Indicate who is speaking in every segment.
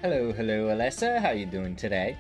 Speaker 1: Hello, Alessa. How you doing today?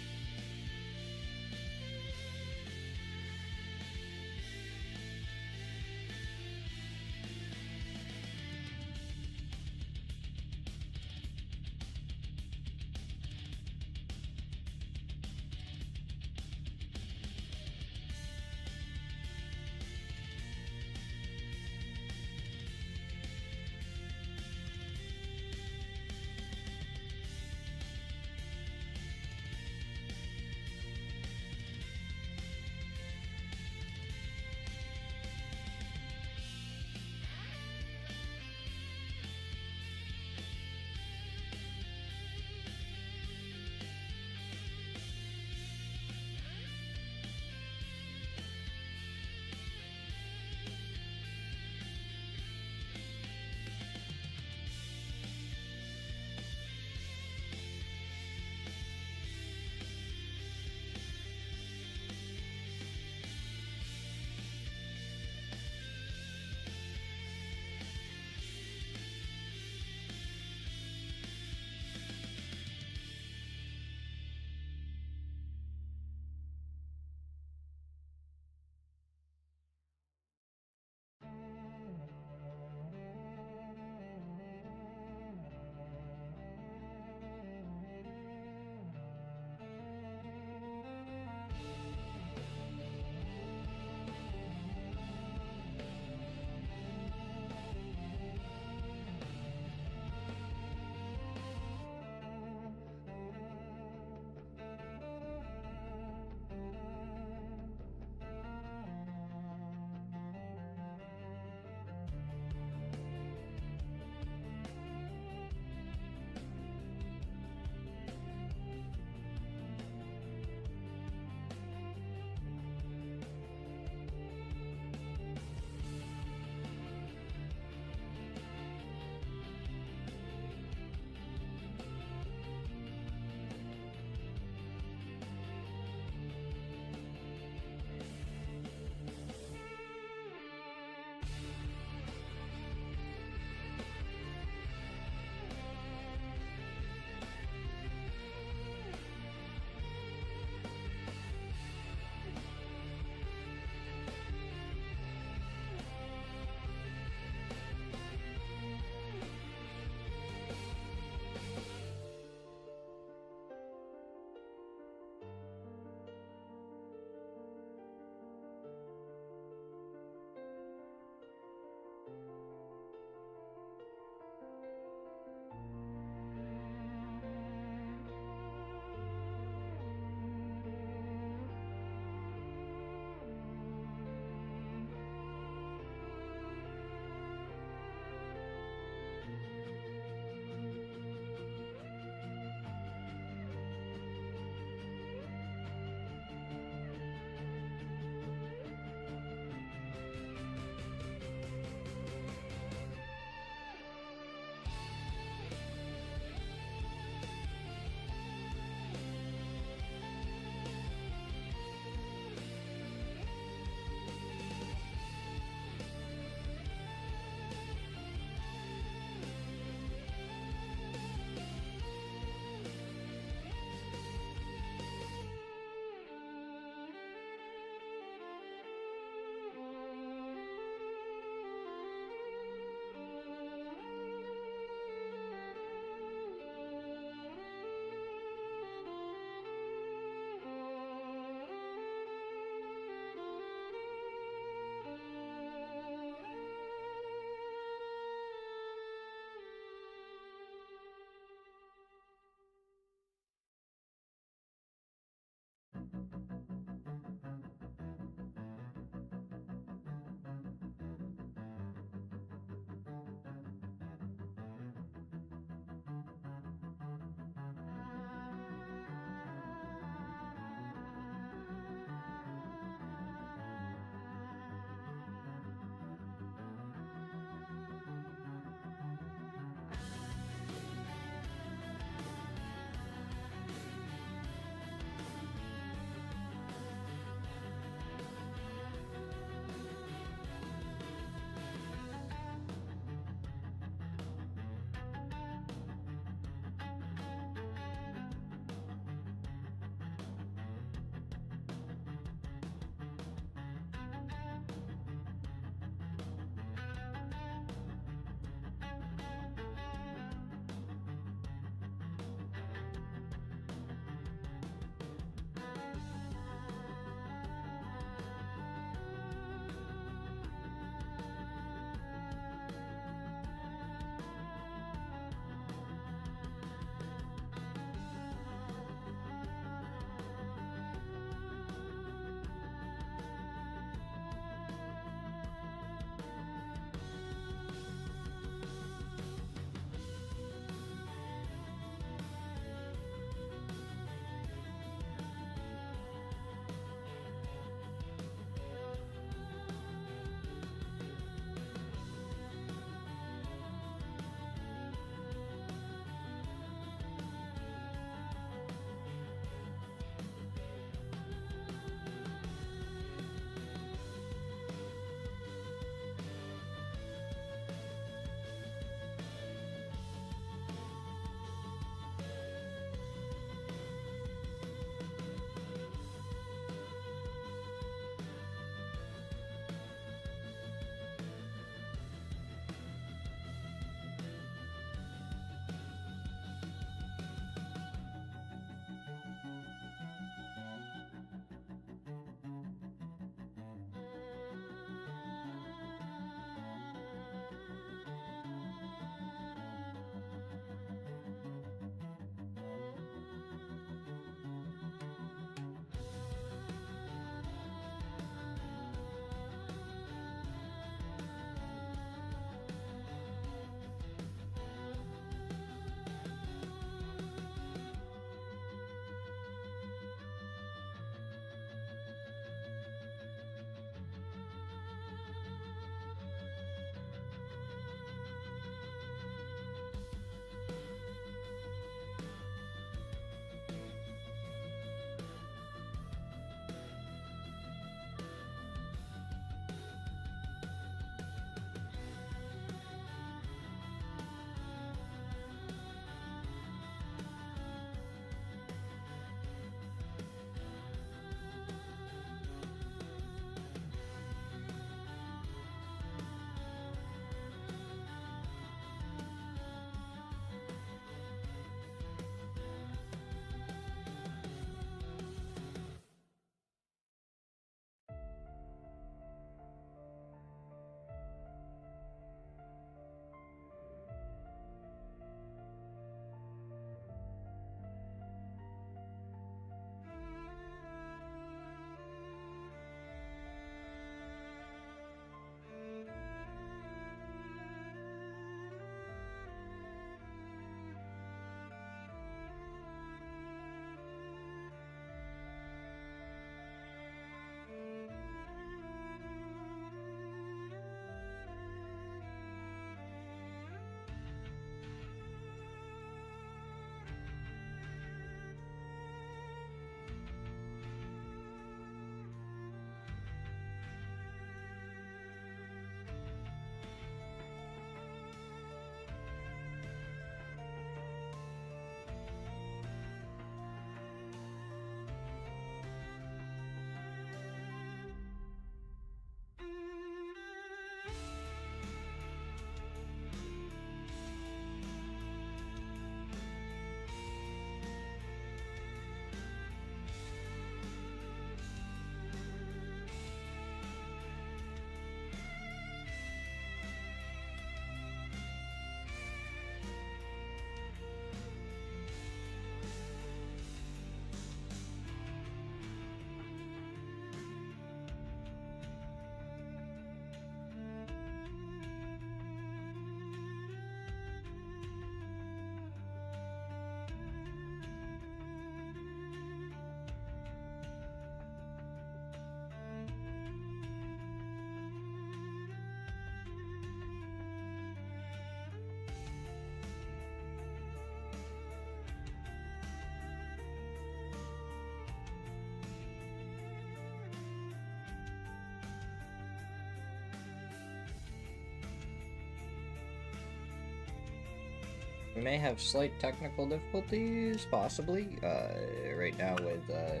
Speaker 1: We may have slight technical difficulties, possibly, right now with the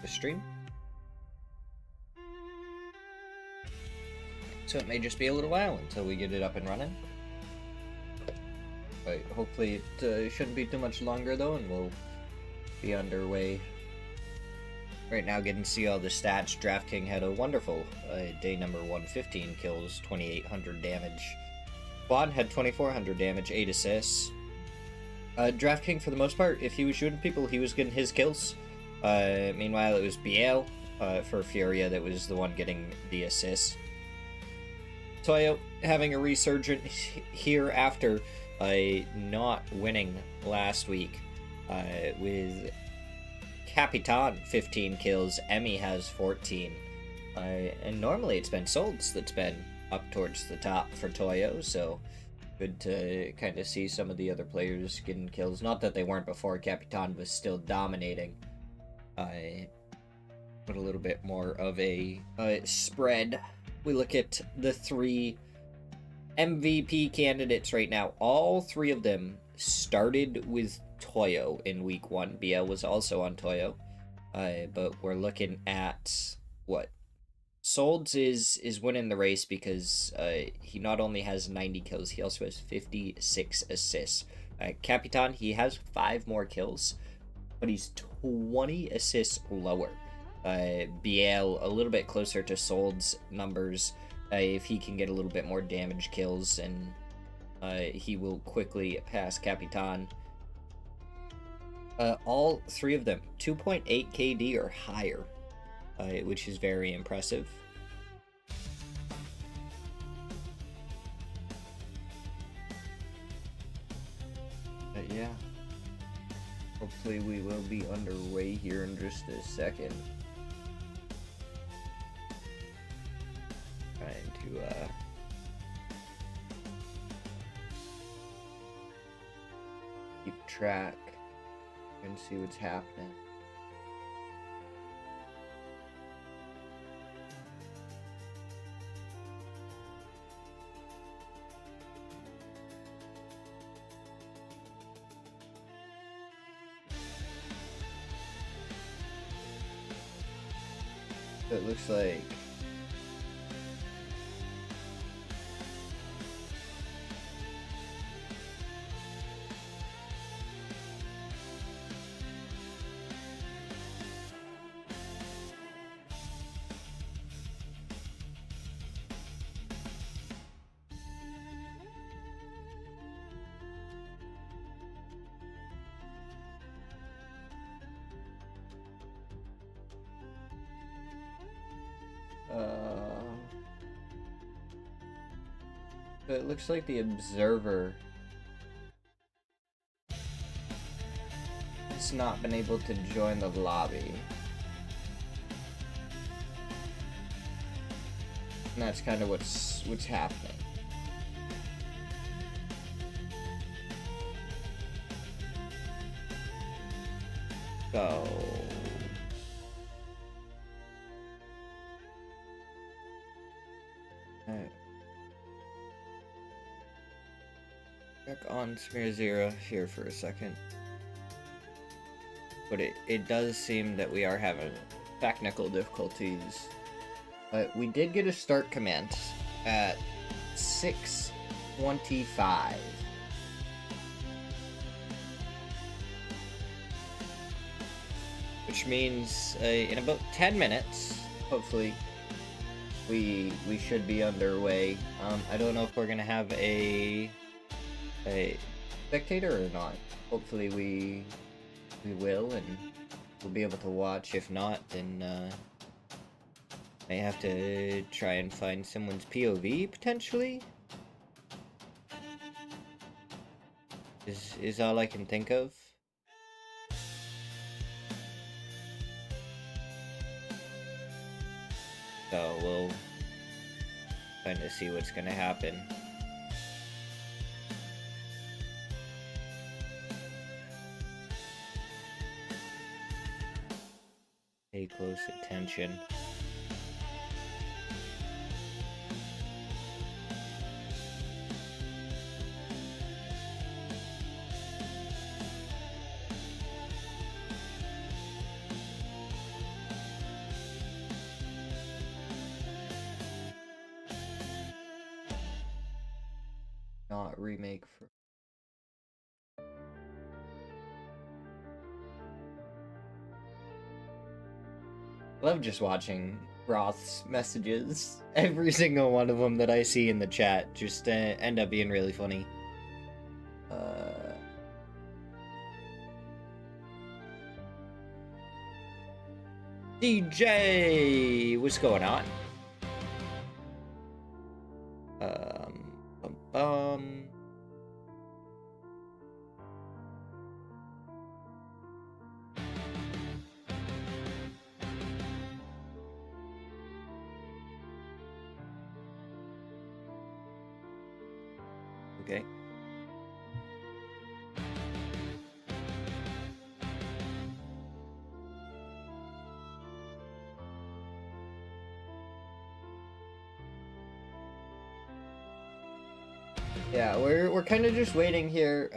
Speaker 1: stream. So it may just be a little while until we get it up and running. But hopefully it shouldn't be too much longer though, and we'll be underway. Right now, getting to see all the stats. DraftKings had a wonderful day number 115 kills, 2,800 damage. Quad had 2,400 damage, 8 assists. DraftKings, for the most part, if he was shooting people, he was getting his kills. Meanwhile, it was BL for Furia that was the one getting the assists. Toyo having a resurgence here after not winning last week with Capitan 15 kills, Emmy has 14. And normally it's been Solds that's been up towards the top for Toyo, so good to kind of see some of the other players getting kills. Not that they weren't before, Capitan was still dominating. But a little bit more of a spread. We look at the 3 MVP candidates right now. All 3 of them started with Toyo in week 1. BL was also on Toyo. But we're looking at what? Solds is winning the race because he not only has 90 kills, he also has 56 assists. Capitan, he has 5 more kills, but he's 20 assists lower. BL a little bit closer to Solds numbers. If he can get a little bit more damage kills, and he will quickly pass Capitan. All 3 of them 2.8 KD or higher, which is very impressive. But yeah, hopefully we will be underway here in just a second. Trying to keep track and see what's happening. So it looks like it looks like the observer has not been able to join the lobby. And that's kind of what's happening. So back on Smear Zero here for a second. But it does seem that we are having technical difficulties. We did get a start command at 6:25. Which means in about 10 minutes, hopefully, we should be underway. I don't know if we're gonna have a spectator or not. Hopefully we will, and we'll be able to watch. If not, then may have to try and find someone's POV potentially. Is all I can think of. So we'll kind of see what's gonna happen. Pay close attention. not remake for. Love just watching Roth's messages. Every single one of them that I see in the chat just end up being really funny. DJ, what's going on? Bum, bum. Okay. Yeah, we're kind of just waiting here.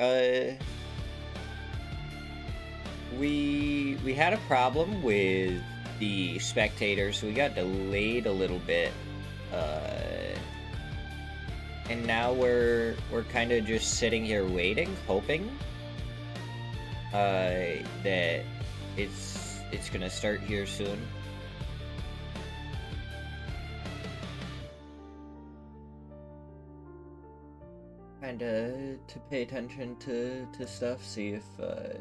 Speaker 1: We had a problem with the spectators, so we got delayed a little bit. And now we're kind of just sitting here waiting, hoping that it's gonna start here soon. Kinda to pay attention to stuff, see if it's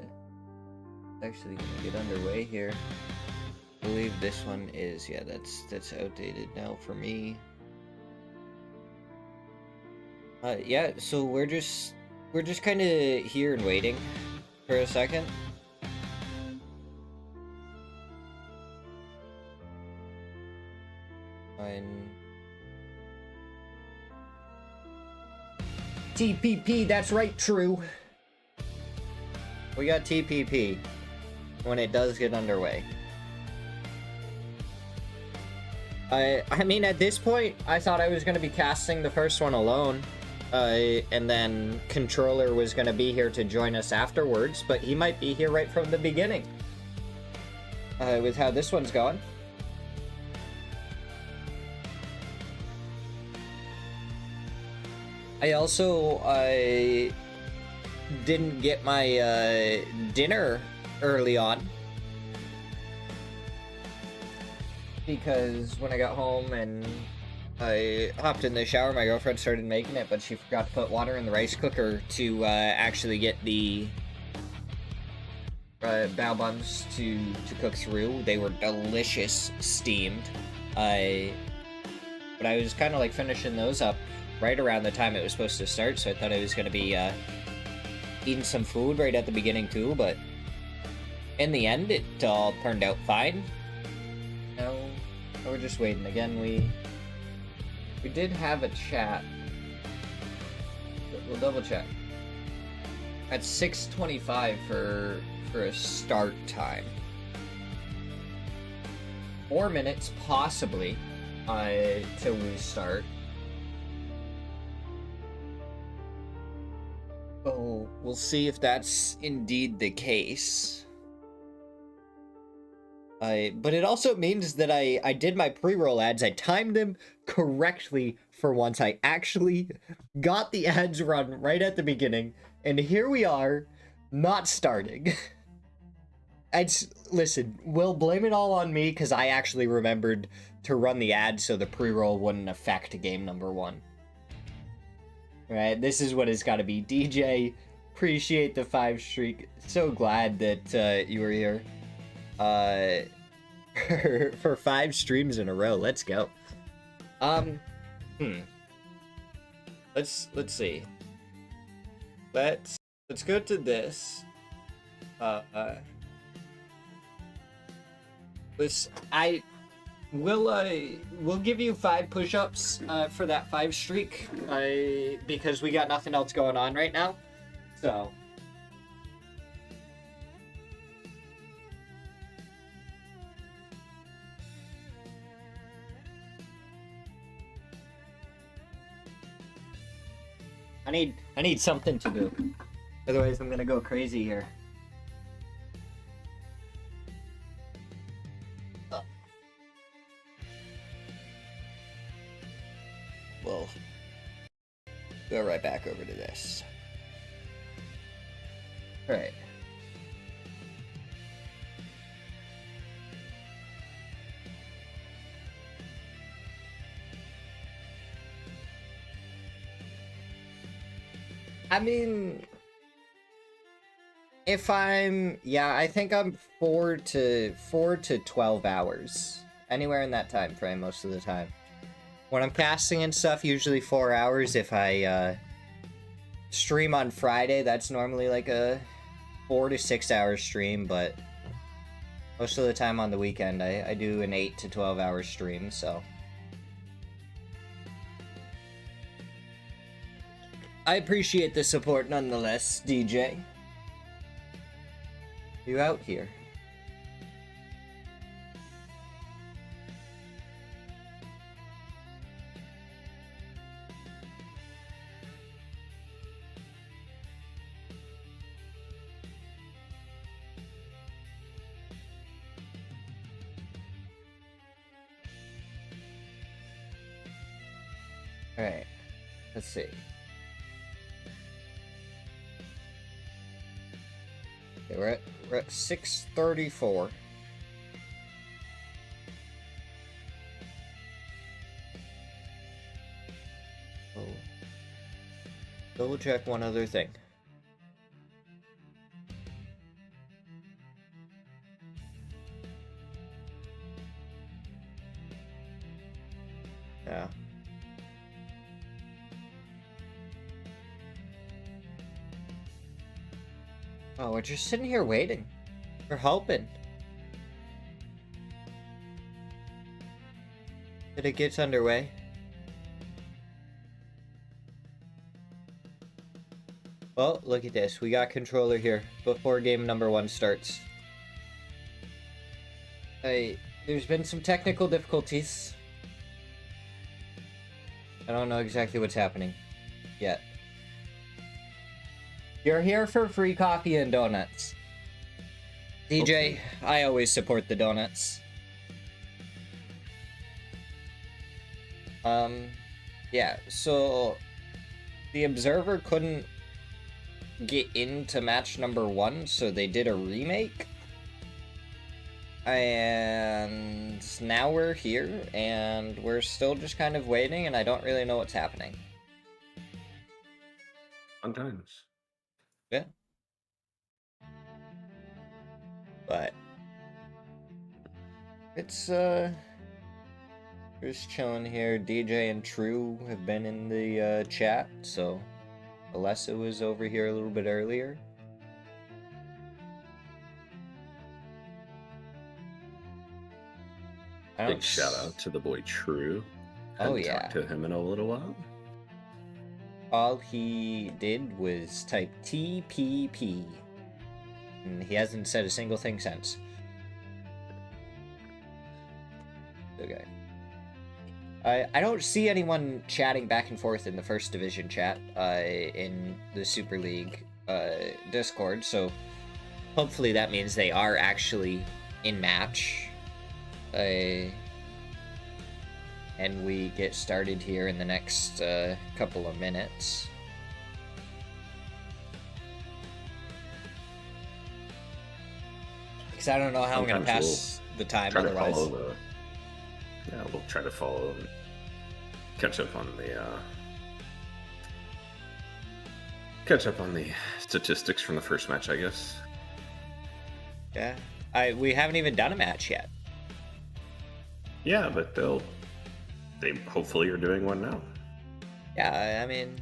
Speaker 1: actually gonna get underway here. I believe this one is, yeah, that's outdated now for me. Yeah, so we're just kind of here and waiting for a second. Fine. TPP, that's right, true. We got TPP when it does get underway. I mean, at this point, I thought I was going to be casting the first one alone. And then Controller was going to be here to join us afterwards, but he might be here right from the beginning. With how this one's going. I also didn't get my dinner early on. Because when I got home and I hopped in the shower, my girlfriend started making it, but she forgot to put water in the rice cooker to actually get the bao buns to cook through. They were delicious steamed. But I was kind of like finishing those up right around the time it was supposed to start, so I thought I was going to be eating some food right at the beginning too, but in the end it all turned out fine. Now we're just waiting. Again, we did have a chat. We'll double check. At 6:25 for a start time. 4 minutes possibly till we start. Oh, we'll see if that's indeed the case. But it also means that I did my pre-roll ads. I timed them correctly for once. I actually got the ads run right at the beginning. And here we are, not starting. Listen, we'll blame it all on me because I actually remembered to run the ads so the pre-roll wouldn't affect game number 1. Right, this is what it's got to be. DJ, appreciate the 5 streak. So glad that you were here. For 5 streams in a row. Let's go. Let's see. Let's go to this. We'll give you 5 push-ups for that 5 streak because we got nothing else going on right now. So I need something to do. Otherwise I'm gonna go crazy here. Go right back over to this. Alright. I mean, if I'm, yeah, I think I'm 4 to 12 hours. Anywhere in that time frame most of the time. When I'm casting and stuff, usually 4 hours. If I stream on Friday, that's normally like a 4 to 6 hour stream, but most of the time on the weekend, I do an 8 to 12 hour stream, so. I appreciate the support nonetheless, DJ. You out here? Alright, let's see. Okay, we're at 6:34. Oh. Double check one other thing. Yeah. Oh, we're just sitting here waiting. We're hoping that it gets underway. Well, look at this. We got controller here before game number 1 starts. There's been some technical difficulties. I don't know exactly what's happening yet. You're here for free coffee and donuts. DJ, okay. I always support the donuts. Yeah, so the Observer couldn't get into match number 1, so they did a remake. And now we're here, and we're still just kind of waiting, and I don't really know what's happening.
Speaker 2: Sometimes.
Speaker 1: Yeah. But it's just chilling here. DJ and True have been in the chat, so Alessa was over here a little bit earlier.
Speaker 2: Big shout out to the boy True. Haven't talked to him in a little while.
Speaker 1: All he did was type TPP. And he hasn't said a single thing since. Okay. I don't see anyone chatting back and forth in the First Division chat in the Super League Discord, so hopefully that means they are actually in match. And we get started here in the next couple of minutes. Because I don't know how I'm going to pass the time otherwise.
Speaker 2: Yeah, we'll try to follow and catch up on the statistics from the first match, I guess.
Speaker 1: Yeah, we haven't even done a match yet.
Speaker 2: Yeah, but they hopefully are doing one now.
Speaker 1: Yeah, I mean,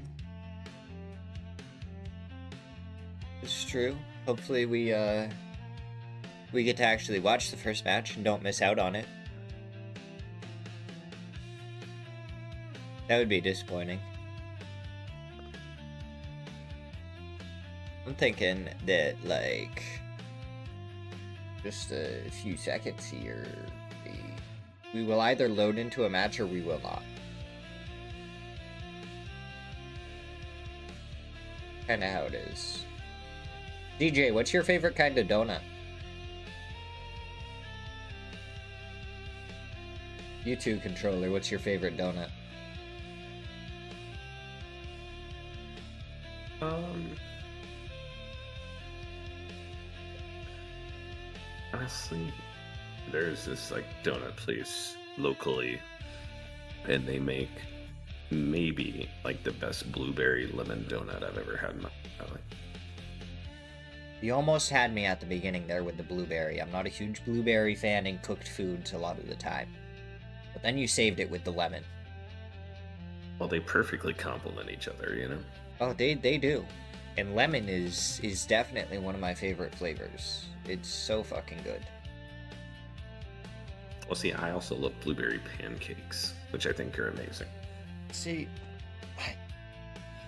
Speaker 1: it's true. Hopefully we get to actually watch the first match and don't miss out on it. That would be disappointing. I'm thinking that, like, just a few seconds here, we will either load into a match or we will not. Kinda how it is. DJ, what's your favorite kind of donut? You too, controller, what's your favorite donut?
Speaker 2: Um, honestly, there's this like donut place locally, and they make maybe like the best blueberry lemon donut I've ever had in my life.
Speaker 1: You almost had me at the beginning there with the blueberry. I'm not a huge blueberry fan in cooked foods a lot of the time. But then you saved it with the lemon.
Speaker 2: Well, they perfectly complement each other, you know?
Speaker 1: Oh, they do. And lemon is definitely one of my favorite flavors. It's so fucking good.
Speaker 2: Well, see, I also love blueberry pancakes, which I think are amazing.
Speaker 1: See,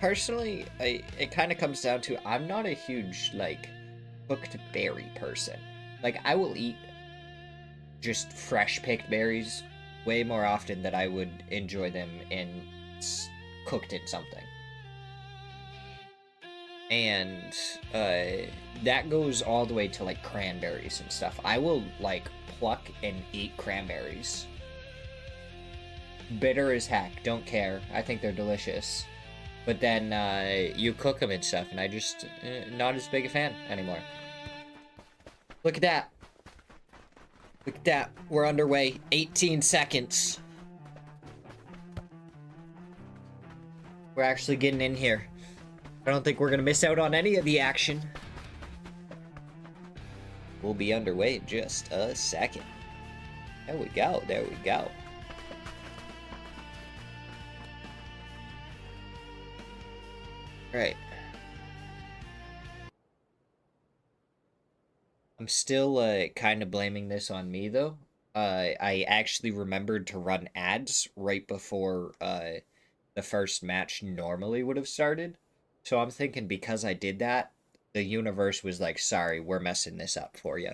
Speaker 1: personally, it kind of comes down to I'm not a huge, like, cooked berry person. Like, I will eat just fresh picked berries way more often than I would enjoy them cooked in something. And that goes all the way to like cranberries and stuff. I will like pluck and eat cranberries. Bitter as heck, don't care. I think they're delicious. But then you cook them and stuff, and I just not as big a fan anymore. Look at that. Look at that. We're underway. 18 seconds. We're actually getting in here. I don't think we're going to miss out on any of the action. We'll be underway in just a second. There we go. There we go. Right. I'm still kind of blaming this on me, though. I actually remembered to run ads right before the first match normally would have started. So I'm thinking because I did that, the universe was like, sorry, we're messing this up for you.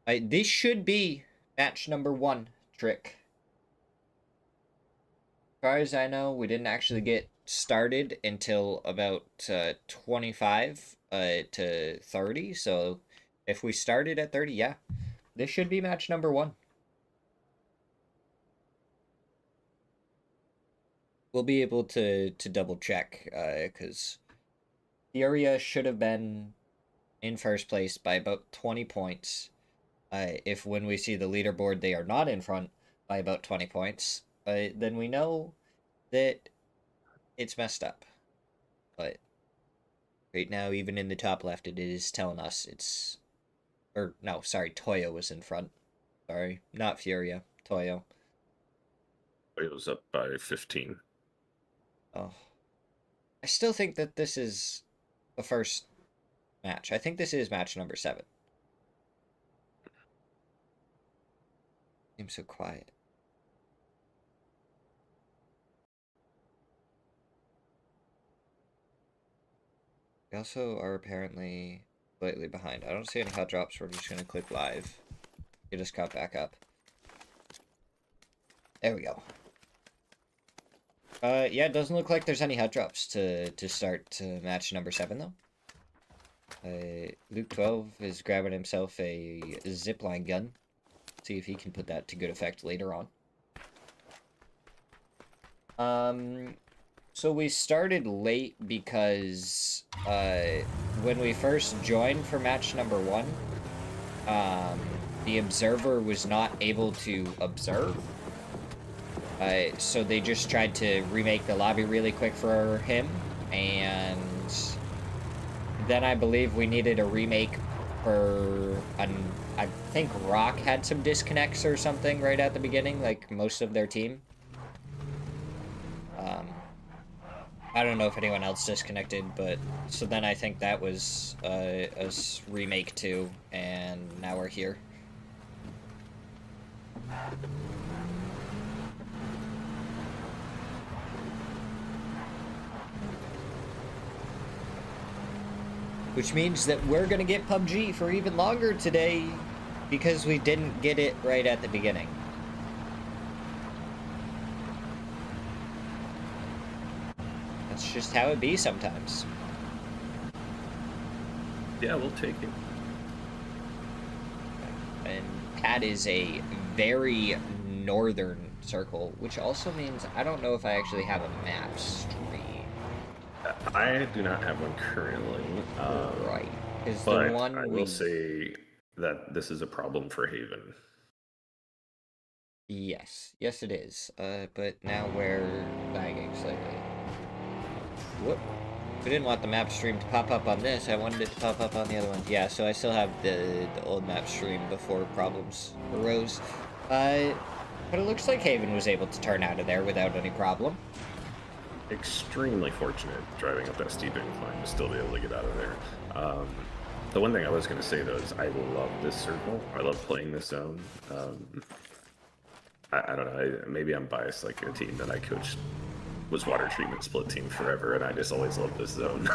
Speaker 1: This should be match number 1, Trick. As far as I know, we didn't actually get started until about 25 to 30. So if we started at 30, yeah, this should be match number 1. We'll be able to double check because Furia should have been in first place by about 20 points. If when we see the leaderboard they are not in front by about 20 points, then we know that it's messed up. But right now, even in the top left, it is telling us it's... Or, no, sorry, Toyo was in front. Sorry, not Furia, Toyo.
Speaker 2: It was up by 15.
Speaker 1: Oh. I still think that this is the first match. I think this is match number 7. Seems so quiet. We also are apparently slightly behind. I don't see any hot drops. We're just going to click live. Get us caught back up. There we go. Yeah, it doesn't look like there's any hot drops to start match number 7, though. Luke 12 is grabbing himself a zipline gun. See if he can put that to good effect later on. So we started late because when we first joined for match number 1, the observer was not able to observe. So they just tried to remake the lobby really quick for him, and then I believe we needed a remake for I think Rock had some disconnects or something right at the beginning, like most of their team. I don't know if anyone else disconnected, but so then I think that was a remake too, and now we're here. Which means that we're gonna get PUBG for even longer today because we didn't get it right at the beginning. That's just how it be sometimes.
Speaker 2: Yeah, we'll take it.
Speaker 1: And Pat is a very northern circle, which also means I don't know if I actually have a map stream.
Speaker 2: I do not have one currently,
Speaker 1: Right. Because the
Speaker 2: but I
Speaker 1: one
Speaker 2: will
Speaker 1: we...
Speaker 2: say that this is a problem for Haven.
Speaker 1: Yes. Yes, it is. But now we're lagging slightly. Whoop. I didn't want the map stream to pop up on this. I wanted it to pop up on the other one. Yeah, so I still have the old map stream before problems arose. But it looks like Haven was able to turn out of there without any problem.
Speaker 2: Extremely fortunate driving up that steep incline to still be able to get out of there. The one thing I was going to say though is I love this circle. I love playing this zone. I don't know. Maybe I'm biased. Like a team that I coached was water treatment split team forever, and I just always loved this zone.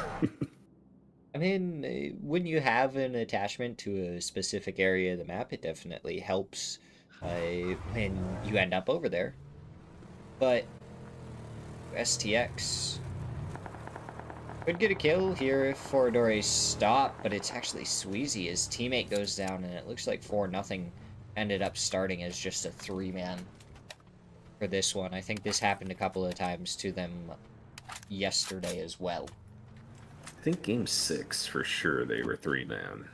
Speaker 1: I mean, when you have an attachment to a specific area of the map, it definitely helps when you end up over there. But STX could get a kill here if Foradore stopped, but it's actually Sweezy. His teammate goes down, and it looks like 4-0 ended up starting as just a 3-man for this one. I think this happened a couple of times to them yesterday as well.
Speaker 2: I think game 6 for sure they were 3-man.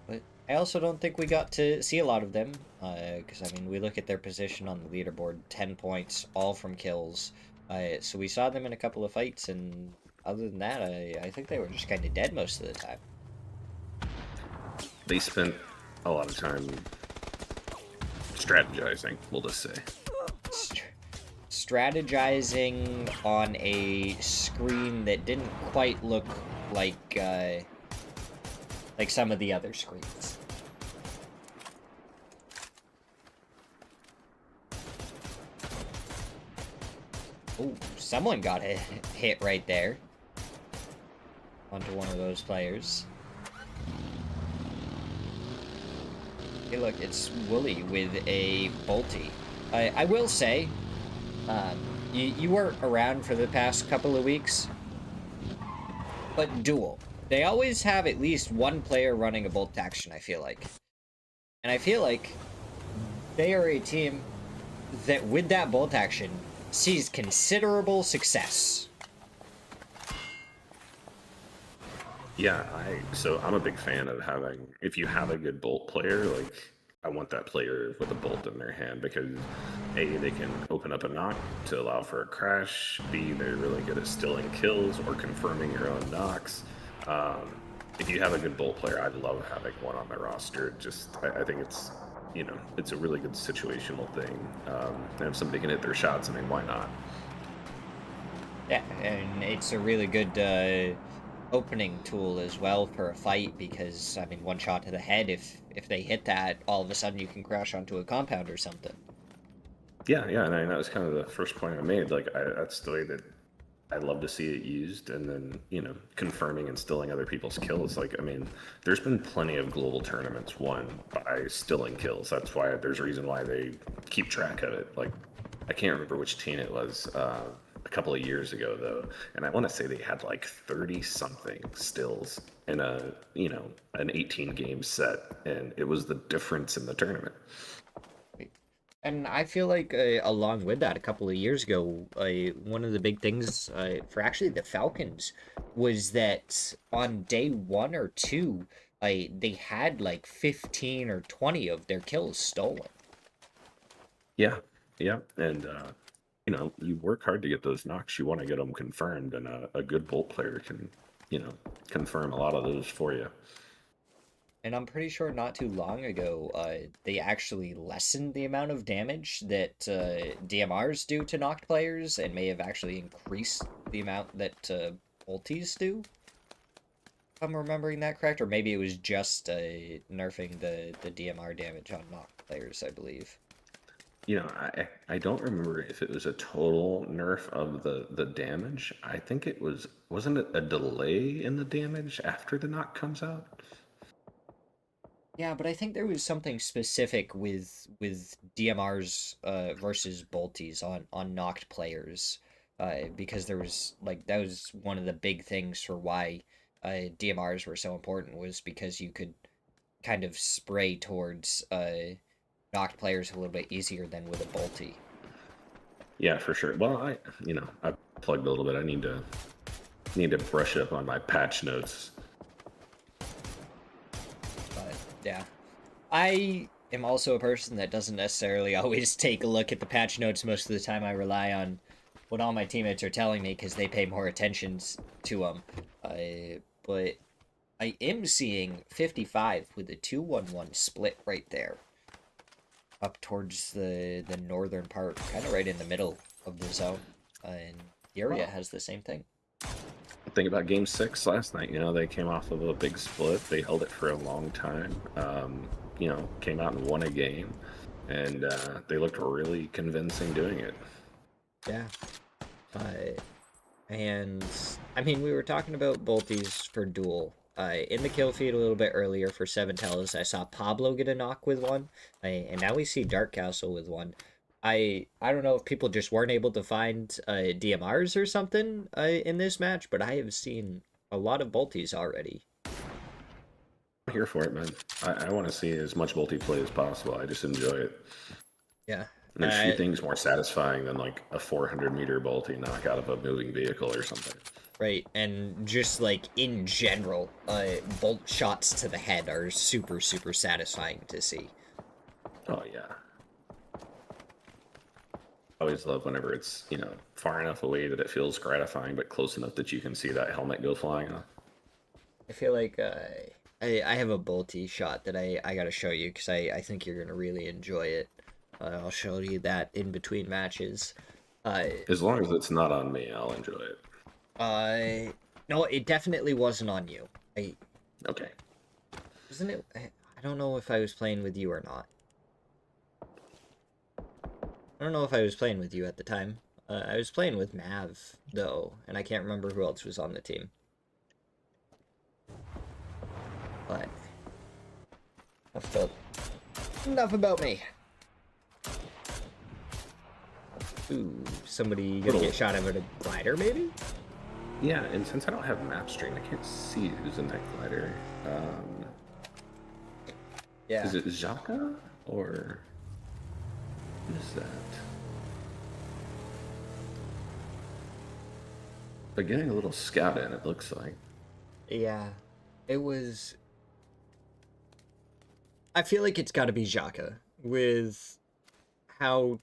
Speaker 1: But I also don't think we got to see a lot of them, because I mean, we look at their position on the leaderboard, 10 points, all from kills. So we saw them in a couple of fights, and other than that, I think they were just kind of dead most of the time.
Speaker 2: They spent a lot of time strategizing, we'll just say.
Speaker 1: Strategizing on a screen that didn't quite look like some of the other screens. Oh, someone got hit right there onto one of those players. Hey, look, it's Wooly with a Bolty. I will say, you weren't around for the past couple of weeks, but Duel. They always have at least one player running a Bolt action, I feel like. And I feel like they are a team that, with that Bolt action, sees considerable success.
Speaker 2: Yeah, so I'm a big fan of having, if you have a good bolt player, like I want that player with a bolt in their hand because A, they can open up a knock to allow for a crash, B, they're really good at stilling kills or confirming your own knocks. If you have a good bolt player, I love having one on my roster. Just, I think it's, you know, it's a really good situational thing. And if somebody can hit their shots, I mean, why not?
Speaker 1: Yeah, and it's a really good opening tool as well for a fight because, I mean, one shot to the head, if they hit that, all of a sudden you can crash onto a compound or something.
Speaker 2: Yeah, and that was kind of the first point I made. Like, that's the way that I love to see it used, and then, you know, confirming and stilling other people's kills. Like, I mean, there's been plenty of global tournaments won by stilling kills. That's why there's a reason why they keep track of it. Like, I can't remember which team it was a couple of years ago, though, and I want to say they had like 30-something stills in a, you know, an 18-game set, and it was the difference in the tournament.
Speaker 1: And I feel like along with that, a couple of years ago, one of the big things for actually the Falcons was that on day 1 or 2, they had like 15 or 20 of their kills stolen.
Speaker 2: Yeah, and you know, you work hard to get those knocks. You want to get them confirmed, and a good bolt player can, you know, confirm a lot of those for you.
Speaker 1: And I'm pretty sure not too long ago, they actually lessened the amount of damage that DMRs do to knocked players, and may have actually increased the amount that ultis do. If I'm remembering that correct, or maybe it was just nerfing the DMR damage on knocked players, I believe.
Speaker 2: You know, I don't remember if it was a total nerf of the damage. I think it wasn't it a delay in the damage after the knock comes out?
Speaker 1: Yeah, but I think there was something specific with DMRs versus Bolties on knocked players, because there was like that was one of the big things for why DMRs were so important was because you could kind of spray towards knocked players a little bit easier than with a Bolty.
Speaker 2: Yeah, for sure. Well, I've plugged a little bit. I need to brush up on my patch notes.
Speaker 1: But yeah, I am also a person that doesn't necessarily always take a look at the patch notes. Most of the time, I rely on what all my teammates are telling me because they pay more attention to them. But I am seeing 55 with a 2-1-1 split right there, up towards the northern part, kind of right in the middle of the zone, and Area has the same thing.
Speaker 2: Think about Game 6 last night. They came off of a big split. They held it for a long time. Came out and won a game, and they looked really convincing doing it.
Speaker 1: Yeah. And, I mean, we were talking about bolties for duel. In the kill feed a little bit earlier for 7-Tells, I saw Pablo get a knock with one, and now we see Dark Castle with one. I don't know if people just weren't able to find DMRs or something in this match, but I have seen a lot of bolties already.
Speaker 2: I'm here for it, man. I want to see as much multiplay as possible. I just enjoy it.
Speaker 1: Yeah.
Speaker 2: And there's few things more satisfying than like a 400-meter bolty knock out of a moving vehicle or something.
Speaker 1: Right, and just like in general, bolt shots to the head are super, super satisfying to see.
Speaker 2: Oh, yeah. I always love whenever it's, far enough away that it feels gratifying, but close enough that you can see that helmet go flying off.
Speaker 1: I feel like I have a bolty shot that I gotta show you, because I think you're gonna really enjoy it. I'll show you that in between matches.
Speaker 2: As long as it's not on me, I'll enjoy it.
Speaker 1: No, it definitely wasn't on you.
Speaker 2: Okay.
Speaker 1: Wasn't it? I don't know if I was playing with you or not. I don't know if I was playing with you at the time. I was playing with Mav, though, and I can't remember who else was on the team. But enough about me. Ooh, somebody gonna get shot out of a glider, maybe?
Speaker 2: Yeah, and since I don't have map stream, I can't see who's in that glider.
Speaker 1: Yeah.
Speaker 2: Is it Xhaka or what is that? But getting a little scout in, it looks like.
Speaker 1: Yeah, it was. I feel like it's got to be Xhaka with how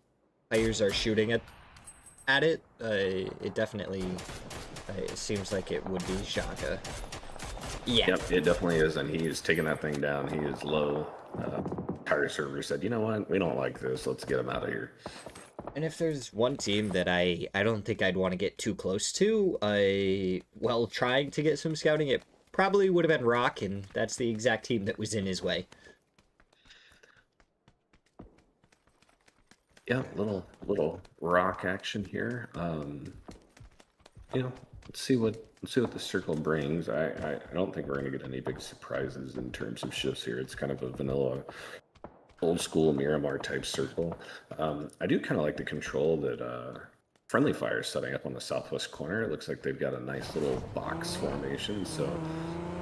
Speaker 1: players are shooting at it. It definitely seems like it would be Xhaka. Yeah.
Speaker 2: Yep, it definitely is, and he is taking that thing down. He is low. Entire server said, you know what? We don't like this. Let's get him out of here.
Speaker 1: And if there's one team that I don't think I'd want to get too close to, while trying to get some scouting, it probably would have been Rock, and that's the exact team that was in his way.
Speaker 2: Yeah, little Rock action here. Let's see what the circle brings. I don't think we're gonna get any big surprises in terms of shifts here. It's kind of a vanilla, old school Miramar type circle. I do kind of like the control that Friendly Fire is setting up on the southwest corner. It looks like they've got a nice little box formation, so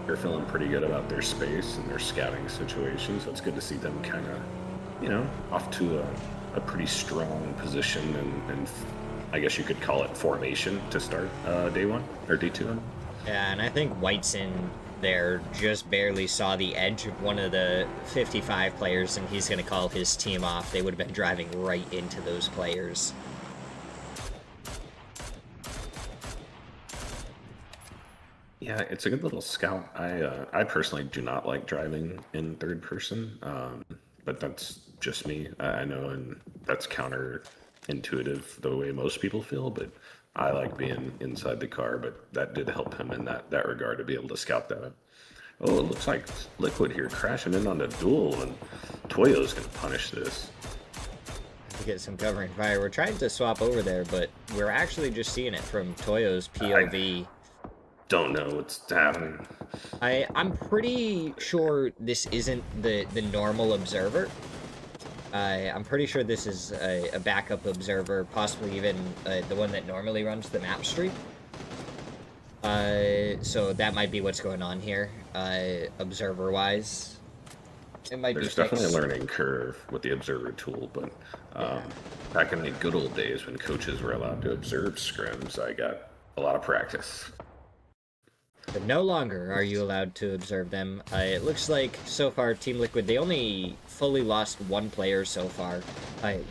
Speaker 2: they're feeling pretty good about their space and their scouting situation. So it's good to see them kind of, off to a pretty strong position and I guess you could call it formation to start day one or day two.
Speaker 1: Yeah, and I think Whiteson there just barely saw the edge of one of the 55 players, and he's going to call his team off. They would have been driving right into those players.
Speaker 2: Yeah, it's a good little scout. I personally do not like driving in third person, but that's just me. I know, and that's counterintuitive the way most people feel, but I like being inside the car, but that did help him in that regard to be able to scout that. Oh, it looks like Liquid here crashing in on the duel, and Toyo's going to punish this.
Speaker 1: To get some covering fire. We're trying to swap over there, but we're actually just seeing it from Toyo's POV.
Speaker 2: Don't know what's happening.
Speaker 1: I'm pretty sure this isn't the normal observer. I'm pretty sure this is a backup observer, possibly even the one that normally runs the map stream. So that might be what's going on here, observer-wise. It might be
Speaker 2: There's definitely a
Speaker 1: fixed.
Speaker 2: learning curve with the observer tool, but
Speaker 1: Yeah.
Speaker 2: back in the good old days when coaches were allowed to observe scrims, I got a lot of practice.
Speaker 1: But no longer are you allowed to observe them. It looks like, so far, Team Liquid, they only fully lost one player so far.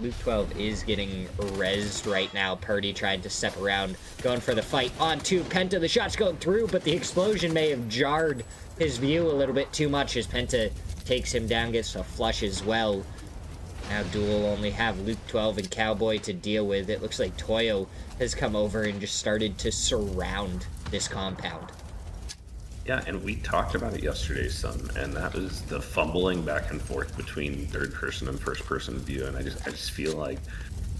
Speaker 1: Luke 12 is getting rezzed right now. Purdy trying to step around, going for the fight onto Penta. The shot's going through, but the explosion may have jarred his view a little bit too much as Penta takes him down, gets a flush as well. Now Duel will only have Luke 12 and Cowboy to deal with. It looks like Toyo has come over and just started to surround this compound.
Speaker 2: Yeah, and we talked about it yesterday some, and that was the fumbling back and forth between third person and first person view, and I just feel like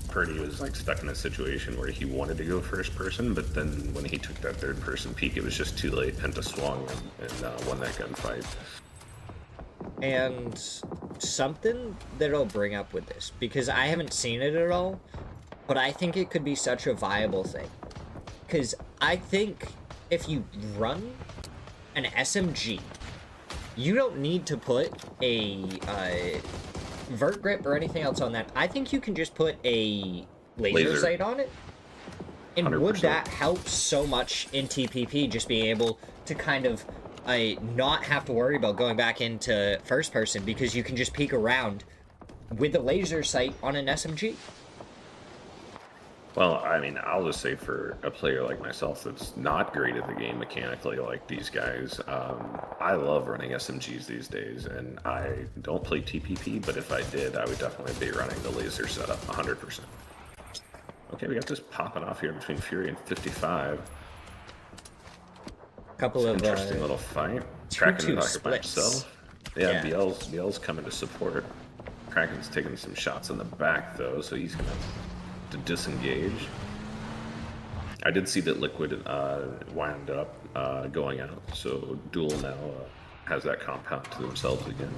Speaker 2: Purdy was like stuck in a situation where he wanted to go first person, but then when he took that third person peek, it was just too late. Penta swung and won that gunfight.
Speaker 1: And something that I'll bring up with this, because I haven't seen it at all, but I think it could be such a viable thing. Because I think if you run an SMG, you don't need to put a vert grip or anything else on that. I think you can just put a laser sight on it. And
Speaker 2: 100%.
Speaker 1: Would that help so much in TPP, just being able to kind of not have to worry about going back into first person, because you can just peek around with a laser sight on an SMG?
Speaker 2: Well, I mean, I'll just say for a player like myself that's not great at the game mechanically like these guys, I love running SMGs these days, and I don't play TPP, but if I did, I would definitely be running the laser setup 100%. Okay, we got this popping off here between Fury and 55.
Speaker 1: Couple of
Speaker 2: interesting little fight.
Speaker 1: 2-2
Speaker 2: Kraken by
Speaker 1: splits.
Speaker 2: himself. Yeah, BL's coming to support. Kraken's taking some shots in the back though, so he's gonna to disengage. I did see that Liquid wound up going out, so Duel now has that compound to themselves again.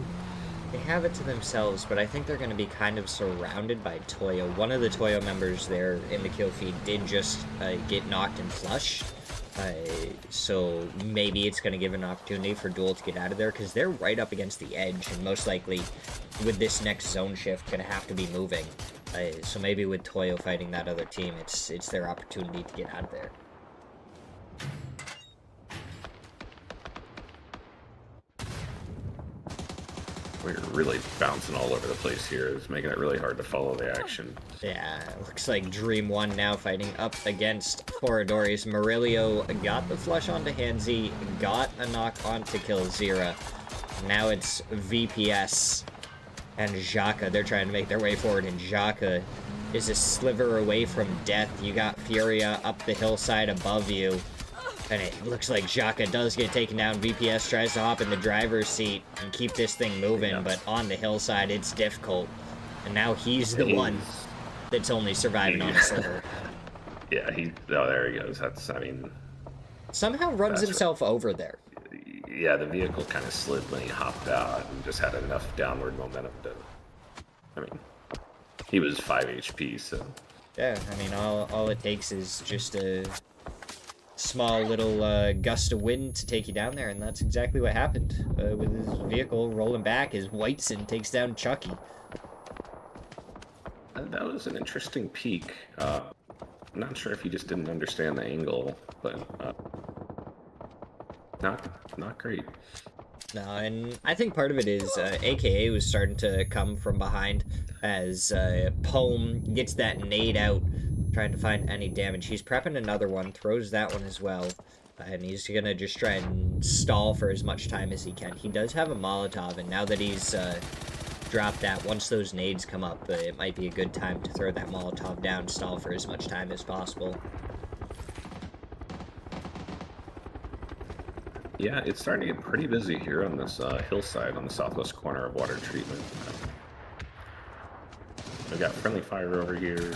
Speaker 1: They have it to themselves, but I think they're going to be kind of surrounded by Toyo. One of the Toyo members there in the kill feed did just get knocked and flushed. So maybe it's going to give an opportunity for Duel to get out of there, because they're right up against the edge, and most likely with this next zone shift going to have to be moving. So maybe with Toyo fighting that other team, it's their opportunity to get out of there.
Speaker 2: We're really bouncing all over the place here. It's making it really hard to follow the action.
Speaker 1: Yeah, looks like Dream 1 now fighting up against Foradori's. Murillo got the flush onto Hanzi, got a knock onto Killzera. Now it's VPS and Xhaka. They're trying to make their way forward, and Xhaka is a sliver away from death. You got Furia up the hillside above you. And it looks like Xhaka does get taken down. VPS tries to hop in the driver's seat and keep this thing moving, but on the hillside, it's difficult. And now he's the one that's only surviving on a sliver.
Speaker 2: Yeah, there he goes. I mean...
Speaker 1: Somehow runs himself over there.
Speaker 2: Yeah, the vehicle kind of slid when he hopped out and just had enough downward momentum to... I mean, he was 5 HP, so...
Speaker 1: Yeah, I mean, all it takes is just a small little gust of wind to take you down there, and that's exactly what happened with his vehicle rolling back as Whiteson takes down Chucky.
Speaker 2: That was an interesting peek. I'm not sure if he just didn't understand the angle, but not great.
Speaker 1: No, and I think part of it is AKA was starting to come from behind as Poem gets that nade out, trying to find any damage. He's prepping another one, throws that one as well, and he's gonna just try and stall for as much time as he can. He does have a Molotov, and now that he's dropped that, once those nades come up, it might be a good time to throw that Molotov down, stall for as much time as possible.
Speaker 2: Yeah, it's starting to get pretty busy here on this hillside on the southwest corner of water treatment. We've got friendly fire over here.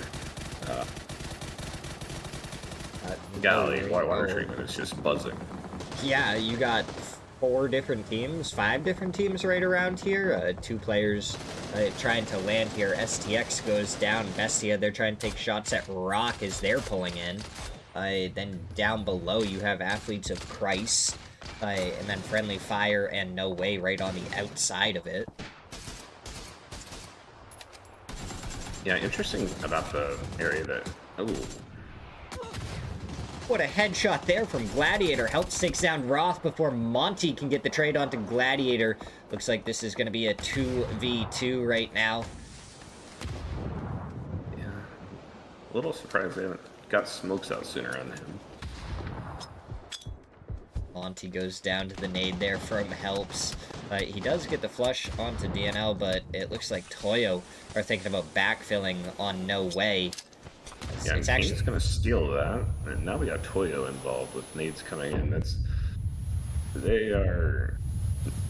Speaker 2: Golly, water treatment is just buzzing.
Speaker 1: Yeah, you got 5 different teams right around here. 2 players trying to land here. STX goes down. Bestia, they're trying to take shots at Rock as they're pulling in. Then down below, you have Athletes of Christ And then friendly fire and no way right on the outside of it.
Speaker 2: Yeah, interesting about the area that... Oh.
Speaker 1: What a headshot there from Gladiator. Helps takes down Roth before Monty can get the trade onto Gladiator. Looks like this is going to be a 2v2 right now.
Speaker 2: Yeah. A little surprised they haven't got smokes out sooner on him.
Speaker 1: Monty goes down to the nade there from Helps. He does get the flush onto DNL, but it looks like Toyo are thinking about backfilling on No Way.
Speaker 2: Yeah, it's actually going to steal that, and now we got Toyo involved with nades coming in. They are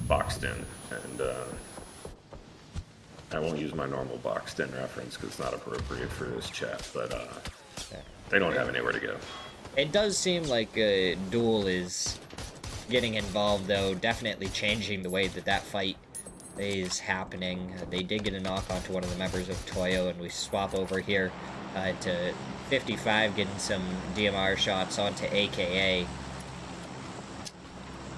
Speaker 2: boxed in, and I won't use my normal boxed in reference because it's not appropriate for this chat, but they don't have anywhere to go.
Speaker 1: It does seem like Duel is getting involved, though, definitely changing the way that fight is happening. They did get a knock onto one of the members of Toyo, and we swap over here to 55, getting some DMR shots onto AKA.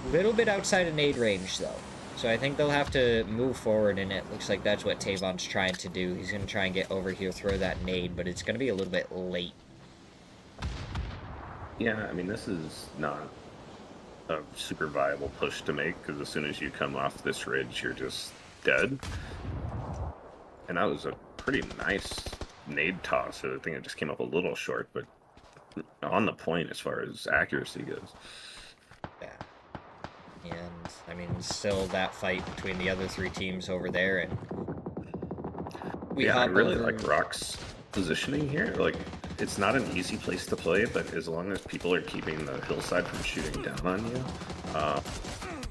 Speaker 1: A little bit outside of nade range, though. So I think they'll have to move forward, and it looks like that's what Tavon's trying to do. He's going to try and get over here, throw that nade, but it's going to be a little bit late.
Speaker 2: Yeah, I mean, this is not a super viable push to make, because as soon as you come off this ridge, you're just dead. And that was a pretty nice nade toss. I think it just came up a little short, but on the point as far as accuracy goes.
Speaker 1: Yeah. And, I mean, still that fight between the other three teams over there, and
Speaker 2: I really like Rock's positioning here. Like, it's not an easy place to play, but as long as people are keeping the hillside from shooting down on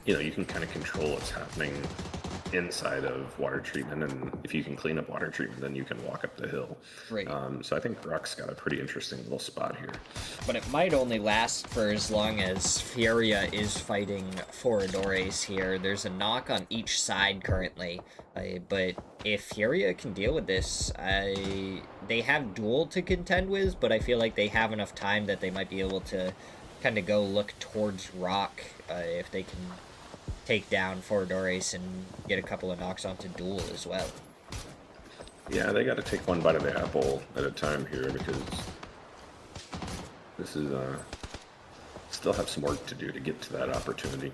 Speaker 2: you, you can kind of control what's happening inside of water treatment, and if you can clean up water treatment, then you can walk up the hill.
Speaker 1: Right.
Speaker 2: So I think Rock's got a pretty interesting little spot here. But
Speaker 1: it might only last for as long as Furia is fighting Foradores here. There's a knock on each side currently, but if Furia can deal with this, they have Duel to contend with, but I feel like they have enough time that they might be able to kind of go look towards Rock if they can take down Foradores and get a couple of knocks onto Duel as well.
Speaker 2: Yeah, they got to take one bite of the apple at a time here, because this is still have some work to do to get to that opportunity.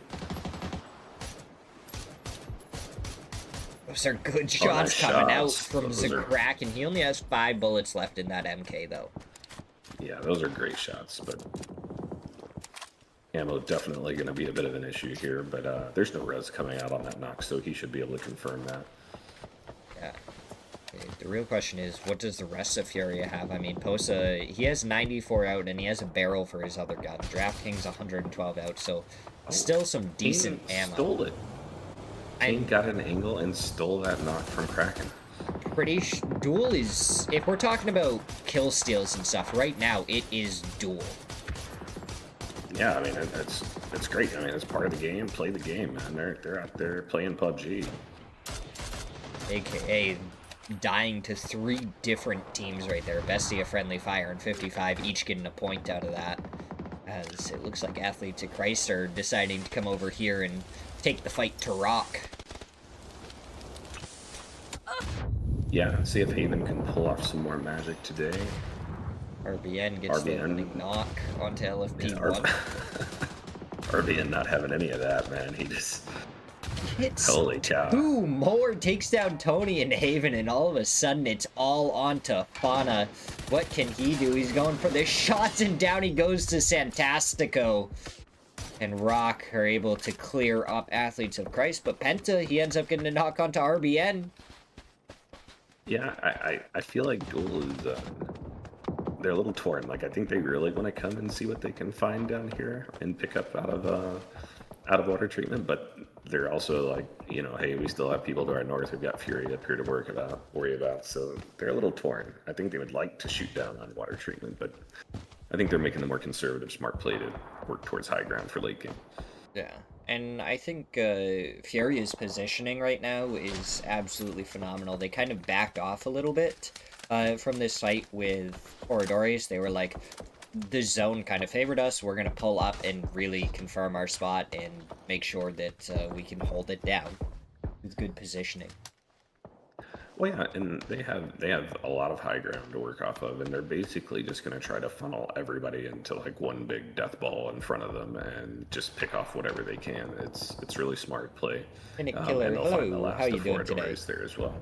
Speaker 1: Those are good shots coming out from Zakrak, and he only has 5 bullets left in that MK, though.
Speaker 2: Yeah, those are great shots, but ammo definitely going to be a bit of an issue here, but there's no res coming out on that knock, so he should be able to confirm that.
Speaker 1: Yeah. The real question is, what does the rest of Furia have? I mean, Posa, he has 94 out, and he has a barrel for his other gun. DraftKings 112 out, so still some decent ammo.
Speaker 2: Stole it. Kane got an angle and stole that knock from Kraken.
Speaker 1: Duel is, if we're talking about kill steals and stuff, right now, it is Duel.
Speaker 2: Yeah, I mean, it's great. I mean, it's part of the game. Play the game, man. They're out there playing PUBG.
Speaker 1: AKA dying to 3 different teams right there. Bestia, Friendly Fire, and 55, each getting a point out of that. As it looks like Athletes of Christ are deciding to come over here and take the fight to Rock.
Speaker 2: Yeah, see if Haven can pull off some more magic today.
Speaker 1: RBN gets the opening knock onto LFP1.
Speaker 2: RBN not having any of that, man. He just...
Speaker 1: hits
Speaker 2: holy cow.
Speaker 1: 2 more, takes down Tony and Haven, and all of a sudden it's all onto Fauna. What can he do? He's going for the shots, and down he goes to Santastico. And Rock are able to clear up Athletes of Christ, but Penta, he ends up getting a knock onto RBN.
Speaker 2: Yeah, I feel like Duel is... they're a little torn. Like, I think they really want to come and see what they can find down here and pick up out of water treatment, but they're also like, hey, we still have people to our north. We've got Fury up here to worry about. So they're a little torn. I think they would like to shoot down on water treatment, but I think they're making the more conservative, smart play to work towards high ground for late game. Yeah.
Speaker 1: And I think Furia's positioning right now is absolutely phenomenal. They kind of backed off a little bit from this fight with Foradores. They were like, the zone kind of favored us. We're going to pull up and really confirm our spot and make sure that we can hold it down with good positioning.
Speaker 2: Well, yeah, and they have a lot of high ground to work off of, and they're basically just going to try to funnel everybody into like one big death ball in front of them and just pick off whatever they can. It's really smart play,
Speaker 1: Minute Killer,
Speaker 2: and they'll find the
Speaker 1: hello, how
Speaker 2: last
Speaker 1: you
Speaker 2: of
Speaker 1: doing
Speaker 2: four
Speaker 1: today?
Speaker 2: doors there as well.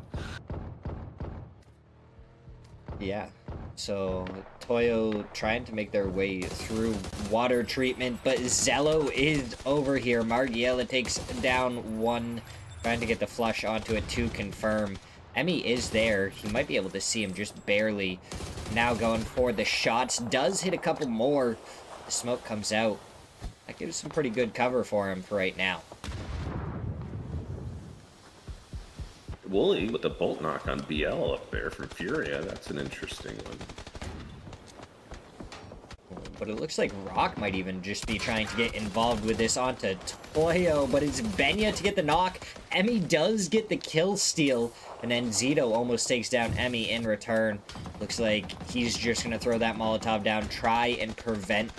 Speaker 1: Yeah, so Toyo trying to make their way through water treatment, but Zello is over here. Margiela takes down one, trying to get the flush onto it to confirm. Emmy is there. He might be able to see him just barely. Now going for the shots. Does hit a couple more. The smoke comes out. That gives some pretty good cover for him for right now.
Speaker 2: Wooly with the bolt knock on BL up there for Furia. That's an interesting one.
Speaker 1: But it looks like Rock might even just be trying to get involved with this onto Toyo, but it's Benya to get the knock. Emmy does get the kill steal, and then Zito almost takes down Emmy in return. Looks like he's just going to throw that Molotov down, try and prevent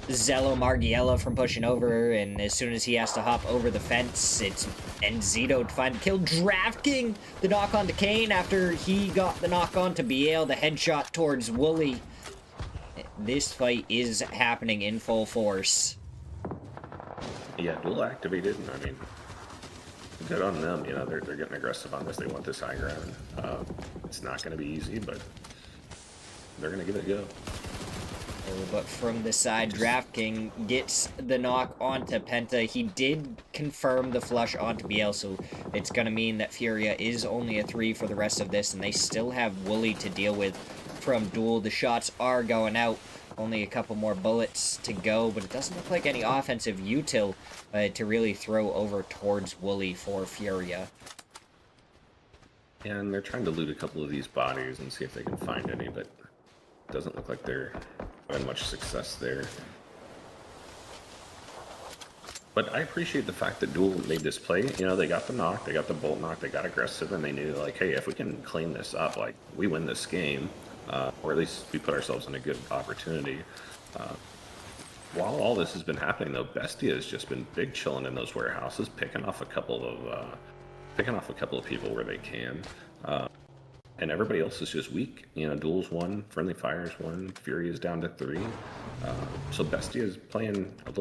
Speaker 1: Zello Margiela from pushing over, and as soon as he has to hop over the fence, it's Zito to find the kill. Drafting the knock onto Kane after he got the knock onto BL, the headshot towards Wooly. This fight is happening in full force.
Speaker 2: Yeah, dual activated, and I mean, good on them. You know, they're getting aggressive on this. They want this high ground. It's not going to be easy, but they're going to give it a go.
Speaker 1: But from the side, DraftKing gets the knock onto Penta. He did confirm the flush onto BL, so it's going to mean that Furia is only a 3 for the rest of this, and they still have Wooly to deal with from Duel. The shots are going out. Only a couple more bullets to go, but it doesn't look like any offensive util to really throw over towards Wooly for Furia.
Speaker 2: And they're trying to loot a couple of these bodies and see if they can find any, but it doesn't look like they're having much success there. But I appreciate the fact that Duel made this play. You know, they got the knock, they got the bolt knock, they got aggressive, and they knew, like, hey, if we can clean this up, like, we win this game, or at least we put ourselves in a good opportunity. While all this has been happening, though, Bestia has just been big chilling in those warehouses, picking off a couple of people where they can. And everybody else is just weak. You know, Duel's 1, Friendly Fire's 1, Fury is down to 3. So Bestia is playing a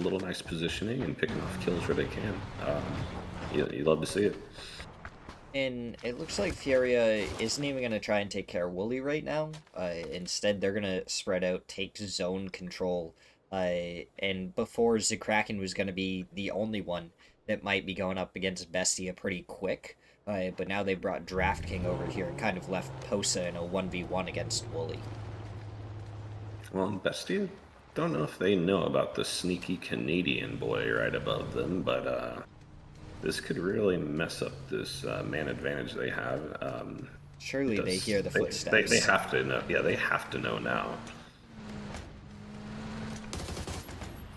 Speaker 2: little nice positioning and picking off kills where they can. You love to see it.
Speaker 1: And it looks like Furia isn't even going to try and take care of Wooly right now. Instead, they're going to spread out, take zone control. And before, Zakraken was going to be the only one that might be going up against Bestia pretty quick. But now they brought DraftKing over here and kind of left Posa in a 1v1 against Wooly.
Speaker 2: Well, Bestia, don't know if they know about the sneaky Canadian boy right above them, but this could really mess up this man advantage they have.
Speaker 1: Surely they hear the footsteps.
Speaker 2: They have to know. Yeah, they have to know now.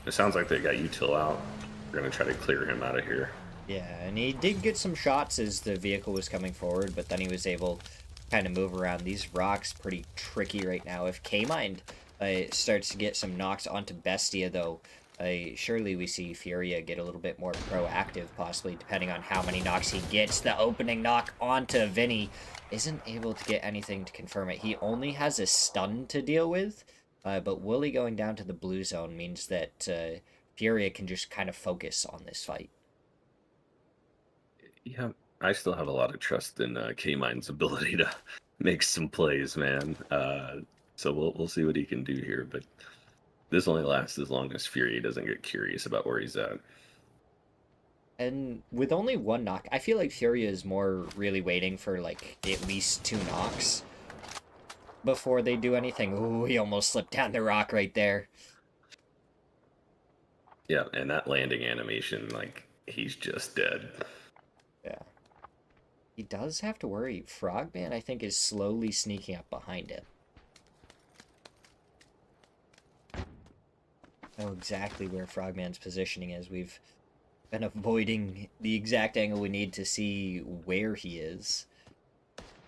Speaker 2: It sounds like they got util out. We're going to try to clear him out of here.
Speaker 1: Yeah, and he did get some shots as the vehicle was coming forward, but then he was able to kind of move around. These rocks pretty tricky right now. If K-Mind starts to get some knocks onto Bestia, though, surely we see Furia get a little bit more proactive, possibly, depending on how many knocks he gets. The opening knock onto Vinny isn't able to get anything to confirm it. He only has a stun to deal with, but Wooly going down to the blue zone means that Furia can just kind of focus on this fight.
Speaker 2: Yeah, I still have a lot of trust in K-Mind's ability to make some plays, man. So we'll see what he can do here, but this only lasts as long as Fury doesn't get curious about where he's at.
Speaker 1: And with only one knock, I feel like Furia is more really waiting for like at least 2 knocks before they do anything. Ooh, he almost slipped down the rock right there.
Speaker 2: Yeah, and that landing animation, like, he's just dead.
Speaker 1: Yeah. He does have to worry. Frogman, I think, is slowly sneaking up behind him. I know exactly where Frogman's positioning is. We've been avoiding the exact angle we need to see where he is.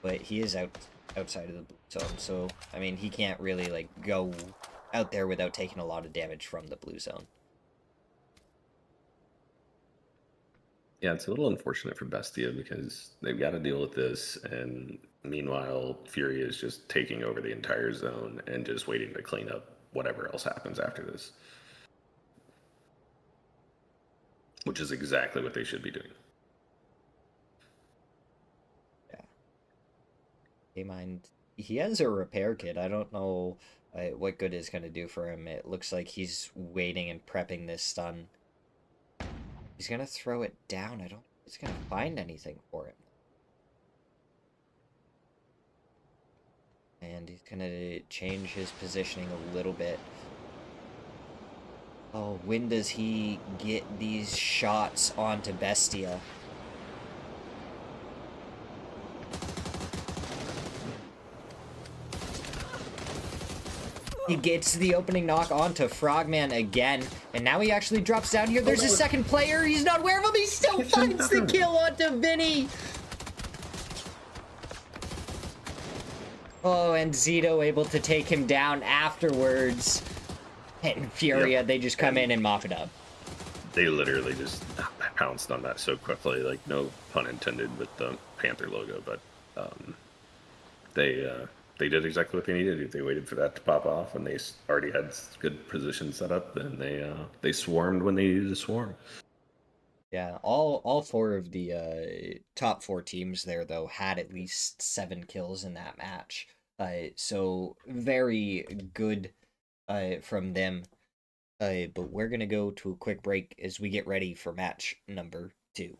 Speaker 1: But he is out outside of the blue zone. So, I mean, he can't really, like, go out there without taking a lot of damage from the blue zone.
Speaker 2: Yeah, it's a little unfortunate for Bestia because they've got to deal with this, and meanwhile, Fury is just taking over the entire zone and just waiting to clean up whatever else happens after this. Which is exactly what they should be doing.
Speaker 1: Yeah. K-Mind, he has a repair kit. I don't know what good it's going to do for him. It looks like he's waiting and prepping this stun. He's going to throw it down. I don't think it's going to find anything for him. And he's going to change his positioning a little bit. Oh, when does he get these shots onto Bestia? He gets the opening knock onto Frogman again, and now he actually drops down here. There's a second player. He's not aware of him. He still finds the kill onto Vinny. Oh, and Zito able to take him down afterwards. And Furia, they just come in and mop it up.
Speaker 2: They literally just pounced on that so quickly, like no pun intended with the Panther logo, but they did exactly what they needed to do. They waited for that to pop off, and they already had good position set up, and they swarmed when they needed to swarm.
Speaker 1: Yeah, all four of the top four teams there, though, had at least 7 kills in that match. So very good from them. But we're going to go to a quick break as we get ready for match number 2.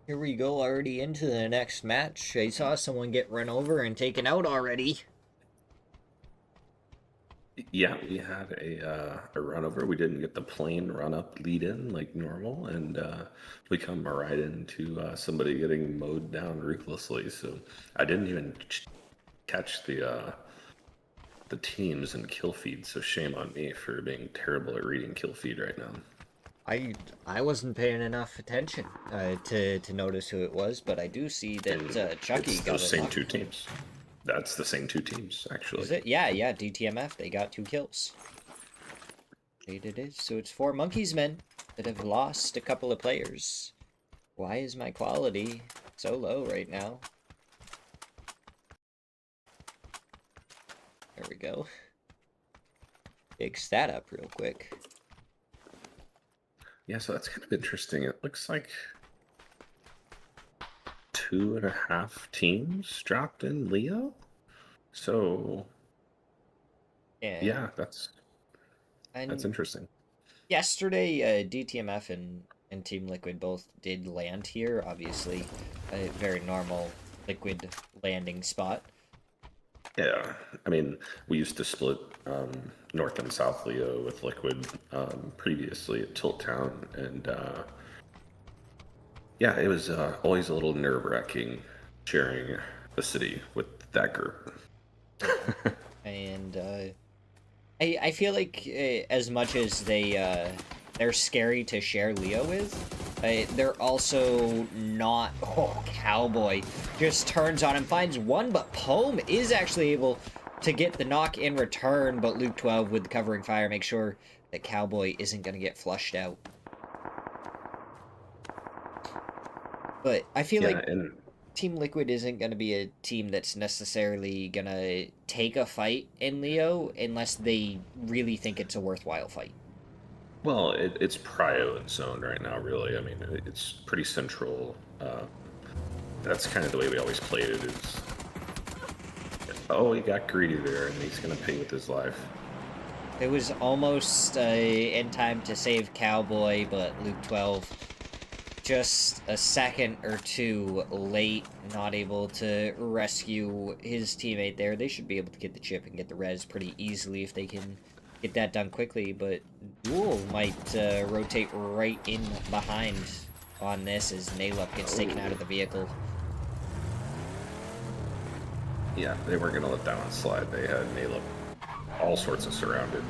Speaker 1: Here we go, already into the next match. I saw someone get run over and taken out already.
Speaker 2: Yeah, we had a run over. We didn't get the plain run up lead in like normal, and we come right into somebody getting mowed down ruthlessly. So I didn't even catch the teams and kill feed. So shame on me for being terrible at reading kill feed right now.
Speaker 1: I wasn't paying enough attention to notice who it was, but I do see
Speaker 2: And
Speaker 1: that Chucky
Speaker 2: it's
Speaker 1: got
Speaker 2: those
Speaker 1: a
Speaker 2: same
Speaker 1: knock.
Speaker 2: two teams. That's the same two teams, actually.
Speaker 1: Is it? Yeah, yeah, DTMF, they got 2 kills. It is. So it's 4 Monkeys men that have lost a couple of players. Why is my quality so low right now? There we go. Fix that up real quick.
Speaker 2: Yeah, so that's kind of interesting. It looks like 2.5 teams dropped in Leo. So yeah, that's interesting.
Speaker 1: Yesterday, DTMF and Team Liquid both did land here. Obviously, a very normal Liquid landing spot.
Speaker 2: Yeah, I mean, we used to split North and South Leo with Liquid previously at Tilt Town, and yeah, it was always a little nerve-wracking sharing the city with that group.
Speaker 1: And I feel like as much as they're scary to share Leo with, they're also not. Oh, Cowboy just turns on him, finds one, but Poem is actually able to get the knock in return, but Luke 12 with the covering fire makes sure that Cowboy isn't going to get flushed out. But I feel like Team Liquid isn't going to be a team that's necessarily going to take a fight in Leo unless they really think it's a worthwhile fight.
Speaker 2: Well, it's prio and zone right now, really. I mean, it's pretty central. That's kind of the way we always played it. Is oh, he got greedy there, and he's gonna pay with his life.
Speaker 1: It was almost in time to save Cowboy, but Luke 12 just a second or two late, not able to rescue his teammate there. They should be able to get the chip and get the res pretty easily if they can get that done quickly, but Duel might rotate right in behind on this as Naylup gets taken out of the vehicle.
Speaker 2: Yeah, they weren't going to let that one slide. They had Naylup all sorts of surrounded.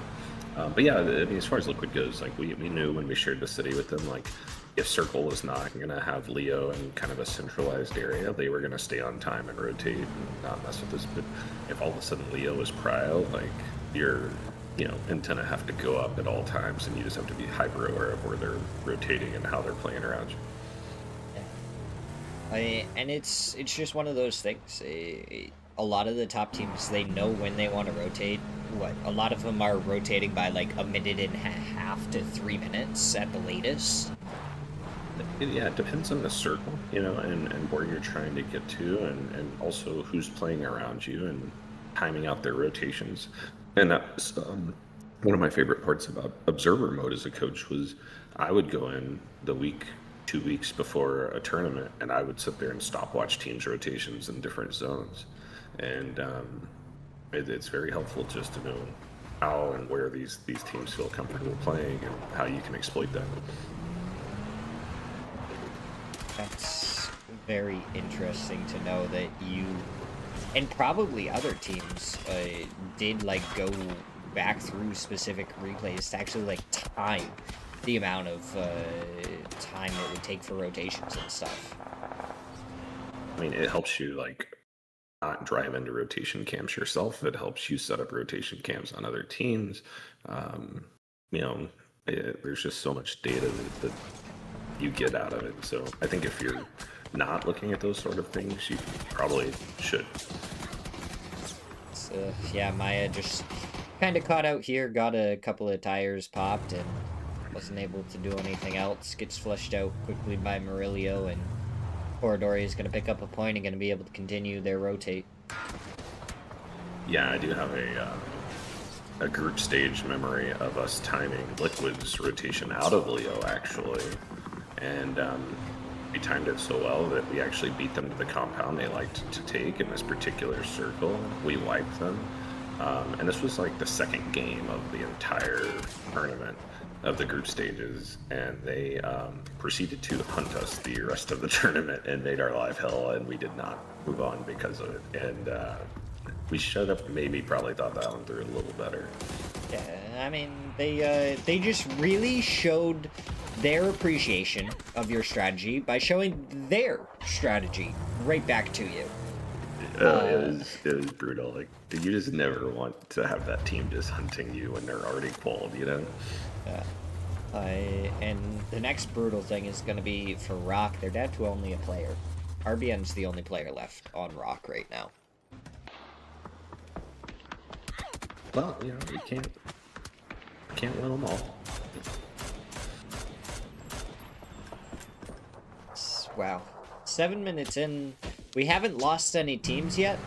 Speaker 2: But yeah, I mean, as far as Liquid goes, like we knew when we shared the city with them, like if Circle was not going to have Leo in kind of a centralized area, they were going to stay on time and rotate and not mess with this. But if all of a sudden Leo was prio, like you're antenna have to go up at all times, and you just have to be hyper aware of where they're rotating and how they're playing around you.
Speaker 1: Yeah. And it's just one of those things. A lot of the top teams, they know when they want to rotate. A lot of them are rotating by like a minute and a half to 3 minutes at the latest.
Speaker 2: Yeah, it depends on the circle, and where you're trying to get to, and also who's playing around you and timing out their rotations. And that's one of my favorite parts about observer mode as a coach was I would go in the week, 2 weeks before a tournament, and I would sit there and stopwatch teams' rotations in different zones. And it's very helpful just to know how and where these teams feel comfortable playing and how you can exploit that.
Speaker 1: That's very interesting to know that you, and probably other teams, did like go back through specific replays to actually like time the amount of time it would take for rotations and stuff.
Speaker 2: I mean, it helps you like not drive into rotation camps yourself. It helps you set up rotation camps on other teams. There's just so much data that you get out of it. So I think if you're not looking at those sort of things, you probably should.
Speaker 1: Yeah, Maya just kind of caught out here, got a couple of tires popped, and wasn't able to do anything else. Gets flushed out quickly by Murillo, and Corridori is going to pick up a point and going to be able to continue their rotate.
Speaker 2: Yeah, I do have a group stage memory of us timing Liquid's rotation out of Leo, actually. And we timed it so well that we actually beat them to the compound they liked to take in this particular circle. We wiped them. And this was like the second game of the entire tournament of the group stages, and they proceeded to hunt us the rest of the tournament and made our life hell, and we did not move on because of it. And we should have probably thought that one through a little better.
Speaker 1: Yeah, I mean, they just really showed their appreciation of your strategy by showing their strategy right back to you.
Speaker 2: It was brutal. Like, you just never want to have that team just hunting you when they're already qualled, you know?
Speaker 1: Yeah. And the next brutal thing is going to be for Rock. They're down to only a player. RBN's the only player left on Rock right now.
Speaker 2: Well, you know, you can't win them all.
Speaker 1: Wow. 7 minutes in. We haven't lost any teams yet,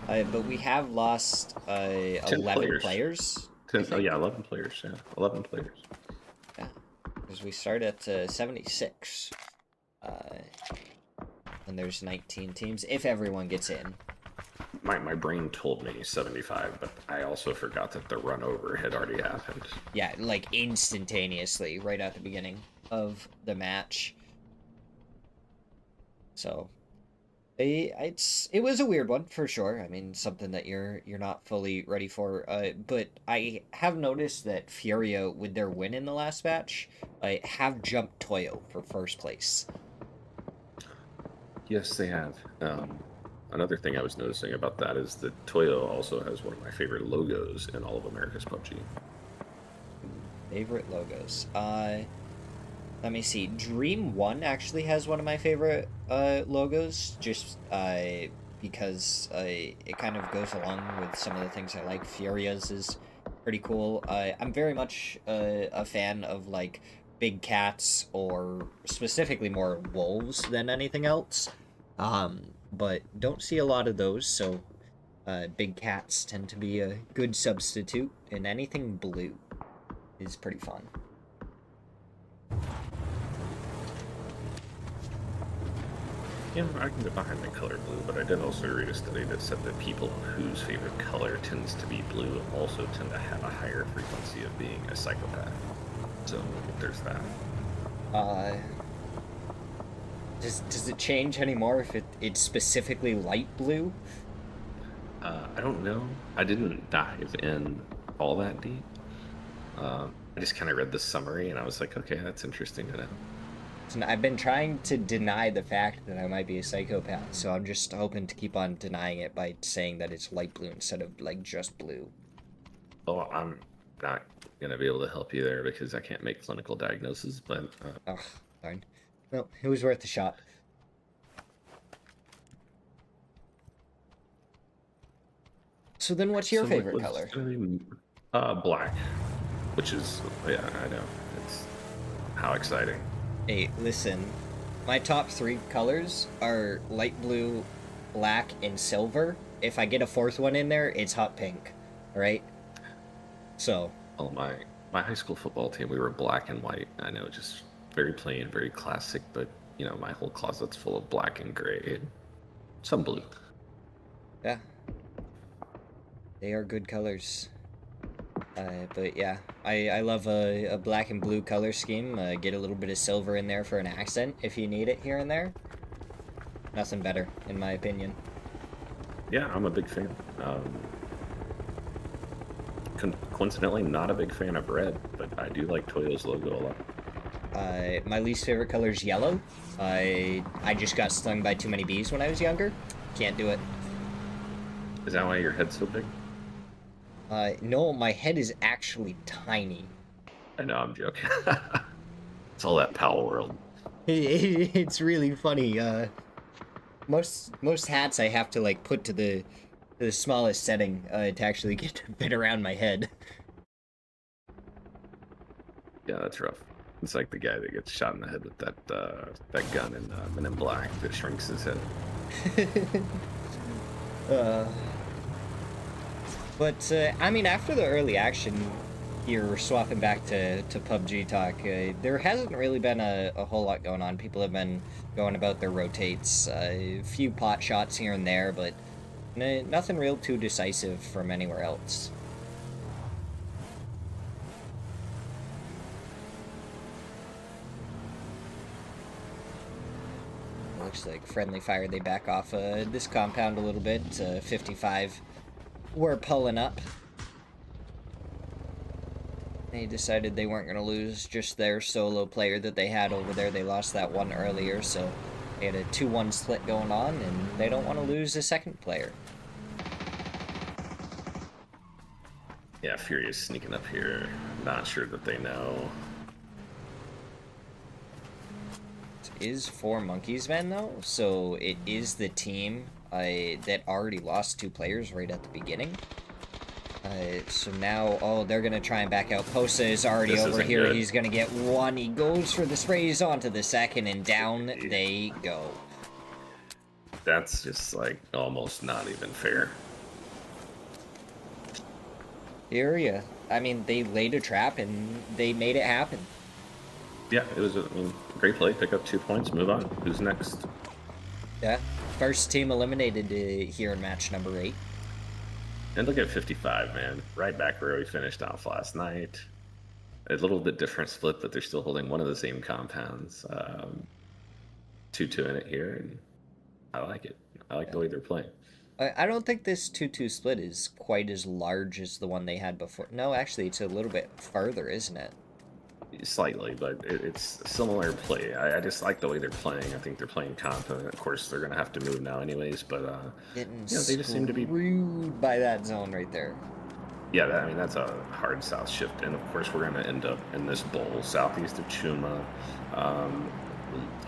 Speaker 1: but we have lost 11 players.
Speaker 2: 11 players, yeah. 11 players.
Speaker 1: Yeah, because we start at 76. And there's 19 teams, if everyone gets in.
Speaker 2: My brain told me 75, but I also forgot that the run over had already happened.
Speaker 1: Yeah, like instantaneously, right at the beginning of the match. So, it was a weird one for sure. I mean, something that you're not fully ready for. But I have noticed that Furia, with their win in the last match, have jumped Toyo for first place.
Speaker 2: Yes, they have. Another thing I was noticing about that is that Toyo also has one of my favorite logos in all of America's PUBG.
Speaker 1: Favorite logos. Let me see. Dream 1 actually has one of my favorite logos, just because it kind of goes along with some of the things I like. Furia's is pretty cool. I'm very much a fan of, like, big cats, or specifically more wolves than anything else. But don't see a lot of those, so big cats tend to be a good substitute, and anything blue is pretty fun.
Speaker 2: Yeah, I can get behind the color blue, but I did also read a study that said that people whose favorite color tends to be blue also tend to have a higher frequency of being a psychopath. So there's that.
Speaker 1: Does it change anymore if it's specifically light blue?
Speaker 2: I don't know. I didn't dive in all that deep. I just kind of read the summary and I was like, okay, that's interesting to know.
Speaker 1: I've been trying to deny the fact that I might be a psychopath, so I'm just hoping to keep on denying it by saying that it's light blue instead of, like, just blue.
Speaker 2: Oh, I'm not going to be able to help you there because I can't make clinical diagnoses, but...
Speaker 1: Oh, darn. Well, it was worth a shot. So then what's your favorite color?
Speaker 2: Black. Which is, yeah, I know. It's... How exciting.
Speaker 1: Hey, listen. My top 3 colors are light blue, black, and silver. If I get a 4th one in there, it's hot pink. Alright? So...
Speaker 2: Well, my high school football team, we were black and white. I know, just very plain, very classic, but, you know, my whole closet's full of black and gray. And some blue.
Speaker 1: Yeah. They are good colors. But yeah, I love a black and blue color scheme. Get a little bit of silver in there for an accent if you need it here and there. Nothing better, in my opinion.
Speaker 2: Yeah, I'm a big fan. Coincidentally, not a big fan of red, but I do like Toyo's logo a lot.
Speaker 1: My least favorite color is yellow. I just got stung by too many bees when I was younger. Can't do it.
Speaker 2: Is that why your head's so big?
Speaker 1: No, my head is actually tiny.
Speaker 2: I know, I'm joking. It's all that Pal World.
Speaker 1: It's really funny. Most hats I have to, like, put to the smallest setting to actually get to fit around my head.
Speaker 2: Yeah, that's rough. It's like the guy that gets shot in the head with that gun in Men in Black that shrinks his head.
Speaker 1: But, I mean, after the early action, here, swapping back to PUBG talk, there hasn't really been a whole lot going on. People have been going about their rotates, a few pot shots here and there, but nothing real too decisive from anywhere else. Looks like friendly fire, they back off this compound a little bit. 55 we're pulling up. They decided they weren't going to lose just their solo player that they had over there. They lost that one earlier, so they had a 2-1 split going on, and they don't want to lose a second player.
Speaker 2: Yeah, Furious sneaking up here. Not sure that they know.
Speaker 1: It is 4 Monkeys Men, though, so it is the team that already lost 2 players right at the beginning. So now, oh, they're going to try and back out. Posa is already over here. Good. He's going to get 1. He goes for the sprays onto the second, and down they go.
Speaker 2: That's just, like, almost not even fair.
Speaker 1: Here, yeah. I mean, they laid a trap, and they made it happen.
Speaker 2: Yeah, it was a great play. Pick up 2 points, move on. Who's next?
Speaker 1: Yeah, first team eliminated here in match number 8.
Speaker 2: And look at 55, man. Right back where we finished off last night. A little bit different split, but they're still holding one of the same compounds. 2-2 in it here, and I like it. I like the way they're playing.
Speaker 1: I don't think this 2-2 split is quite as large as the one they had before. No, actually, it's a little bit farther, isn't it?
Speaker 2: Slightly, but it's a similar play. I just like the way they're playing. I think they're playing confident. Of course, they're going to have to move now anyways, but
Speaker 1: they just seem to be screwed by that zone right there.
Speaker 2: Yeah, I mean, that's a hard south shift. And, of course, we're going to end up in this bowl southeast of Chuma.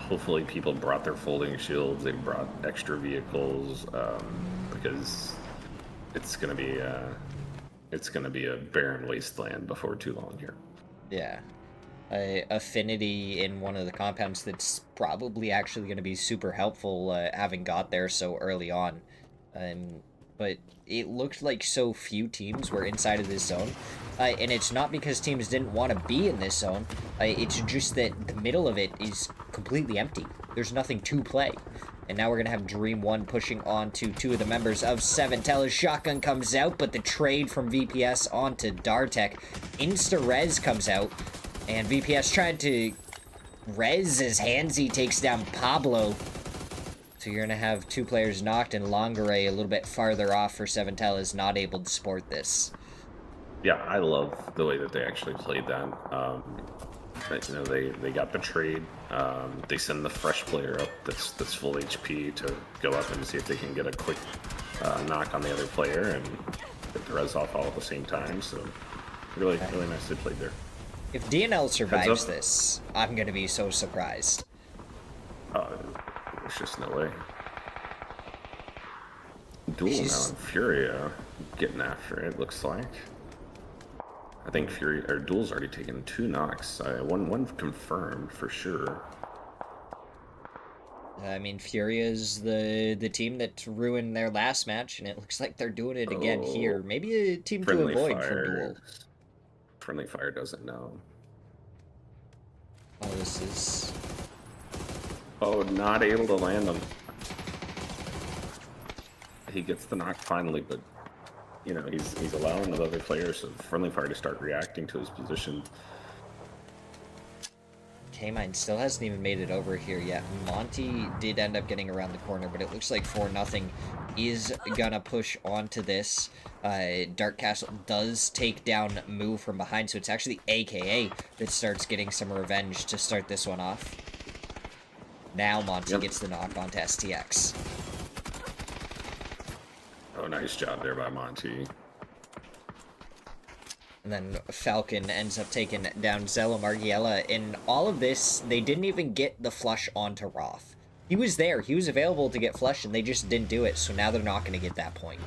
Speaker 2: Hopefully people brought their folding shields. They brought extra vehicles because it's going to be a barren wasteland before too long here.
Speaker 1: Yeah. Affinity in one of the compounds that's probably actually going to be super helpful having got there so early on. But it looked like so few teams were inside of this zone. And it's not because teams didn't want to be in this zone. It's just that the middle of it is completely empty. There's nothing to play. And now we're going to have Dream 1 pushing on to 2 of the members of 7-Tel. Shotgun comes out, but the trade from VPS onto Dartek. Insta-res comes out. And VPS tried to res as Hansi takes down Pablo. So you're going to have 2 players knocked, and Longaray a little bit farther off for 7-Tel is not able to support this.
Speaker 2: Yeah, I love the way that they actually played that. They got the trade. They send the fresh player up that's full HP to go up and see if they can get a quick knock on the other player and get the res off all at the same time. So really nicely played there.
Speaker 1: If DNL survives this, I'm going to be so surprised.
Speaker 2: There's just no way. Duel now and Furia getting after it, looks like. I think Duel's already taken 2 knocks. One confirmed for sure.
Speaker 1: I mean, Furia's the team that ruined their last match, and it looks like they're doing it again here. Maybe a team to avoid for Duel.
Speaker 2: Friendly Fire doesn't know.
Speaker 1: Oh, this is...
Speaker 2: Oh, not able to land him. He gets the knock finally, but he's allowing the other players of Friendly Fire to start reacting to his position.
Speaker 1: K-Mine still hasn't even made it over here yet. Monty did end up getting around the corner, but it looks like 4-0 is gonna push onto this. Dark Castle does take down Moo from behind, so it's actually AKA that starts getting some revenge to start this one off. Now Monty gets the knock onto STX.
Speaker 2: Oh, nice job there by Monty.
Speaker 1: And then Falcon ends up taking down Zella Margiela. In all of this, they didn't even get the flush onto Roth. He was there. He was available to get flushed, and they just didn't do it, so now they're not going to get that point.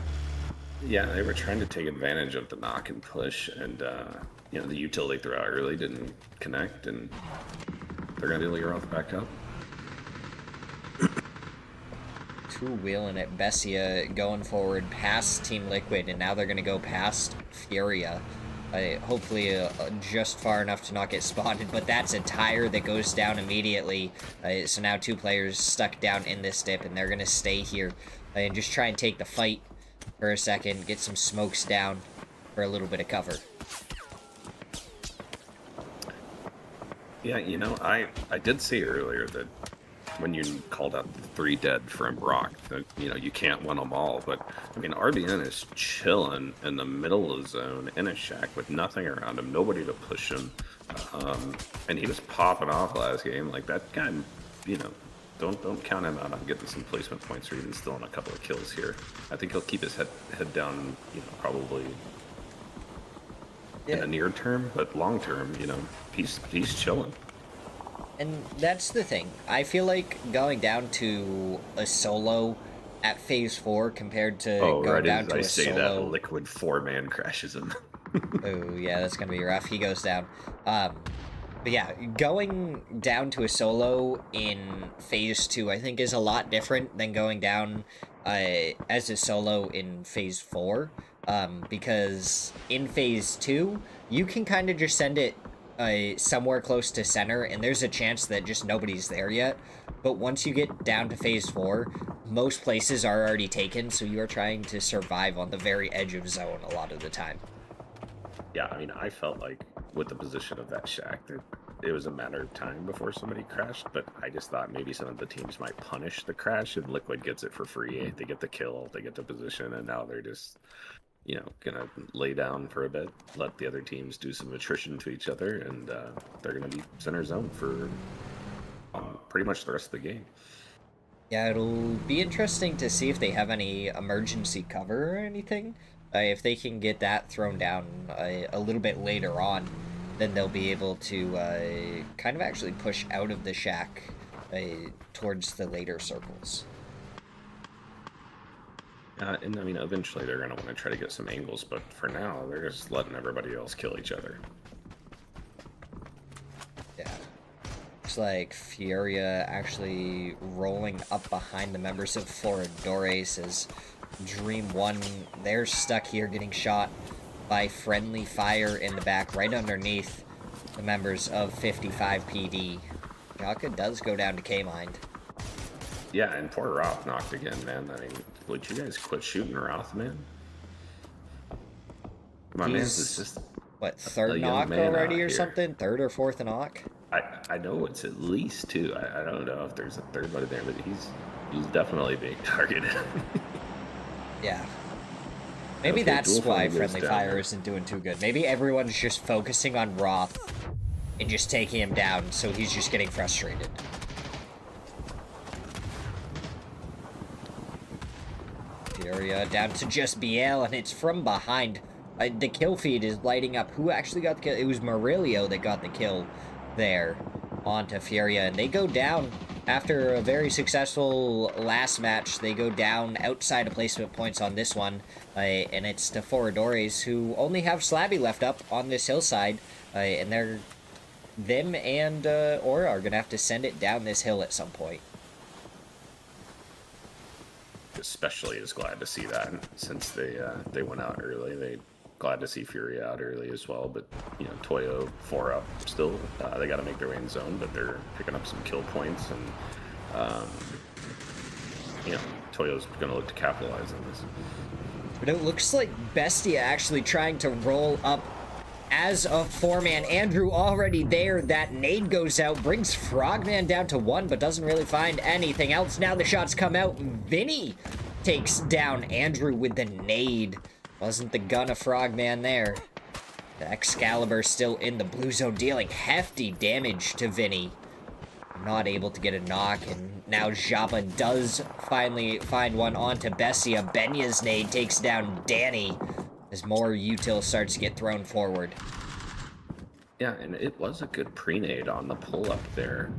Speaker 2: Yeah, they were trying to take advantage of the knock and push, and, the utility throw out really didn't connect, and they're going to delay Roth back up.
Speaker 1: Two-wheeling it. Bessia going forward past Team Liquid, and now they're going to go past Furia. Hopefully just far enough to not get spotted, but that's a tire that goes down immediately. So now 2 players stuck down in this dip, and they're going to stay here and just try and take the fight for a second, get some smokes down for a little bit of cover.
Speaker 2: Yeah, you know, I did say earlier that when you called out the 3 dead from Rock, that, you know, you can't win them all. But, I mean, RBN is chilling in the middle of the zone in a shack with nothing around him, nobody to push him. And he was popping off last game. Like, that guy, you know, don't count him out on getting some placement points or even stealing a couple of kills here. I think he'll keep his head down, you know, probably in the near term, but long term, you know, he's chilling.
Speaker 1: And that's the thing. I feel like going down to a solo at phase 4 compared to going down to a solo.
Speaker 2: That Liquid 4-man crashes him.
Speaker 1: Oh yeah, that's gonna be rough. He goes down. But yeah, going down to a solo in phase 2, I think, is a lot different than going down as a solo in phase 4. Because in phase 2, you can kind of just send it somewhere close to center, and there's a chance that just nobody's there yet. But once you get down to phase 4, most places are already taken, so you are trying to survive on the very edge of zone a lot of the time.
Speaker 2: Yeah, I mean, I felt like with the position of that shack, it was a matter of time before somebody crashed, but I just thought maybe some of the teams might punish the crash, and Liquid gets it for free. They get the kill, they get the position, and now they're just, you know, gonna lay down for a bit, let the other teams do some attrition to each other, and they're gonna be center zone for pretty much the rest of the game.
Speaker 1: Yeah, it'll be interesting to see if they have any emergency cover or anything. If they can get that thrown down a little bit later on, then they'll be able to kind of actually push out of the shack towards the later circles.
Speaker 2: And I mean, eventually they're going to want to try to get some angles, but for now, they're just letting everybody else kill each other.
Speaker 1: Yeah. Looks like Furia actually rolling up behind the members of Floridores as Dream 1, they're stuck here getting shot by friendly fire in the back right underneath the members of 55 PD. Jaka does go down to K-Mind.
Speaker 2: Yeah, and poor Roth knocked again, man. I mean, would you guys quit shooting Roth, man? My man's is just...
Speaker 1: What, third knock already or something? Third or fourth knock?
Speaker 2: I know it's at least 2. I don't know if there's a third one there, but he's definitely being targeted.
Speaker 1: Yeah. Maybe that's why Friendly Fire isn't doing too good. Maybe everyone's just focusing on Roth and just taking him down, so he's just getting frustrated. Furia down to just BL, and it's from behind. The kill feed is lighting up. Who actually got the kill? It was Murillo that got the kill there onto Furia, and they go down. After a very successful last match, they go down outside of placement points on this one, and it's the Floridores, who only have Slabby left up on this hillside, and them and Aura are going to have to send it down this hill at some point.
Speaker 2: Especially is glad to see that, since they went out early. They glad to see Fury out early as well, but you know, Toyo 4 up still. They got to make their way in zone, but they're picking up some kill points, and you know, Toyo's going to look to capitalize on this.
Speaker 1: But it looks like Bestia actually trying to roll up as a 4-man. Andrew already there. That nade goes out, brings Frogman down to 1, but doesn't really find anything else. Now the shots come out. Vinny takes down Andrew with the nade. Wasn't the gun of Frogman there. The Excalibur still in the blue zone, dealing hefty damage to Vinny. Not able to get a knock, and now Japa does finally find one onto Bessia. Benya's nade takes down Danny as more util starts to get thrown forward.
Speaker 2: Yeah, and it was a good pre-nade on the pull-up there.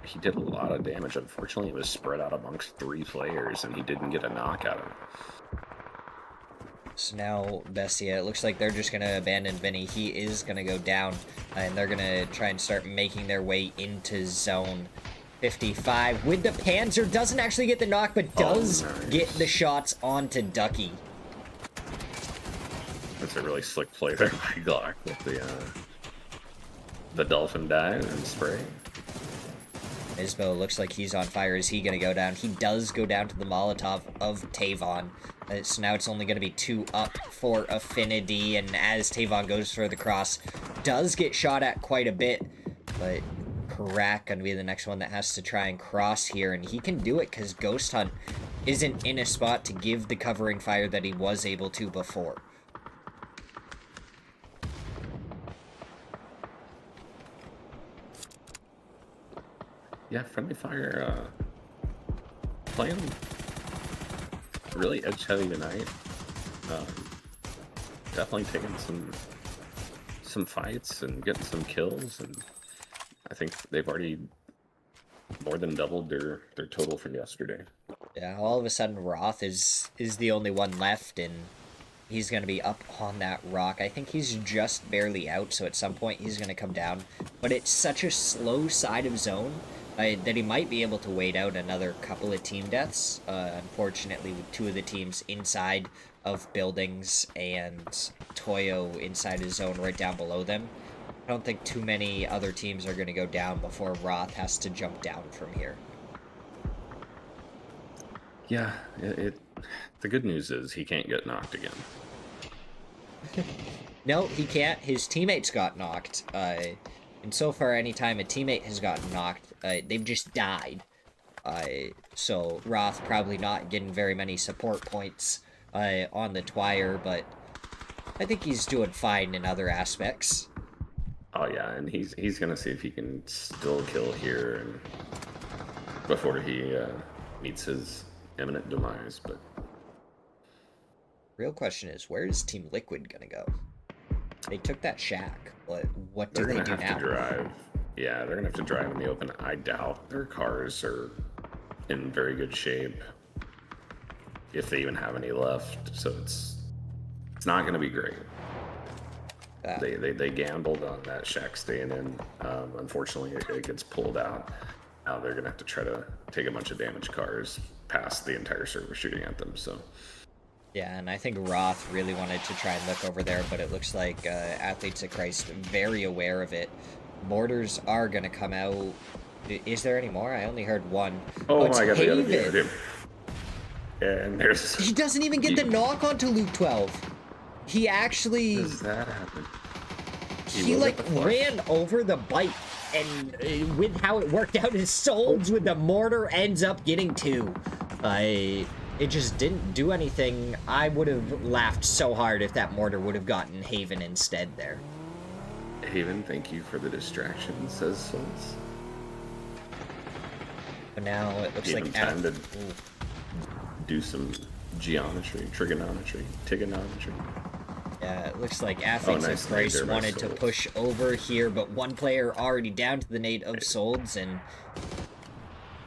Speaker 2: He did a lot of damage. Unfortunately, it was spread out amongst 3 players, and he didn't get a knock out of it.
Speaker 1: So now Bestia, it looks like they're just going to abandon Vinny. He is going to go down, and they're going to try and start making their way into zone 55. With the Panzer, doesn't actually get the knock, but does get the shots onto Ducky.
Speaker 2: That's That's a really slick play there by Glock with the dolphin dive and spray.
Speaker 1: Isbo looks like he's on fire. Is he going to go down? He does go down to the Molotov of Tavon. So now it's only going to be 2 up for Affinity, and as Tavon goes for the cross, does get shot at quite a bit, but Karak going to be the next one that has to try and cross here, and he can do it because Ghost Hunt isn't in a spot to give the covering fire that he was able to before.
Speaker 2: Yeah, friendly fire playing really edge heavy tonight. Definitely taking some fights and getting some kills, and I think they've already more than doubled their total from yesterday.
Speaker 1: Yeah, all of a sudden Roth is the only one left, and he's going to be up on that rock. I think he's just barely out, so at some point he's going to come down. But it's such a slow side of zone that he might be able to wait out another couple of team deaths. Unfortunately, with 2 of the teams inside of buildings and Toyo inside his zone right down below them, I don't think too many other teams are going to go down before Roth has to jump down from here.
Speaker 2: Yeah, the good news is he can't get knocked again.
Speaker 1: No, he can't. His teammates got knocked. And so far, anytime a teammate has gotten knocked, they've just died. So Roth probably not getting very many support points on the Twire, but I think he's doing fine in other aspects.
Speaker 2: Oh yeah, and he's gonna see if he can still kill here and before he meets his imminent demise. But
Speaker 1: real question is, where is Team Liquid gonna go? They took that shack. What do
Speaker 2: they're
Speaker 1: they
Speaker 2: gonna
Speaker 1: do
Speaker 2: have
Speaker 1: now?
Speaker 2: to drive. Yeah, they're gonna have to drive in the open. I doubt their cars are in very good shape, if they even have any left. So it's not gonna be great. They gambled on that shack staying in. Unfortunately, it gets pulled out. Now they're gonna have to try to take a bunch of damaged cars past the entire server shooting at them. So.
Speaker 1: Yeah, and I think Roth really wanted to try and look over there, but it looks like Athletes of Christ very aware of it. Mortars are going to come out. Is there any more? I only heard one.
Speaker 2: Oh my god, the other and there's...
Speaker 1: He doesn't even get the knock onto Luke 12. He actually...
Speaker 2: How does that happen?
Speaker 1: He like ran over the bike, and with how it worked out, his souls with the mortar ends up getting 2. It just didn't do anything. I would have laughed so hard if that mortar would have gotten Haven instead there.
Speaker 2: Haven, thank you for the distraction, says Souls.
Speaker 1: But now it looks
Speaker 2: Give
Speaker 1: like...
Speaker 2: him time to do some geometry, trigonometry.
Speaker 1: Yeah, it looks like Athletes of Christ wanted to push over here, but one player already down to the nade of Solds, and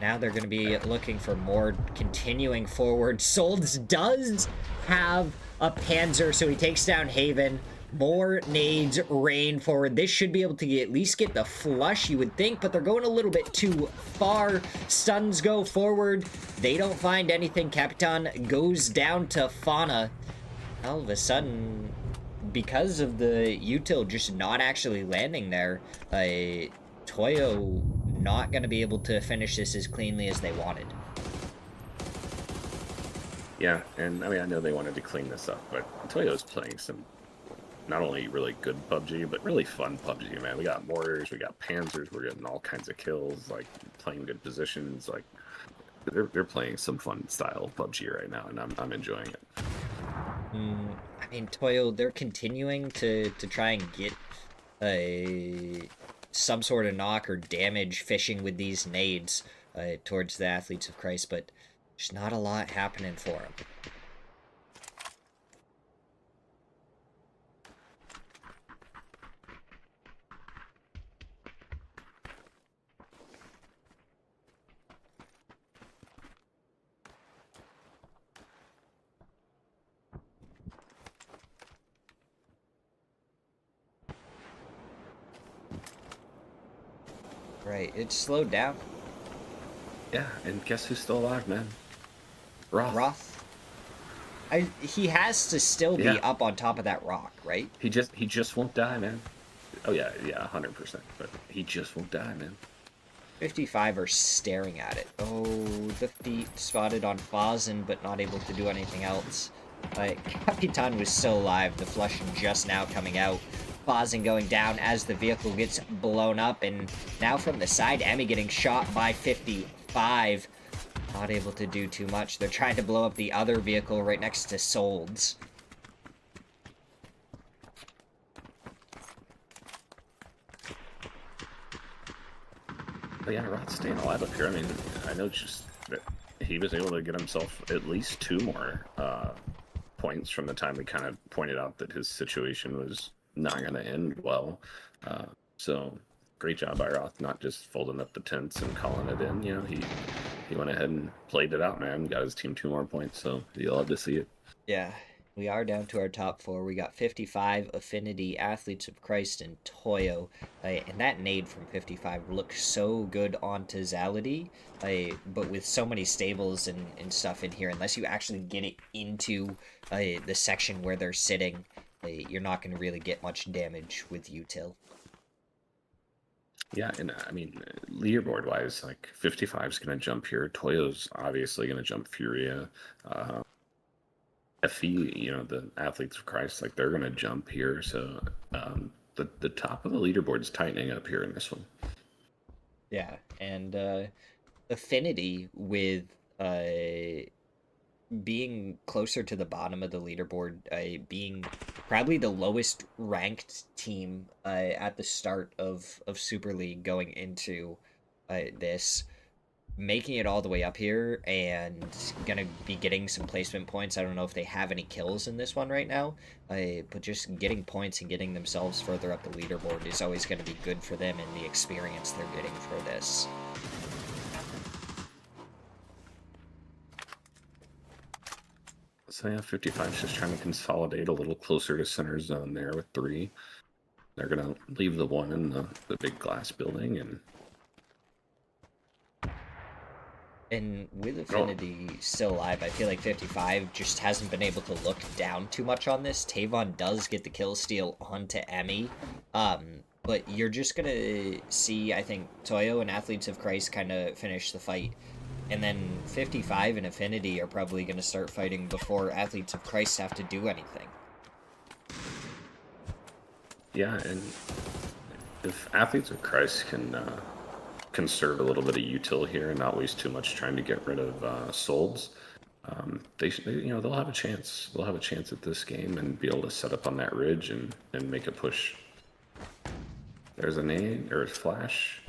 Speaker 1: now they're going to be looking for more continuing forward. Solds does have a Panzer, so he takes down Haven. More nades rain forward. This should be able to at least get the flush, you would think, but they're going a little bit too far. Stuns go forward. They don't find anything. Capitan goes down to Fauna. All of a sudden, because of the util just not actually landing there, Toyo not going to be able to finish this as cleanly as they wanted.
Speaker 2: Yeah, and I mean, I know they wanted to clean this up, but Toyo's playing some not only really good PUBG, but really fun PUBG, man. We got mortars, we got panzers, we're getting all kinds of kills, like playing good positions. Like they're playing some fun style PUBG right now, and I'm enjoying it.
Speaker 1: I mean, Toyo, they're continuing to try and get some sort of knock or damage fishing with these nades towards the Athletes of Christ, but there's not a lot happening for them. Right, it's slowed down.
Speaker 2: Yeah, and guess who's still alive, man? Roth.
Speaker 1: He has to still be
Speaker 2: Yeah,
Speaker 1: up on top of that rock, right?
Speaker 2: he just won't die, man. Oh yeah, yeah, 100%. But he just won't die, man.
Speaker 1: 55 are staring at it. Oh, the feet spotted on Fazen, but not able to do anything else. Capitan was still alive, the flush just now coming out. Fazen going down as the vehicle gets blown up, and now from the side, Emmy getting shot by 55. Not able to do too much. They're trying to blow up the other vehicle right next to Solds.
Speaker 2: But yeah, Rod's staying alive up here. I mean, I know just that he was able to get himself at least 2 more points from the time we kind of pointed out that his situation was not going to end well. So great job by Roth, not just folding up the tents and calling it in. You know, he went ahead and played it out, man. Got his team 2 more points, so you'll love to see it.
Speaker 1: Yeah, we are down to our top 4. We got 55, Affinity, Athletes of Christ, and Toyo. And that nade from 55 looks so good onto Zalady. But with so many stables and stuff in here, unless you actually get it into the section where they're sitting, you're not going to really get much damage with util.
Speaker 2: Yeah, and I mean, leaderboard wise, like 55 is going to jump here. Toyo's obviously going to jump Furia. FE, you know, the Athletes of Christ, like they're going to jump here. So the top of the leaderboard is tightening up here in this one.
Speaker 1: Yeah, and Affinity with being closer to the bottom of the leaderboard, being probably the lowest ranked team at the start of Super League going into this, making it all the way up here and gonna be getting some placement points. I don't know if they have any kills in this one right now, but just getting points and getting themselves further up the leaderboard is always going to be good for them and the experience they're getting for this.
Speaker 2: So yeah, 55 is just trying to consolidate a little closer to center zone there with 3. They're going to leave the 1 in the big glass building.
Speaker 1: And with Affinity still alive, I feel like 55 just hasn't been able to look down too much on this. Tavon does get the kill steal onto Emmy. But you're just going to see, I think, Toyo and Athletes of Christ kind of finish the fight. And then 55 and Affinity are probably going to start fighting before Athletes of Christ have to do anything.
Speaker 2: Yeah, and if Athletes of Christ can conserve a little bit of util here and not waste too much trying to get rid of Solds, they'll have a chance. They'll have a chance at this game and be able to set up on that ridge and make a push. There's a nade or a flash.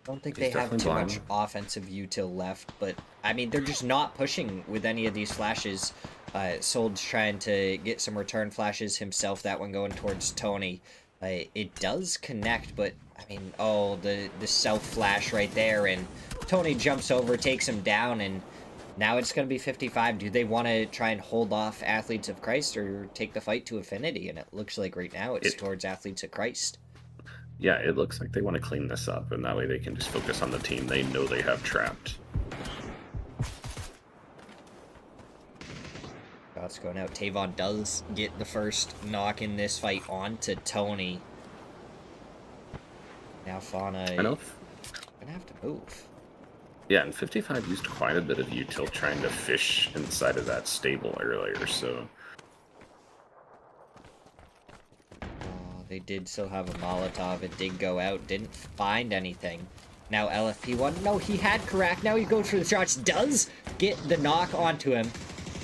Speaker 1: I don't think they have too much offensive util left, but I mean, they're just not pushing with any of these flashes. Sold's trying to get some return flashes himself, that one going towards Tony. It does connect, but I mean, oh, the self flash right there, and Tony jumps over, takes him down, and now it's going to be 55. Do they want to try and hold off Athletes of Christ or take the fight to Affinity? And it looks like right now it's towards Athletes of Christ.
Speaker 2: Yeah, it looks like they want to clean this up, and that way they can just focus on the team they know they have trapped.
Speaker 1: Shots going out. Tavon does get the first knock in this fight onto Tony. Now Fauna gonna have to move.
Speaker 2: Yeah, and 55 used quite a bit of util trying to fish inside of that stable earlier, so...
Speaker 1: They did still have a Molotov. It did go out. Didn't find anything. Now LFP1. No, he had Karak. Now he goes for the shots. Does get the knock onto him.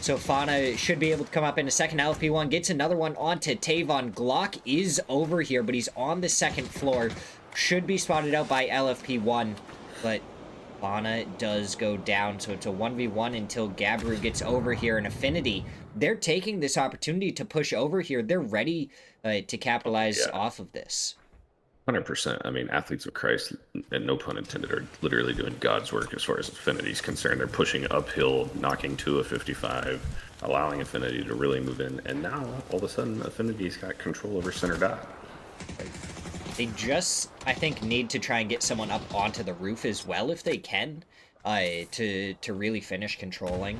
Speaker 1: So Fauna should be able to come up in a second. LFP1 gets another one onto Tavon. Glock is over here, but he's on the second floor. Should be spotted out by LFP1. But Fauna does go down. So it's a 1v1 until Gabru gets over here. And Affinity, they're taking this opportunity to push over here. They're ready to capitalize off of this.
Speaker 2: 100%. I mean, Athletes of Christ, and no pun intended, are literally doing God's work as far as Affinity's concerned. They're pushing uphill, knocking to a 55, allowing Affinity to really move in. And now, all of a sudden, Affinity's got control over center dot.
Speaker 1: They just, I think, need to try and get someone up onto the roof as well if they can. To really finish controlling.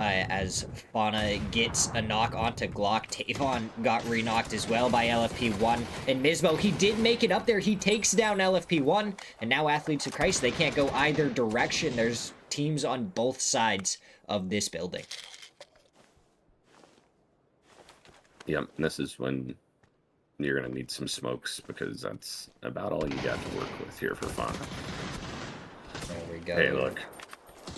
Speaker 1: as Fauna gets a knock onto Glock. Tavon got re-knocked as well by LFP1. And Mismo, he did make it up there. He takes down LFP1. And now Athletes of Christ, they can't go either direction. There's teams on both sides of this building.
Speaker 2: Yep, and this is when you're going to need some smokes, because that's about all you got to work with here for Fauna.
Speaker 1: There we go.
Speaker 2: Hey, look.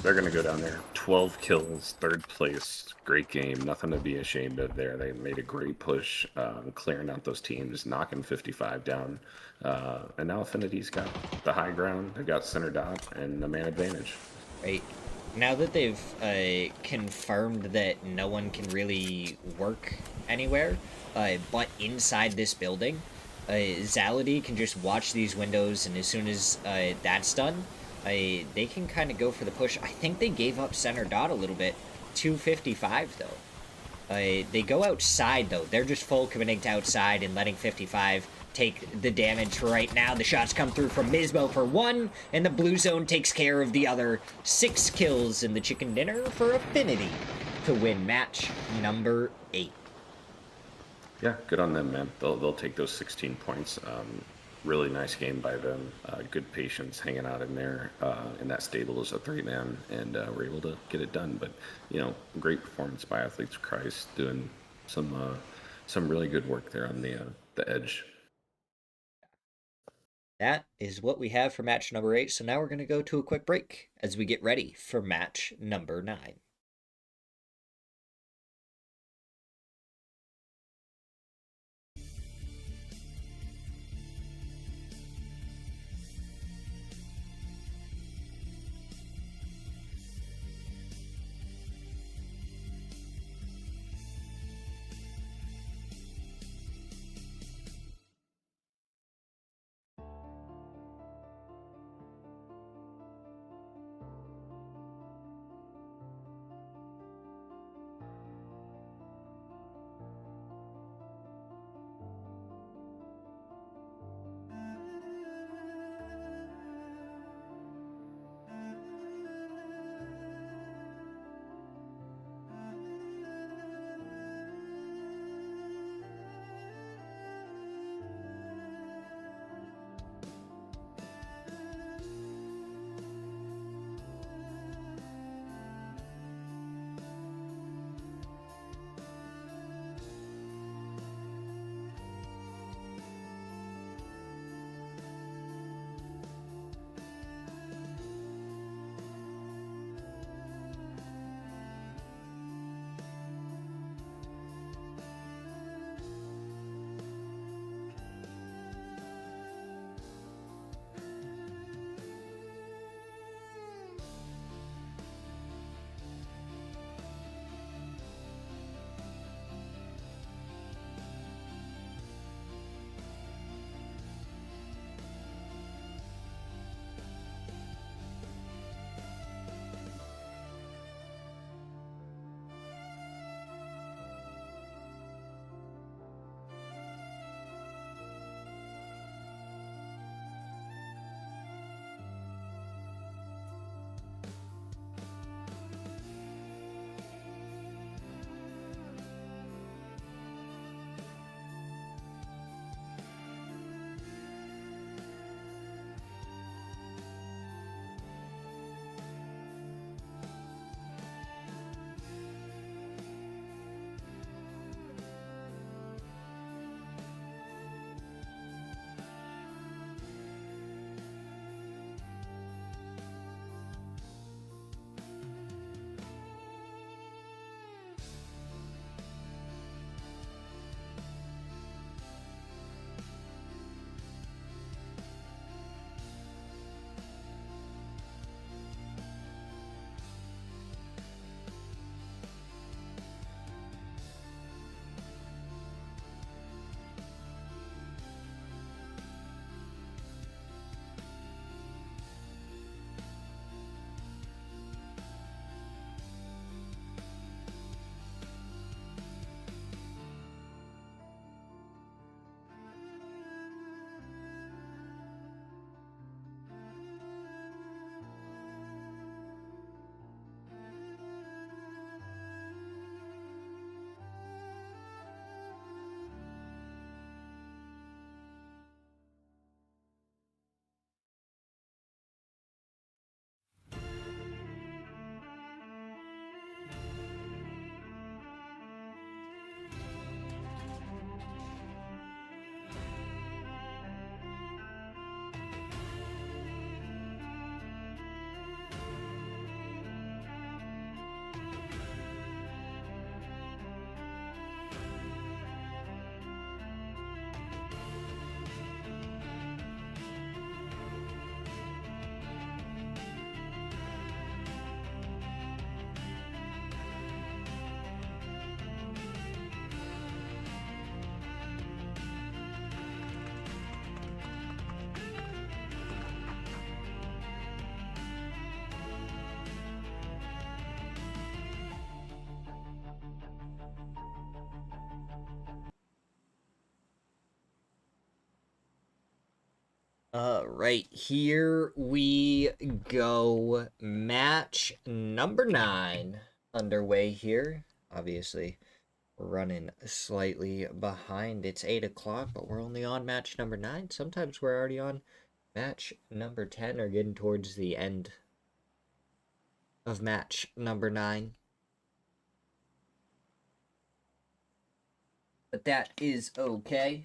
Speaker 2: They're going to go down there. 12 kills, 3rd place. Great game. Nothing to be ashamed of there. They made a great push, clearing out those teams, knocking 55 down. And now Affinity's got the high ground. They've got center dot and the man advantage.
Speaker 1: Right. Now that they've confirmed that no one can really work anywhere but inside this building, Zalady can just watch these windows, and as soon as that's done, they can kind of go for the push. I think they gave up center dot a little bit. 255 though. They go outside though. They're just full committing to outside and letting 55 take the damage right now. The shots come through from Mismo for 1, and the blue zone takes care of the other. 6 kills in the chicken dinner for Affinity to win match number 8.
Speaker 2: Yeah, good on them, man. They'll take those 16 points. Really nice game by them. Good patience hanging out in there. And that stable is a 3-man, and we're able to get it done. But, you know, great performance by Athletes of Christ, doing some really good work there on the edge.
Speaker 1: That is what we have for match number 8. So now we're going to go to a quick break as we get ready for match number 9. Right, here we go. Match number 9 underway here. Obviously, we're running slightly behind. It's 8 o'clock, but we're only on match number 9. Sometimes we're already on match number 10 or getting towards the end of match number 9. But that is okay.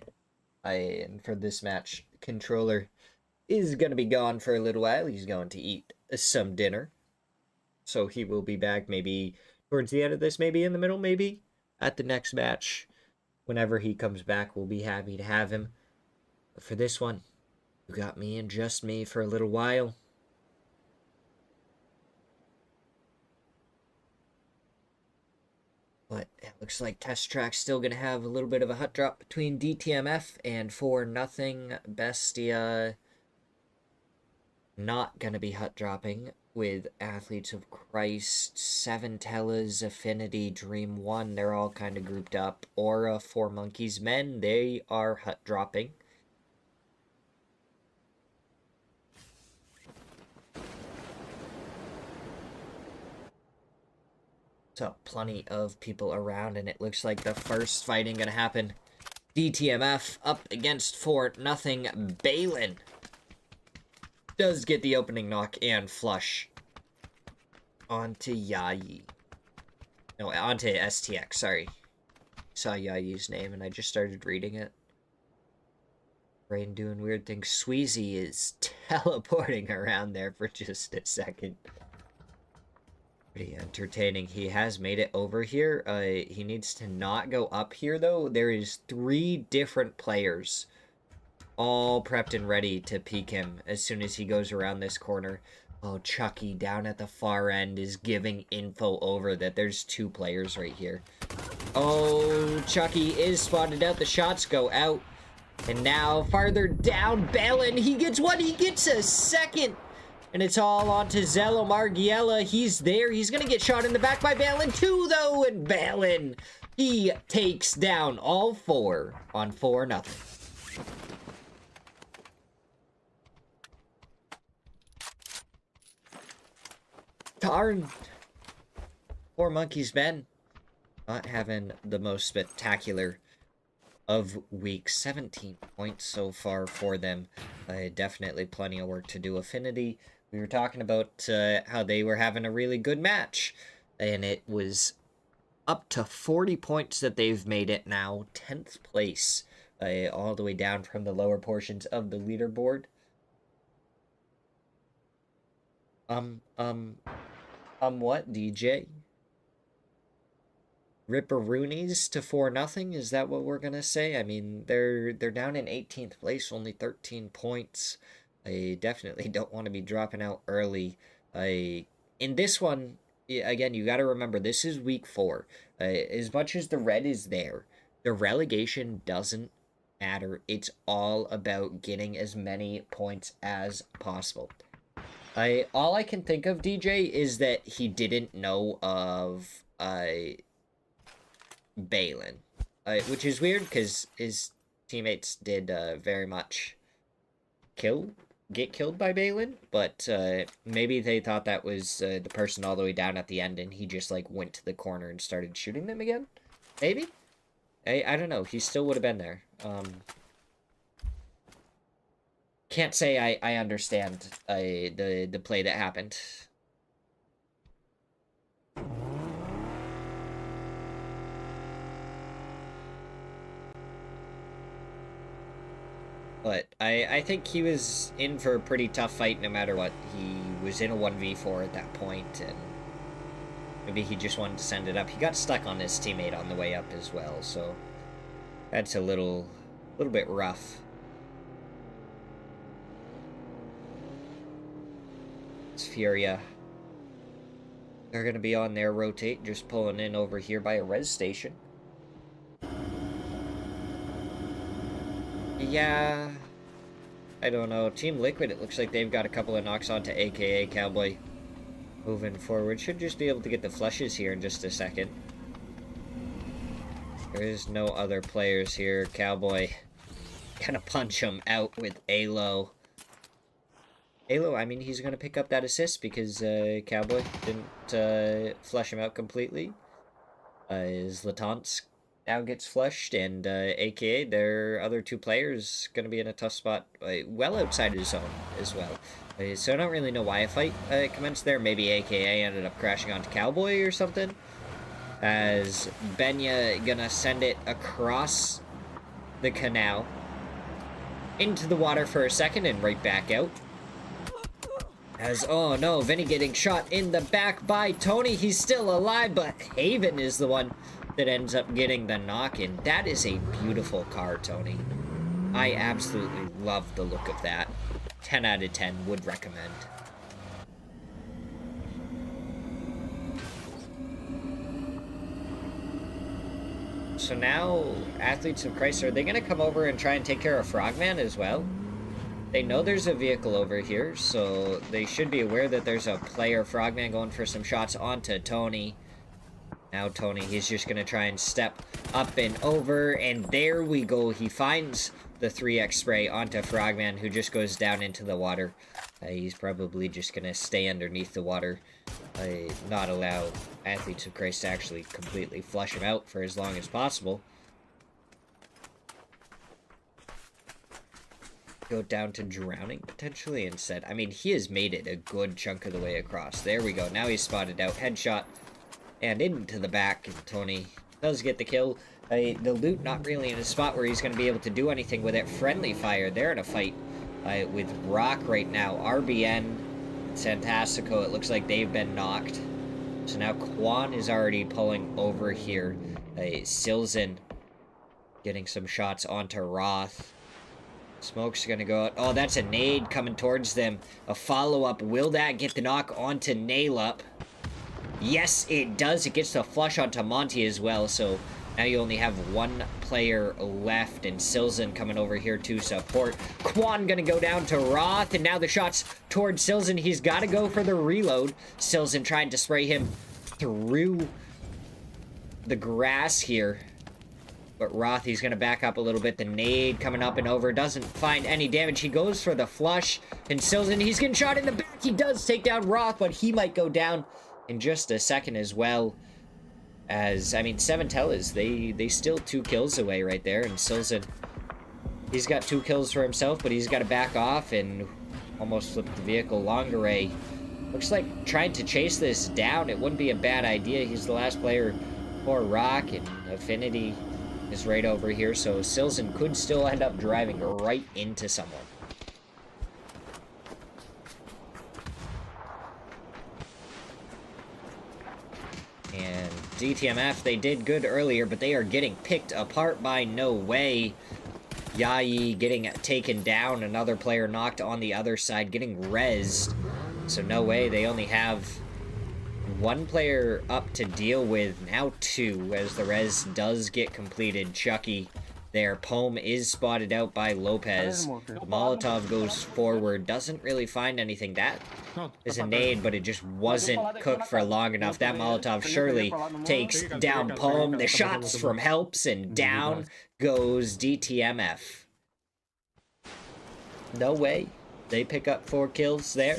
Speaker 1: And for this match, controller is going to be gone for a little while. He's going to eat some dinner. So he will be back maybe towards the end of this, maybe in the middle, maybe at the next match. Whenever he comes back, we'll be happy to have him. But for this one, you got me and just me for a little while. But it looks like Test Track's still going to have a little bit of a hut drop between DTMF and 4-0 Bestia. Not going to be hut dropping with Athletes of Christ, 7-Tellas, Affinity, Dream 1. They're all kind of grouped up. Aura, 4 Monkeys Men, they are hut dropping. So, plenty of people around, and it looks like the first fighting going to happen. DTMF up against 4-0 Balin. Does get the opening knock and flush onto Yayi. No, onto STX, sorry. Saw Yayi's name and I just started reading it. Brain doing weird things. Sweezy is teleporting around there for just a second. Pretty entertaining. He has made it over here. He needs to not go up here, though. There is 3 different players all prepped and ready to peek him as soon as he goes around this corner. Oh, Chucky down at the far end is giving info over that there's 2 players right here. Oh, Chucky is spotted out. The shots go out. And now, farther down, Balin, he gets what? He gets a second. And it's all on to Zello Margiela. He's there. He's going to get shot in the back by Balin too, though. And Balin, he takes down all 4 on 4-0. Darn. 4 Monkeys Men not having the most spectacular of weeks. 17 points so far for them. Definitely plenty of work to do. Affinity, we were talking about how they were having a really good match. And it was up to 40 points that they've made it now. 10th place. All the way down from the lower portions of the leaderboard. What, DJ? Ripperoonies to 4-0? Is that what we're gonna say? I mean, they're down in 18th place, only 13 points. I definitely don't want to be dropping out early. In this one, again, you got to remember, this is week 4. As much as the red is there, the relegation doesn't matter. It's all about getting as many points as possible. All I can think of, DJ, is that he didn't know of Balin, which is weird because his teammates did very much get killed by Balin, but maybe they thought that was the person all the way down at the end, and he just like went to the corner and started shooting them again. Maybe. I don't know. He still would have been there. Can't say I understand the play that happened. But I think he was in for a pretty tough fight no matter what. He was in a 1v4 at that point, and maybe he just wanted to send it up. He got stuck on his teammate on the way up as well, so that's a little bit rough. It's Furia. They're going to be on their rotate, just pulling in over here by a res station. Yeah, I don't know. Team Liquid, it looks like they've got a couple of knocks onto AKA Cowboy. Moving forward. Should just be able to get the flushes here in just a second. There is no other players here. Cowboy gonna punch him out with Alo. Halo, I mean, he's going to pick up that assist because Cowboy didn't flush him out completely. His Latance now gets flushed, and AKA their other two players going to be in a tough spot, well outside his zone as well. So I don't really know why a fight commenced there. Maybe AKA ended up crashing onto Cowboy or something. As Benya gonna send it across the canal into the water for a second and right back out. As, oh no, Vinny getting shot in the back by Tony. He's still alive, but Haven is the one that ends up getting the knock-in. That is a beautiful car, Tony. I absolutely love the look of that. 10 out of 10, would recommend. So now, Athletes of Christ, are they going to come over and try and take care of Frogman as well? They know there's a vehicle over here, so they should be aware that there's a player, Frogman, going for some shots onto Tony. Now Tony, he's just going to try and step up and over, and there we go. He finds the 3x spray onto Frogman, who just goes down into the water. He's probably just going to stay underneath the water, not allow Athletes of Christ to actually completely flush him out for as long as possible. Go down to drowning potentially instead. I mean, he has made it a good chunk of the way across. There we go. Now he's spotted out. Headshot and into the back, and Tony does get the kill. The loot not really in a spot where he's going to be able to do anything with it. Friendly fire. They're in a fight with Rock right now. RBN, Santastico, it looks like they've been knocked. So now Quan is already pulling over here. Silzen getting some shots onto Roth. Smoke's gonna go out. Oh, that's a nade coming towards them. A follow-up. Will that get the knock onto Nailup? Yes, it does. It gets the flush onto Monty as well, so now you only have one player left, and Silzen coming over here to support. Quan gonna go down to Roth, and now the shots towards Silzen. He's gotta go for the reload. Silzen trying to spray him through the grass here. But Roth, he's going to back up a little bit. The nade coming up and over. Doesn't find any damage. He goes for the flush. And Silzen, he's getting shot in the back. He does take down Roth, but he might go down in just a second as well. As, I mean, 7-Tellas, they still 2 kills away right there. And Silzen, he's got 2 kills for himself, but he's got to back off and almost flip the vehicle. Longeray looks like trying to chase this down. It wouldn't be a bad idea. He's the last player for Rock, and Affinity is right over here, so Silzen could still end up driving right into someone. And DTMF, they did good earlier, but they are getting picked apart by No Way. Yayi getting taken down, another player knocked on the other side, getting rezzed. So No Way, they only have one player up to deal with, now 2, as the res does get completed. Chucky there. Poem is spotted out by Lopez. The Molotov goes forward, doesn't really find anything. That is a nade, but it just wasn't cooked for long enough. That Molotov surely takes down Poem. The shots from Helps, and down goes DTMF. No Way. They pick up 4 kills there.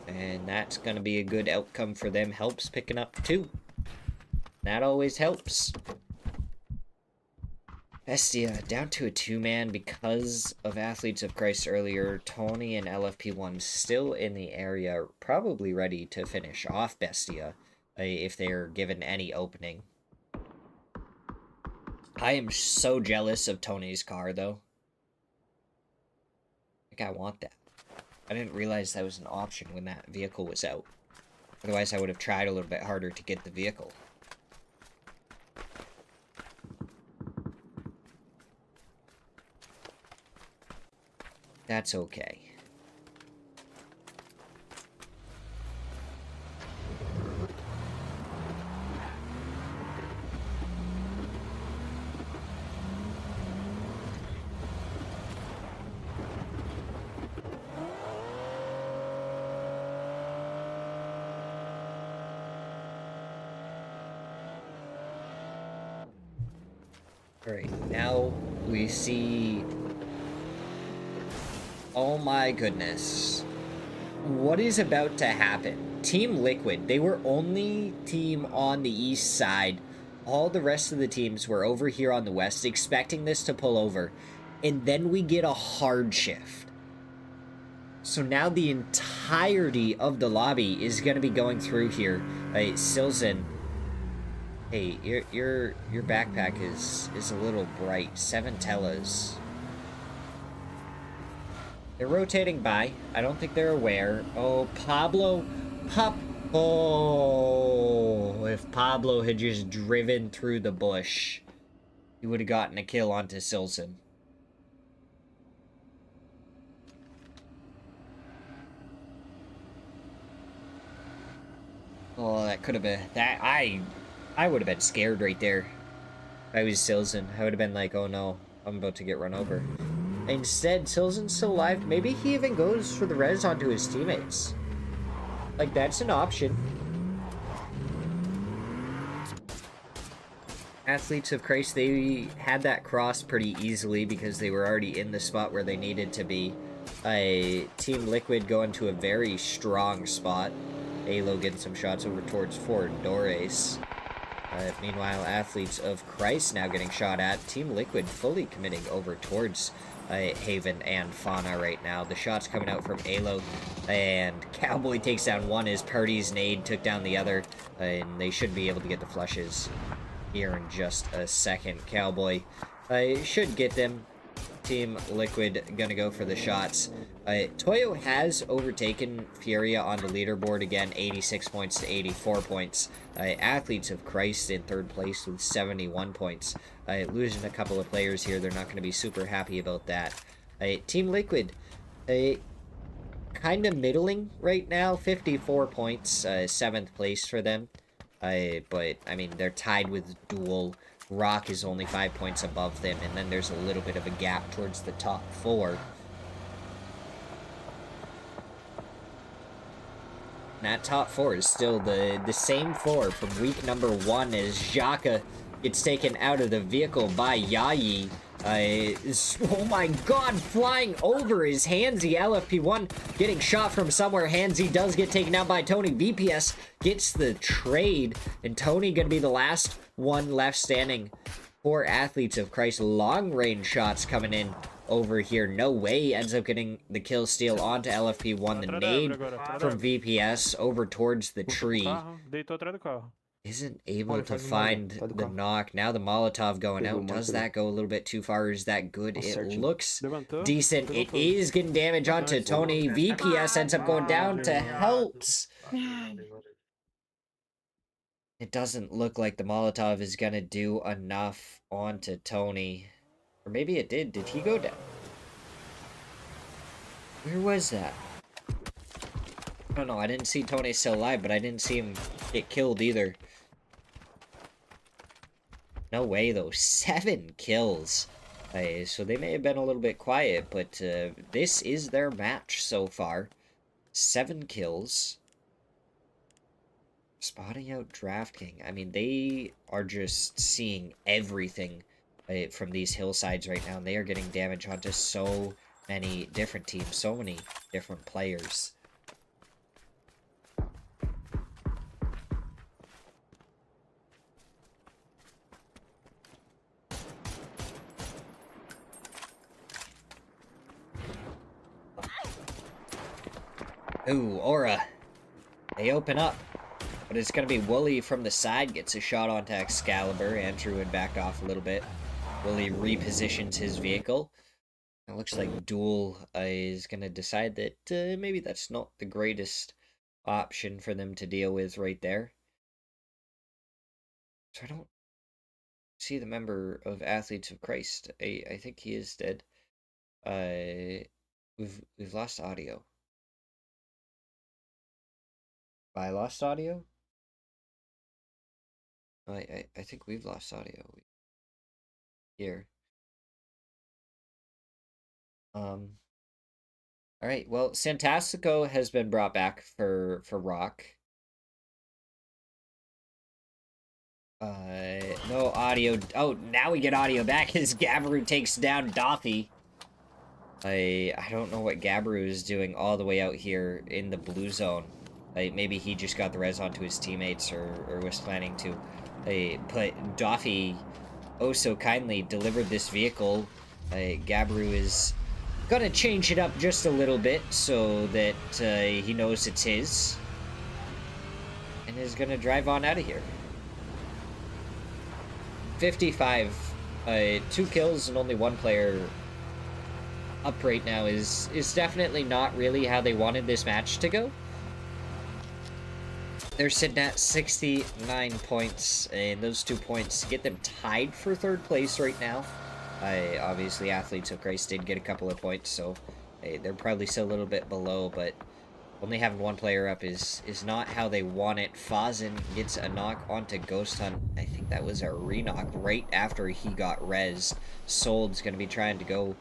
Speaker 1: And that's going to be a good outcome for them. Helps picking up 2. That always helps. Bestia down to a 2-man because of Athletes of Christ earlier. Tony and LFP1 still in the area, probably ready to finish off Bestia if they're given any opening. I am so jealous of Tony's car, though. I think I want that. I didn't realize that was an option when that vehicle was out. Otherwise, I would have tried a little bit harder to get the vehicle. That's okay. Alright, now we see... Oh my goodness. what is about to happen? Team Liquid, they were only team on the east side. All the rest of the teams were over here on the west, expecting this to pull over. And then we get a hard shift. So now the entirety of the lobby is going to be going through here. Silzen, hey, your backpack is a little bright. 7 tellas. They're rotating by. I don't think they're aware. Oh, Pablo. Oh, if Pablo had just driven through the bush, he would have gotten a kill onto Silson. Oh, that could have been... that I would have been scared right there. If I was Silson, I would have been like, oh no, I'm about to get run over. Instead, Silzen's still alive. Maybe he even goes for the res onto his teammates. Like, that's an option. Athletes of Christ, they had that cross pretty easily because they were already in the spot where they needed to be. Team Liquid going to a very strong spot. Alo getting some shots over towards Ford Dores. Meanwhile, Athletes of Christ now getting shot at. Team Liquid fully committing over towards Haven and Fauna right now. The shots coming out from Alo, and Cowboy takes down one as Purdy's nade took down the other, and they should be able to get the flushes here in just a second. Cowboy should get them. Team Liquid gonna go for the shots. Toyo has overtaken Furia on the leaderboard again, 86 points to 84 points. Athletes of Christ in third place with 71 points. Losing a couple of players here, they're not going to be super happy about that. Team Liquid, kind of middling right now, 54 points, 7th place for them. But, I mean, they're tied with Duel. Rock is only 5 points above them, and then there's a little bit of a gap towards the top 4. And that top 4 is still the same 4 from week number 1 as Xhaka gets taken out of the vehicle by Yayi. Oh my god, flying over is Hansi. LFP1 getting shot from somewhere. Hansi does get taken out by Tony. VPS gets the trade, and Tony gonna be the last one left standing for Athletes of Christ. Long range shots coming in over here. No way ends up getting the kill steal onto LFP1. The nade from VPS over towards the tree. Isn't able to find the knock. Now the Molotov going out. Does that go a little bit too far? Is that good? It looks decent. It is getting damage onto Tony. VPS ends up going down to helps. It doesn't look like the Molotov is going to do enough onto Tony. Or maybe it did. Did he go down? Where was that? I don't know. I didn't see Tony still alive, but I didn't see him get killed either. No way, though. 7 kills. So they may have been a little bit quiet, but this is their match so far. 7 kills. Spotting out DraftKings. I mean, they are just seeing everything from these hillsides right now. And they are getting damage onto so many different teams, so many different players. Ooh, Aura. They open up. But it's going to be Wooly from the side. Gets a shot onto Excalibur. Andrew had backed off a little bit. Wooly repositions his vehicle. It looks like Duel is going to decide that maybe that's not the greatest option for them to deal with right there. So I don't see the member of Athletes of Christ. I think he is dead. We've lost audio. I lost audio? I think we've lost audio here. Alright, well, Santastico has been brought back for Rock. No audio. Oh, now we get audio back as Gabaru takes down Dothy. I don't know what Gabaru is doing all the way out here in the blue zone. Maybe he just got the res onto his teammates or was planning to. But Doffy oh so kindly delivered this vehicle. Gabaru is gonna change it up just a little bit so that he knows it's his. And is gonna drive on out of here. 55. 2 kills and only 1 player up right now is definitely not really how they wanted this match to go. They're sitting at 69 points, and those 2 points get them tied for 3rd place right now. Obviously, Athletes of Christ did get a couple of points, so they're probably still a little bit below, but only having 1 player up is not how they want it. Fazen gets a knock onto Ghost Hunt. I think that was a re-knock right after he got res. Sold's going to be trying to go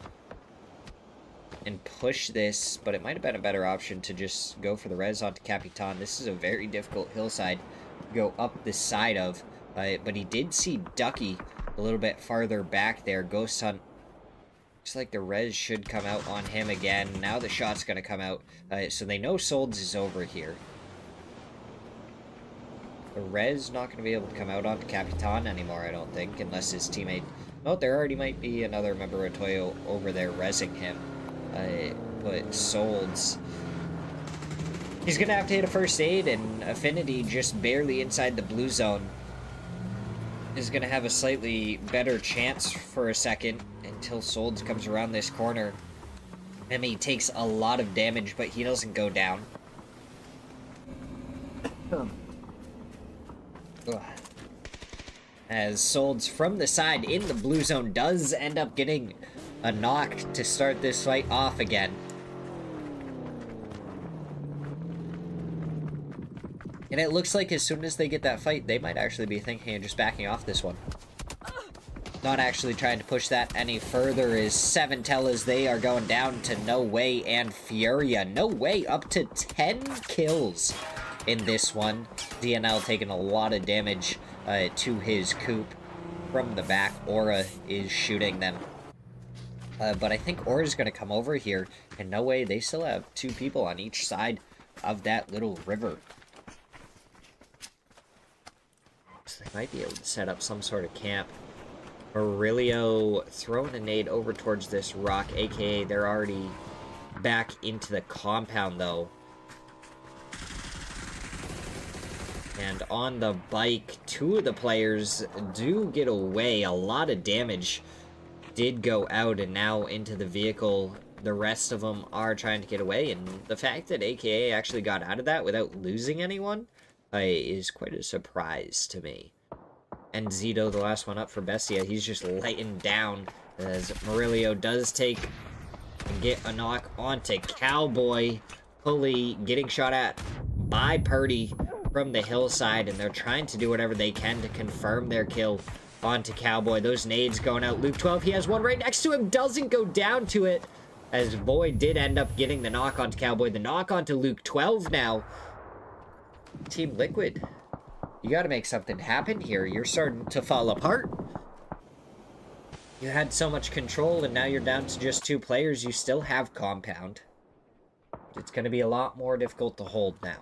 Speaker 1: and push this, but it might have been a better option to just go for the res onto Capitan. This is a very difficult hillside to go up the side of, but he did see Ducky a little bit farther back there. Ghost Hunt, looks like the res should come out on him again. Now the shot's going to come out, so they know Solds is over here. The res not going to be able to come out onto Capitan anymore, I don't think, unless his teammate... Oh, there already might be another member of Toyo over there resing him. But Solds, he's gonna have to hit a first aid, and Affinity just barely inside the blue zone is gonna have a slightly better chance for a second until Solds comes around this corner. I mean, he takes a lot of damage, but he doesn't go down. As Solds from the side in the blue zone does end up getting a knock to start this fight off again. And it looks like as soon as they get that fight, they might actually be thinking of just backing off this one. Not actually trying to push that any further, as 7 Tellas, they are going down to No Way and Furia. No Way up to 10 kills in this one. DNL taking a lot of damage to his coupe from the back. Aura is shooting them. But I think Aura's going to come over here, and No Way, they still have 2 people on each side of that little river. So they might be able to set up some sort of camp. Aurelio throwing a nade over towards this rock, aka they're already back into the compound, though. And on the bike, 2 of the players do get away. A lot of damage did go out and now into the vehicle. The rest of them are trying to get away, and the fact that AKA actually got out of that without losing anyone is quite a surprise to me. And Zito, the last one up for Bestia, he's just lighting down as Murillo does take and get a knock onto Cowboy. Pulley getting shot at by Purdy from the hillside, and they're trying to do whatever they can to confirm their kill onto Cowboy. Those nades going out. Luke 12, he has one right next to him, doesn't go down to it, as Void did end up getting the knock onto Cowboy. The knock onto Luke 12 now. Team Liquid, you gotta make something happen here. You're starting to fall apart. You had so much control, and now you're down to just 2 players. You still have Compound. It's gonna be a lot more difficult to hold now.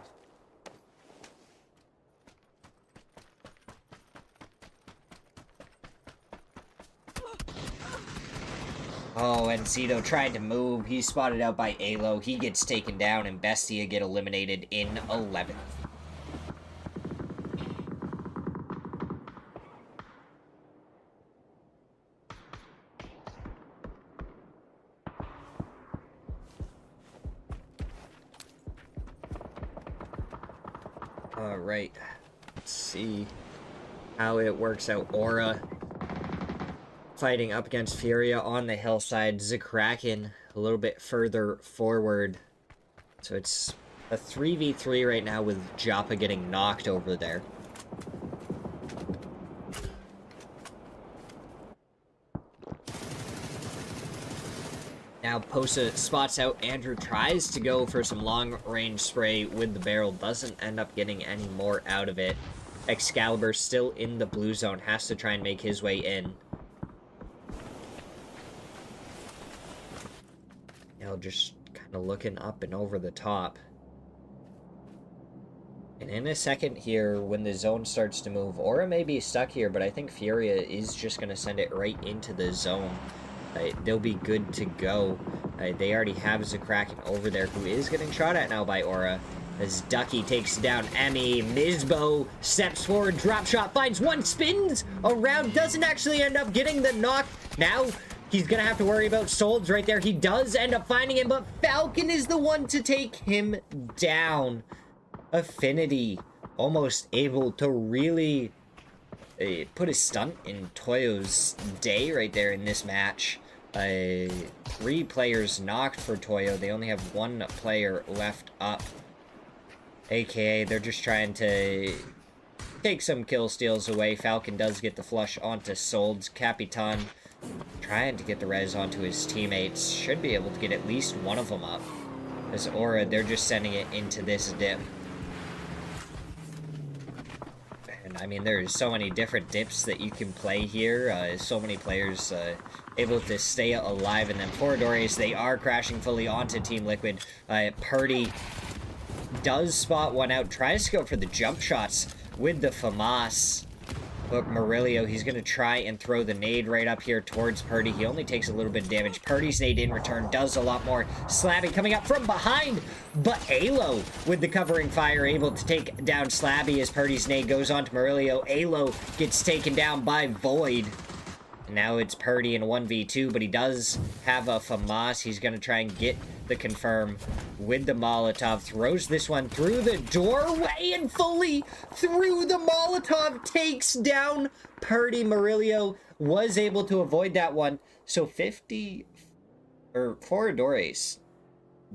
Speaker 1: Oh, and Zito tried to move. He's spotted out by Alo. He gets taken down, and Bestia get eliminated in 11th. Alright. Let's see how it works out. Aura fighting up against Furia on the hillside. Zakraken a little bit further forward. So it's a 3v3 right now with Joppa getting knocked over there. Now Posa spots out. Andrew tries to go for some long-range spray with the barrel. Doesn't end up getting any more out of it. Excalibur still in the blue zone. Has to try and make his way in. Now just kind of looking up and over the top. And in a second here, when the zone starts to move, Aura may be stuck here, but I think Furia is just going to send it right into the zone. They'll be good to go. They already have Zakraken over there, who is getting shot at now by Aura. As Ducky takes down Emmy, Mizbo steps forward, drop shot, finds one, spins around, doesn't actually end up getting the knock. Now he's gonna have to worry about Solds right there. He does end up finding him, but Falcon is the one to take him down. Affinity almost able to really put a stunt in Toyo's day right there in this match. 3 players knocked for Toyo. They only have 1 player left up. AKA, they're just trying to take some kill steals away. Falcon does get the flush onto Solds. Capitan trying to get the res onto his teammates. Should be able to get at least one of them up. As Aura, they're just sending it into this dip. And I mean, there's so many different dips that you can play here. So many players able to stay alive. And then Foradores, they are crashing fully onto Team Liquid. Purdy does spot one out, tries to go for the jump shots with the FAMAS. But Murillo, he's going to try and throw the nade right up here towards Purdy. He only takes a little bit of damage. Purdy's nade in return does a lot more. Slabby coming up from behind, but Alo with the covering fire able to take down Slabby as Purdy's nade goes on to Murillo. Alo gets taken down by Void. Now it's Purdy in 1v2, but he does have a FAMAS. He's going to try and get the confirm with the Molotov. Throws this one through the doorway and fully through the Molotov. Takes down Purdy. Murillo was able to avoid that one. So 4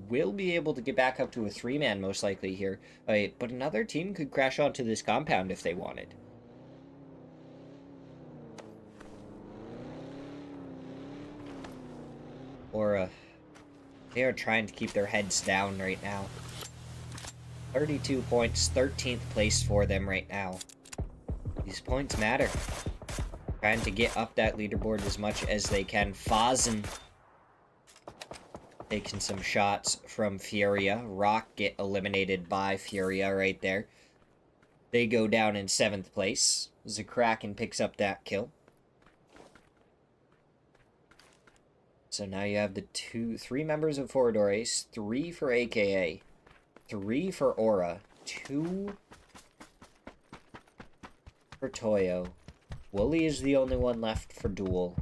Speaker 1: will be able to get back up to a 3-man most likely here. But another team could crash onto this compound if they wanted. Or, they are trying to keep their heads down right now. 32 points, 13th place for them right now. These points matter. Trying to get up that leaderboard as much as they can. Fazen taking some shots from Furia. Rock get eliminated by Furia right there. They go down in 7th place. Zakraken picks up that kill. So now you have the 3 members of Foradores, 3 for AKA, 3 for Aura, 2 for Toyo. Wooly is the only one left for Duel.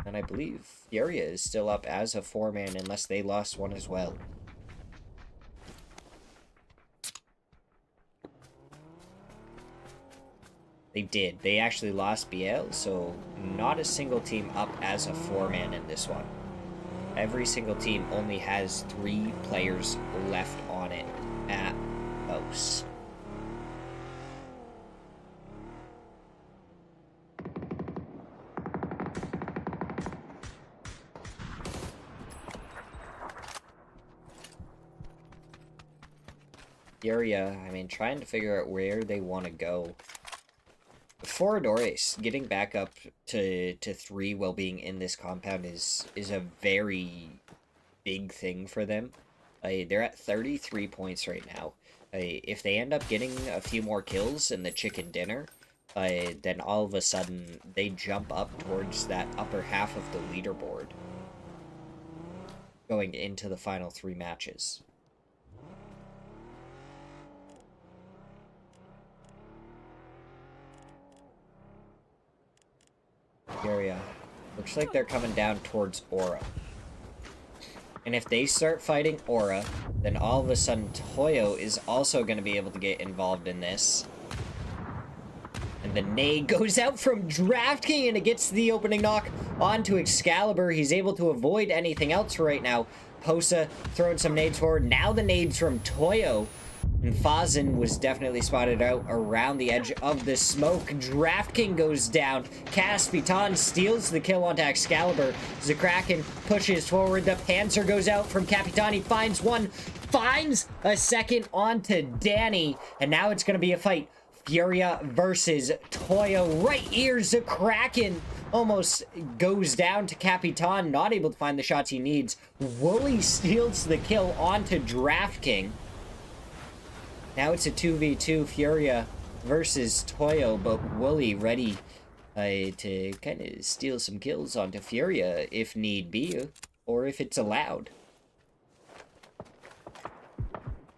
Speaker 1: And I believe Furia is still up as a 4-man unless they lost one as well. They did. They actually lost BL, so not a single team up as a 4-man in this one. Every single team only has 3 players left on it at most. Furia, I mean, trying to figure out where they want to go. Foradores getting back up to 3 while being in this compound is a very big thing for them. They're at 33 points right now. If they end up getting a few more kills in the chicken dinner, then all of a sudden they jump up towards that upper half of the leaderboard going into the final 3 matches. Area. Looks like they're coming down towards Aura. And if they start fighting Aura, then all of a sudden Toyo is also going to be able to get involved in this. And the nade goes out from DraftKing and it gets the opening knock onto Excalibur. He's able to avoid anything else right now. Posa throwing some nades forward. Now the nades from Toyo. And Fazen was definitely spotted out around the edge of the smoke. DraftKing goes down. Caspitan steals the kill onto Excalibur. Zakraken pushes forward. The Panzer goes out from Capitan. He finds one. Finds a second onto Danny. And now it's going to be a fight. Furia versus Toyo. Right here, Zakraken almost goes down to Capitan, not able to find the shots he needs. Wooly steals the kill onto DraftKing. Now it's a 2v2 Furia versus Toyo, but Wooly ready to kind of steal some kills onto Furia if need be, or if it's allowed.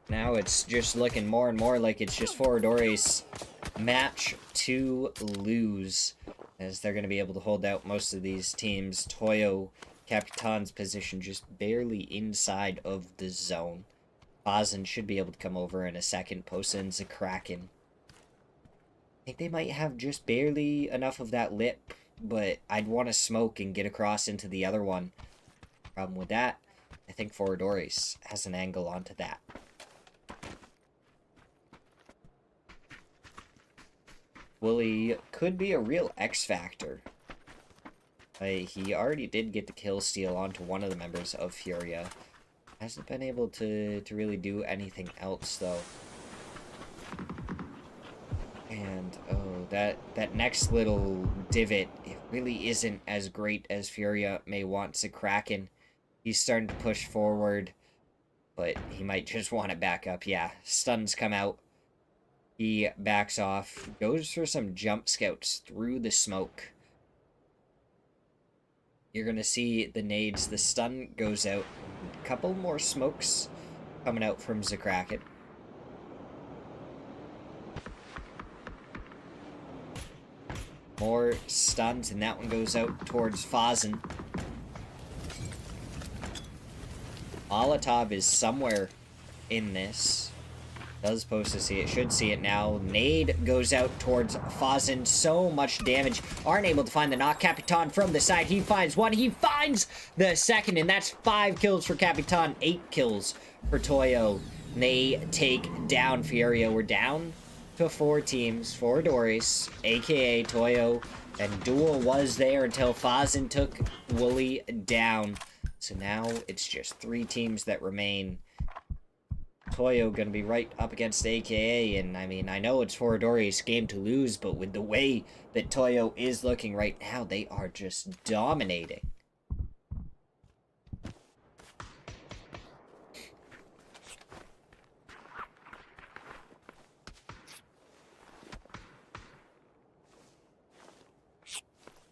Speaker 1: Now it's just looking more and more like it's just Foradori's match to lose, as they're going to be able to hold out most of these teams. Toyo, Capitan's position just barely inside of the zone. Fazen should be able to come over in a second. Posa and Zakraken. I think they might have just barely enough of that lip, but I'd want to smoke and get across into the other one. Problem with that, I think Foradori's has an angle onto that. Wooly could be a real X factor. He already did get the kill steal onto one of the members of Furia. Hasn't been able to really do anything else, though. And, oh, that next little divot, it really isn't as great as Furia may want Zakraken. He's starting to push forward, but he might just want it back up. Yeah, stuns come out. He backs off, goes for some jump scouts through the smoke. You're going to see the nades, the stun goes out. A couple more smokes coming out from Zakraken. More stuns, and that one goes out towards Fazen. Molotov is somewhere in this. Does supposed to see it, should see it now. Nade goes out towards Fazen. So much damage. Aren't able to find the knock. Capitan from the side. He finds one. He finds the second, and that's 5 kills for Capitan. 8 kills for Toyo. They take down Furia. We're down to 4 teams. Foradori's, aka Toyo, and Duel was there until Fazen took Wooly down. So now it's just 3 teams that remain. Toyo gonna be right up against AKA, and I mean, I know it's Foradori's game to lose, but with the way that Toyo is looking right now, they are just dominating.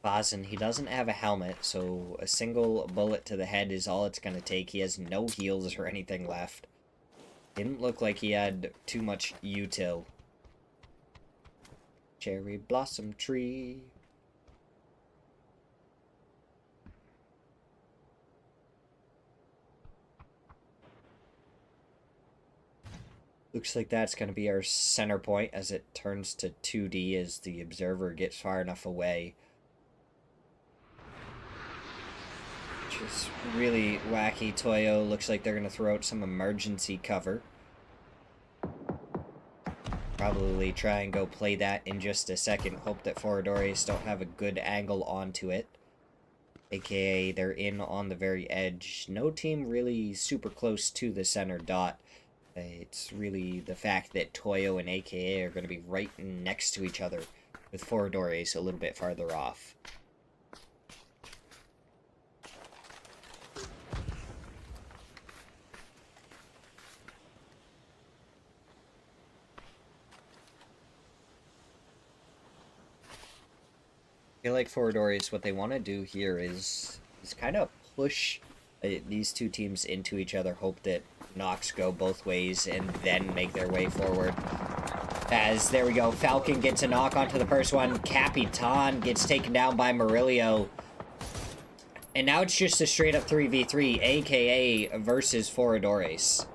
Speaker 1: Fazen, he doesn't have a helmet, so a single bullet to the head is all it's gonna take. He has no heals or anything left. Didn't look like he had too much util. Cherry blossom tree. Looks like that's going to be our center point as it turns to 2D as the observer gets far enough away. Which is really wacky. Toyo looks like they're going to throw out some emergency cover. Probably try and go play that in just a second. Hope that Foradori's don't have a good angle onto it. AKA they're in on the very edge. No team really super close to the center dot. It's really the fact that Toyo and AKA are going to be right next to each other, with Foradori's a little bit farther off. I feel like Foradori's, what they want to do here is kind of push these two teams into each other, hope that knocks go both ways, and then make their way forward. As, there we go, Falcon gets a knock onto the first one, Capitan gets taken down by Murillo. And now it's just a straight up 3v3, aka versus Foradori's.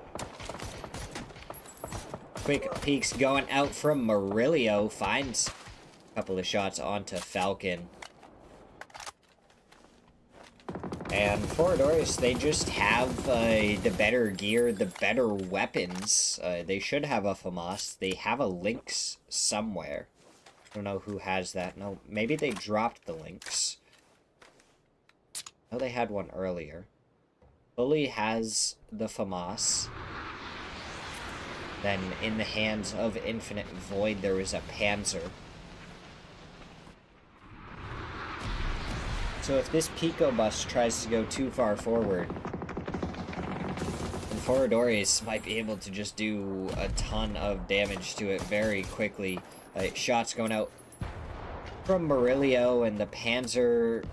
Speaker 1: Quick peeks going out from Murillo, finds couple of shots onto Falcon. And Foradori's, they just have the better gear, the better weapons. They should have a FAMAS. They have a Lynx somewhere. I don't know who has that. No, maybe they dropped the Lynx. Oh, they had one earlier. Bully has the FAMAS. Then in the hands of Infinite Void, there was a Panzer. So if this Pico bus tries to go too far forward, then Forodorius might be able to just do a ton of damage to it very quickly. Shots going out from Murillo, and the Panzer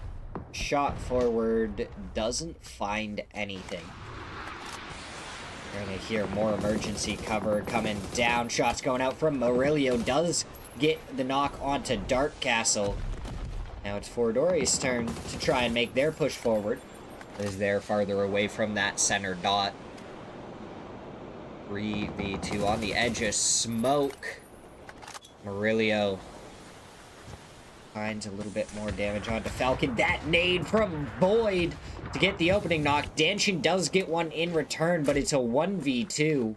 Speaker 1: shot forward doesn't find anything. You're gonna hear more emergency cover coming down. Shots going out from Murillo. Does get the knock onto Dark Castle. Now it's Forodori's turn to try and make their push forward, as they're farther away from that center dot. 3v2 on the edge of smoke. Murillo finds a little bit more damage onto Falcon. That nade from Boyd to get the opening knock. Danchin does get one in return, but it's a 1v2.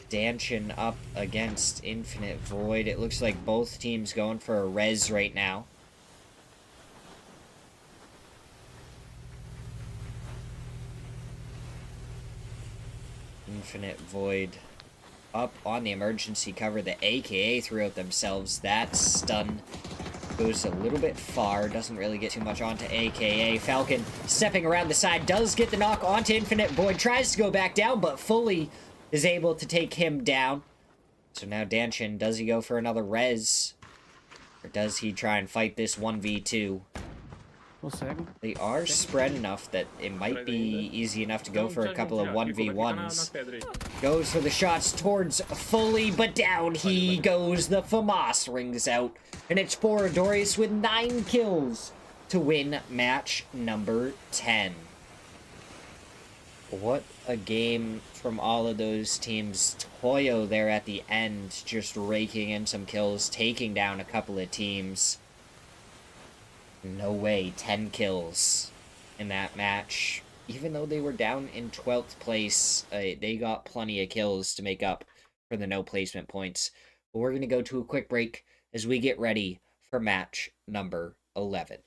Speaker 1: Danchin up against Infinite Void. It looks like both teams going for a res right now. Infinite Void up on the emergency cover. The AKA threw out themselves. That stun goes a little bit far. Doesn't really get too much onto AKA. Falcon stepping around the side. Does get the knock onto Infinite Void. Tries to go back down, but fully is able to take him down. So now Danchin, does he go for another res? Or does he try and fight this 1v2? They are spread enough that it might be easy enough to go for a couple of 1v1s. Goes for the shots towards Fully, but down he goes. The FAMAS rings out. And it's Forodorius with 9 kills to win match number 10. What a game from all of those teams. Toyo there at the end, just raking in some kills, taking down a couple of teams. No way, 10 kills in that match. Even though they were down in 12th place, they got plenty of kills to make up for the no placement points. But we're going to go to a quick break as we get ready for match number 11.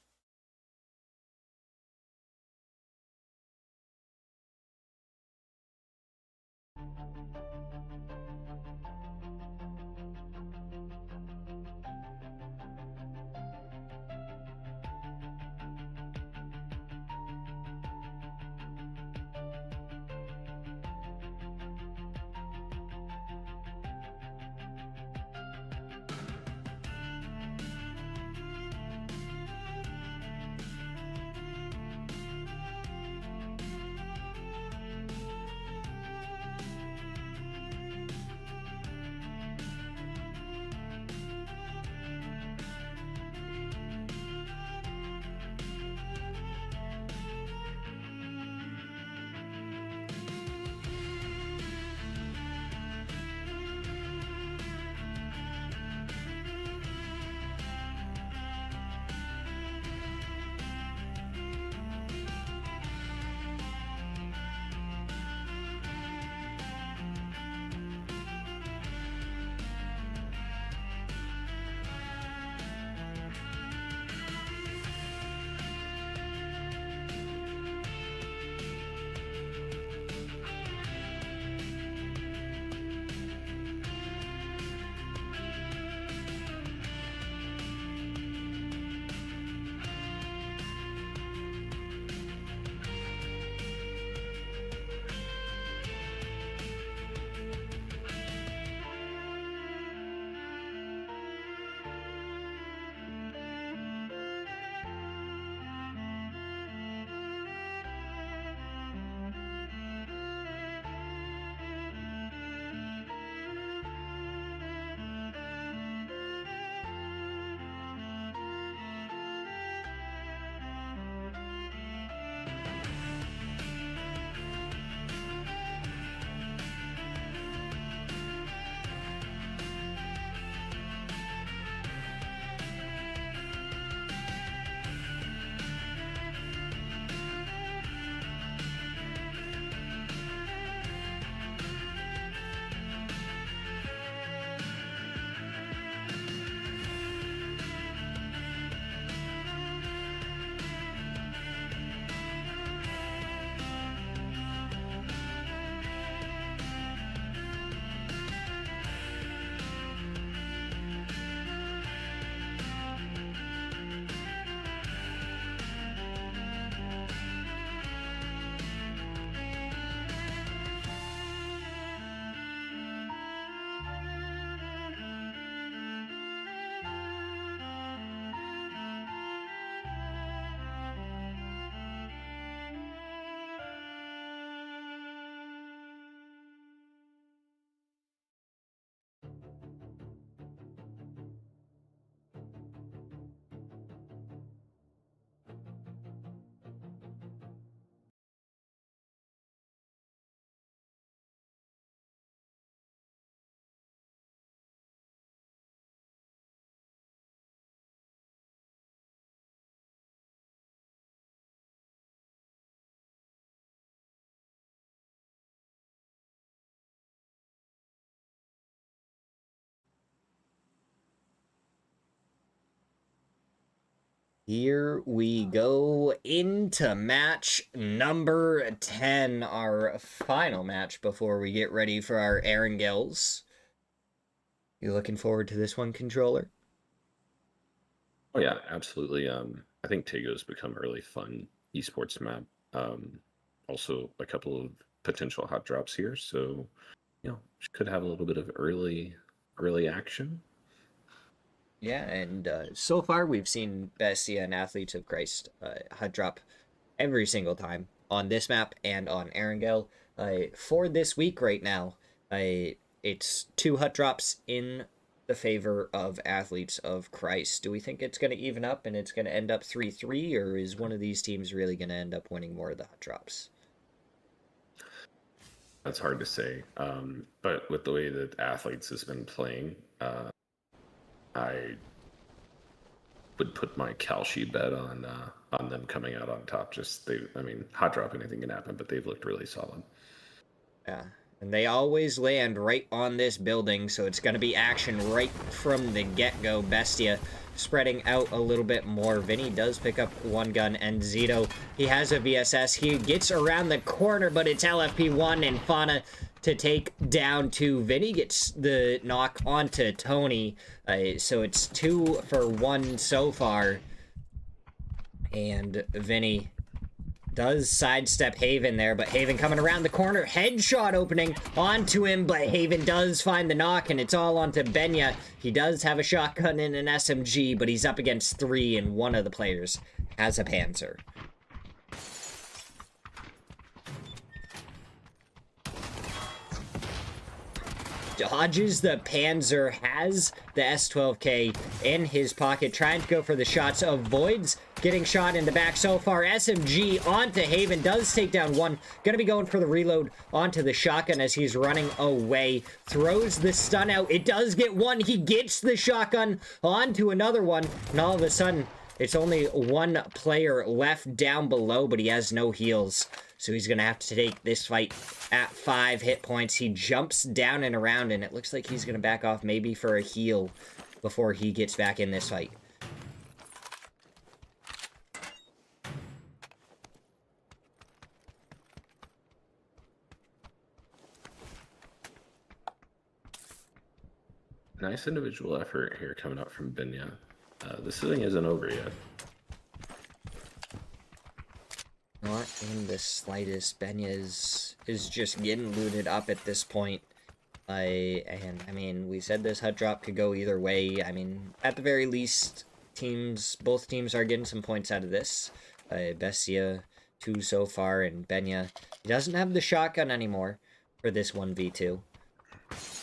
Speaker 1: Here we go into match number 10, our final match before we get ready for our Erangels. You looking forward to this one, controller?
Speaker 2: Oh yeah, absolutely. I think Tago's become a really fun esports map. Also a couple of potential hot drops here, so could have a little bit of early action.
Speaker 1: Yeah, and so far we've seen Bestia and Athletes of Christ hot drop every single time on this map and on Erangel. For this week right now, it's 2 hut drops in the favor of Athletes of Christ. Do we think it's going to even up and it's going to end up 3-3, or is one of these teams really going to end up winning more of the hut drops?
Speaker 2: That's hard to say, but with the way that Athletes has been playing, I would put my Kalshi bet on them coming out on top. Hot drop, anything can happen, but they've looked really solid.
Speaker 1: Yeah, and they always land right on this building, so it's going to be action right from the get-go. Bestia spreading out a little bit more. Vinny does pick up one gun, and Zito, he has a VSS. He gets around the corner, but it's LFP1 and Fauna to take down 2. Vinny gets the knock onto Tony, so it's 2 for 1 so far. And Vinny does sidestep Haven there, but Haven coming around the corner, headshot opening onto him, but Haven does find the knock, and it's all onto Benya. He does have a shotgun and an SMG, but he's up against 3, and one of the players has a Panzer. Dodges the Panzer, has the S12K in his pocket, trying to go for the shots, avoids getting shot in the back so far. SMG onto Haven, does take down 1, gonna be going for the reload onto the shotgun as he's running away, throws the stun out, it does get 1, he gets the shotgun onto another one, and all of a sudden, it's only 1 player left down below, but he has no heals. So he's going to have to take this fight at 5 hit points. He jumps down and around, and it looks like he's going to back off maybe for a heal before he gets back in this fight.
Speaker 2: Nice individual effort here coming up from Benya. This thing isn't over yet.
Speaker 1: Not in the slightest. Benya is just getting looted up at this point. And I mean, we said this hut drop could go either way. I mean, at the very least, both teams are getting some points out of this. Bestia 2 so far, and Benya, he doesn't have the shotgun anymore for this 1v2.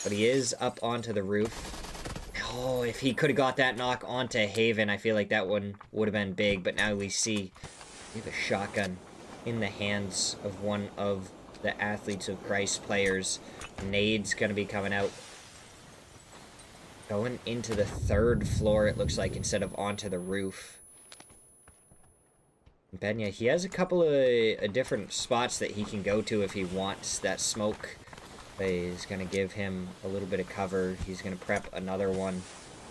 Speaker 1: But he is up onto the roof. Oh, if he could have got that knock onto Haven, I feel like that one would have been big. But now we see we have a shotgun in the hands of one of the Athletes of Christ players. Nade's gonna be coming out. Going into the 3rd floor, it looks like, instead of onto the roof. Benya, he has a couple of different spots that he can go to if he wants. That smoke is going to give him a little bit of cover. He's going to prep another one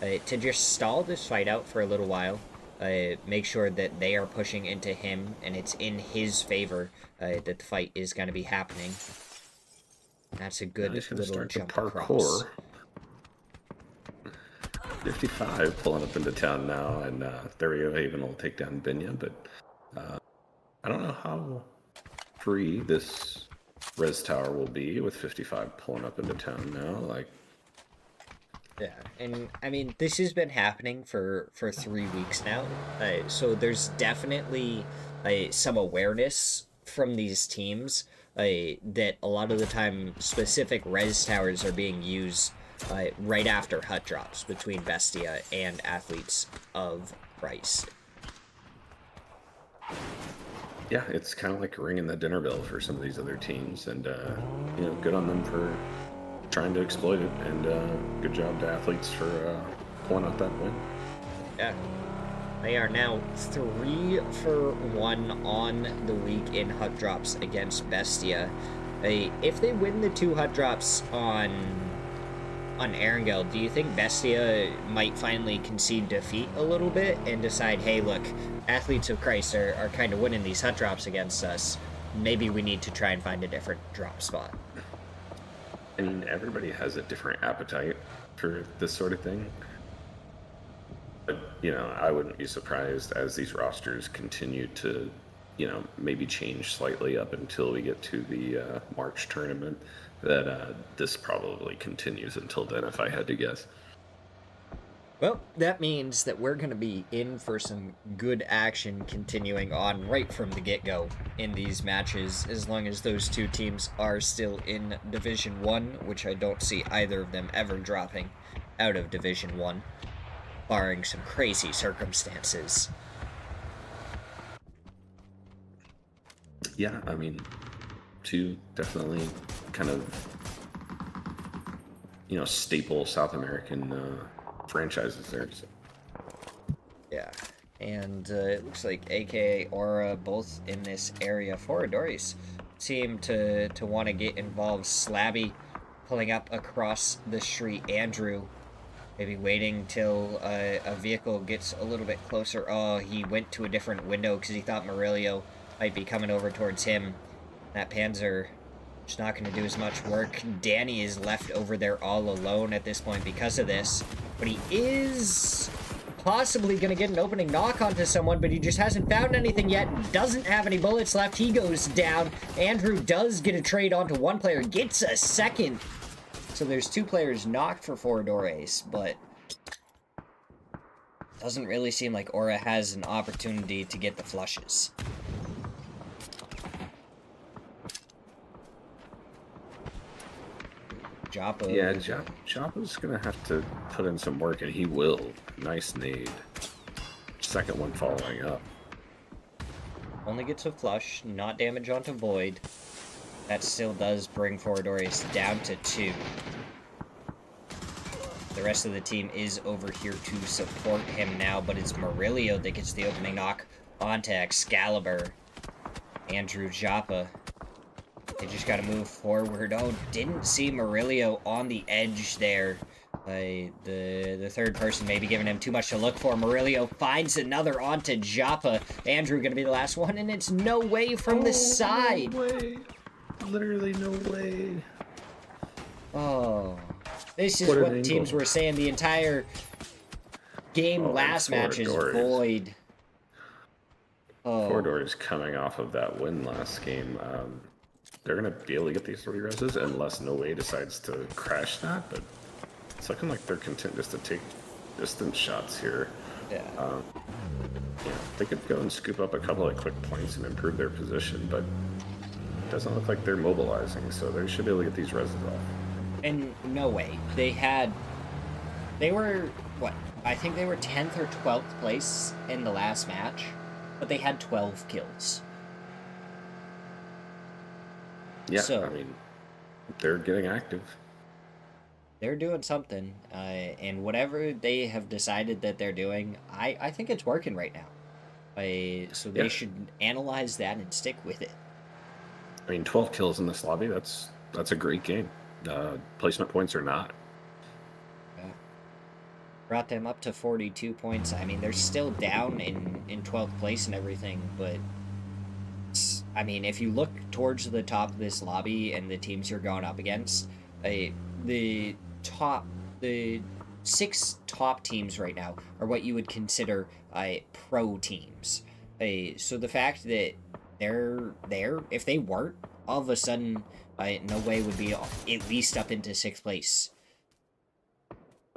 Speaker 1: to just stall this fight out for a little while. Make sure that they are pushing into him and it's in his favor that the fight is going to be happening. That's a good little jump across.
Speaker 2: 55 pulling up into town now, and there we go. Haven will take down Benya, but I don't know how free this res tower will be with 55 pulling up into town now.
Speaker 1: Yeah, and I mean, this has been happening for 3 weeks now, so there's definitely some awareness from these teams that a lot of the time specific res towers are being used right after hut drops between Bestia and Athletes of Christ.
Speaker 2: Yeah, it's kind of like ringing the dinner bell for some of these other teams, and good on them for trying to exploit it, and good job to Athletes for pulling out that win.
Speaker 1: Yeah, they are now 3 for 1 on the week in hut drops against Bestia. If they win the 2 hut drops on on Erangel, do you think Bestia might finally concede defeat a little bit and decide, hey, look, Athletes of Christ are kind of winning these hut drops against us. Maybe we need to try and find a different drop spot.
Speaker 2: I mean, everybody has a different appetite for this sort of thing. But, you know, I wouldn't be surprised as these rosters continue to, you know, maybe change slightly up until we get to the March tournament, that this probably continues until then, if I had to guess.
Speaker 1: Well, that means that we're going to be in for some good action continuing on right from the get-go in these matches, as long as those two teams are still in Division 1, which I don't see either of them ever dropping out of Division 1, barring some crazy circumstances.
Speaker 2: Yeah, I mean, two definitely kind of, you know, staple South American franchises there. So.
Speaker 1: Yeah, and it looks like AKA Aura, both in this area. Foradoris seem to want to get involved. Slabby pulling up across the street. Andrew maybe waiting till a vehicle gets a little bit closer. Oh, he went to a different window because he thought Murillo might be coming over towards him. That Panzer is not going to do as much work. Danny is left over there all alone at this point because of this. But he is possibly going to get an opening knock onto someone, but he just hasn't found anything yet. Doesn't have any bullets left. He goes down. Andrew does get a trade onto one player. Gets a second. So there's two players knocked for Foradores, but doesn't really seem like Aura has an opportunity to get the flushes. Joppa.
Speaker 2: Yeah, Joppa's gonna have to put in some work, and he will. Nice nade. Second one following up.
Speaker 1: Only gets a flush, not damage onto Void. That still does bring Foradores down to 2. The rest of the team is over here to support him now, but it's Murillo that gets the opening knock onto Excalibur. Andrew Joppa. They just got to move forward. Oh, didn't see Murillo on the edge there. The third person maybe giving him too much to look for. Murillo finds another onto Joppa. Andrew going to be the last one, and it's no way from the side.
Speaker 2: No way. Literally no way.
Speaker 1: Oh. This is what teams were saying the entire game last match is Void. Oh.
Speaker 2: Corridor is coming off of that win last game. They're going to be able to get these 3 reses unless No Way decides to crash that, but it's looking like they're content just to take distance shots here.
Speaker 1: Yeah.
Speaker 2: Yeah, they could go and scoop up a couple of quick points and improve their position, but it doesn't look like they're mobilizing, so they should be able to get these reses off.
Speaker 1: And No Way. They were, what? I think they were 10th or 12th place in the last match, but they had 12 kills.
Speaker 2: Yeah,
Speaker 1: so,
Speaker 2: I mean, they're getting active.
Speaker 1: They're doing something, and whatever they have decided that they're doing, I think it's working right now. So they should analyze that and stick with it.
Speaker 2: I mean, 12 kills in this lobby, that's a great game. Placement points or not.
Speaker 1: Yeah. Brought them up to 42 points. I mean, they're still down in 12th place and everything, but I mean, if you look towards the top of this lobby and the teams you're going up against, the 6 top teams right now are what you would consider pro teams. So the fact that they're there, if they weren't, all of a sudden, No Way would be at least up into 6th place.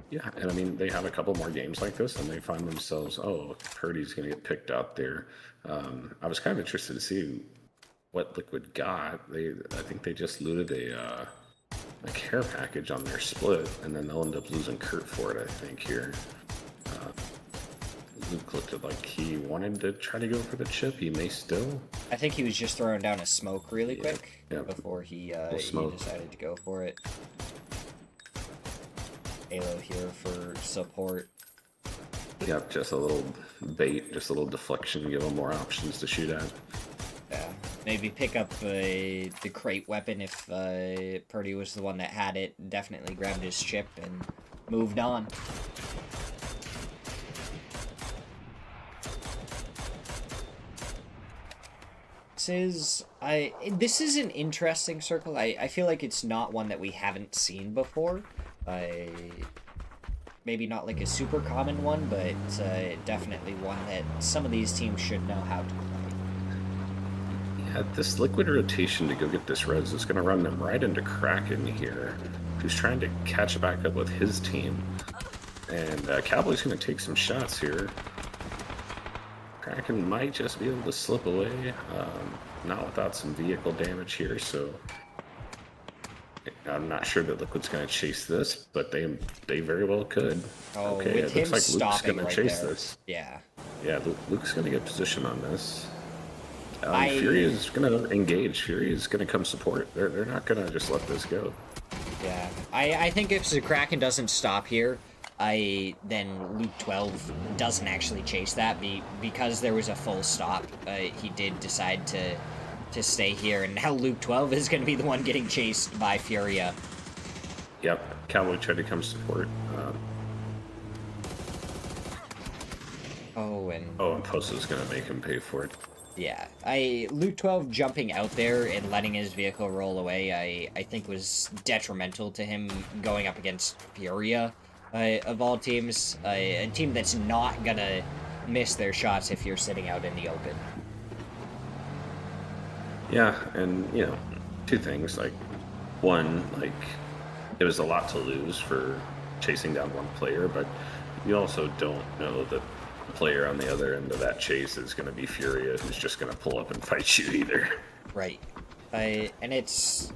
Speaker 2: Yeah, and I mean, they have a couple more games like this, and they find themselves, oh, Purdy's going to get picked out there. I was kind of interested to see what Liquid got. I think they just looted a care package on their split, and then they'll end up losing Kurt for it, I think, here. Luke looked like he wanted to try to go for the chip. He may still.
Speaker 1: I think he was just throwing down a smoke really quick before he decided to go for it. Halo here for support.
Speaker 2: Yep, just a little bait, just a little deflection, give them more options to shoot at.
Speaker 1: Yeah. Maybe pick up the crate weapon if Purdy was the one that had it. Definitely grabbed his chip and moved on. This is an interesting circle. I feel like it's not one that we haven't seen before. Maybe not like a super common one, but definitely one that some of these teams should know how to play.
Speaker 2: Yeah, this liquid rotation to go get this res is going to run them right into Kraken here, who's trying to catch back up with his team. And Cowboy's going to take some shots here. Kraken might just be able to slip away, not without some vehicle damage here, so I'm not sure that Liquid's going to chase this, but they very well could.
Speaker 1: Oh,
Speaker 2: okay,
Speaker 1: with
Speaker 2: it looks
Speaker 1: him
Speaker 2: like Luke's going
Speaker 1: stopping
Speaker 2: to
Speaker 1: right
Speaker 2: chase
Speaker 1: there.
Speaker 2: this.
Speaker 1: Yeah.
Speaker 2: Yeah, Luke's going to get position on this. Fury is going to engage. Fury is going to come support. They're not going to just let this go.
Speaker 1: Yeah, I think if the Kraken doesn't stop here, then Luke 12 doesn't actually chase that because there was a full stop. He did decide to stay here, and now Luke 12 is going to be the one getting chased by Furia.
Speaker 2: Yep, Cowboy tried to come support. And Posto's going to make him pay for it.
Speaker 1: Yeah, Luke 12 jumping out there and letting his vehicle roll away, I think was detrimental to him going up against Furia. Of all teams, a team that's not gonna miss their shots if you're sitting out in the open.
Speaker 2: Yeah, and, two things. Like, one, like, it was a lot to lose for chasing down one player, but you also don't know that the player on the other end of that chase is going to be Furia, who's just going to pull up and fight you either.
Speaker 1: Right. And it's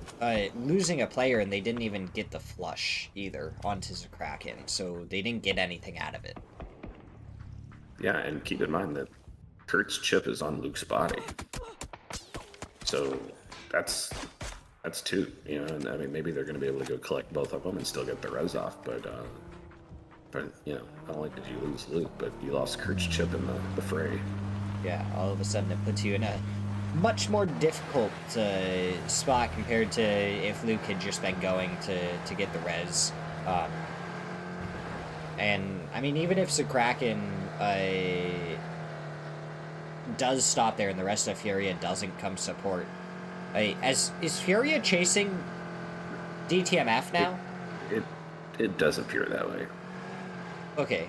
Speaker 1: losing a player, and they didn't even get the flush either onto the Kraken, so they didn't get anything out of it.
Speaker 2: Yeah, and keep in mind that Kurt's chip is on Luke's body, so that's two. And I mean, maybe they're going to be able to go collect both of them and still get the res off, but not only did you lose Luke, but you lost Kurt's chip in the fray.
Speaker 1: Yeah, all of a sudden it puts you in a much more difficult spot compared to if Luke had just been going to get the res. And, I mean, even if Kraken does stop there and the rest of Furia doesn't come support, is Furia chasing DTMF now?
Speaker 2: It does appear that way.
Speaker 1: Okay.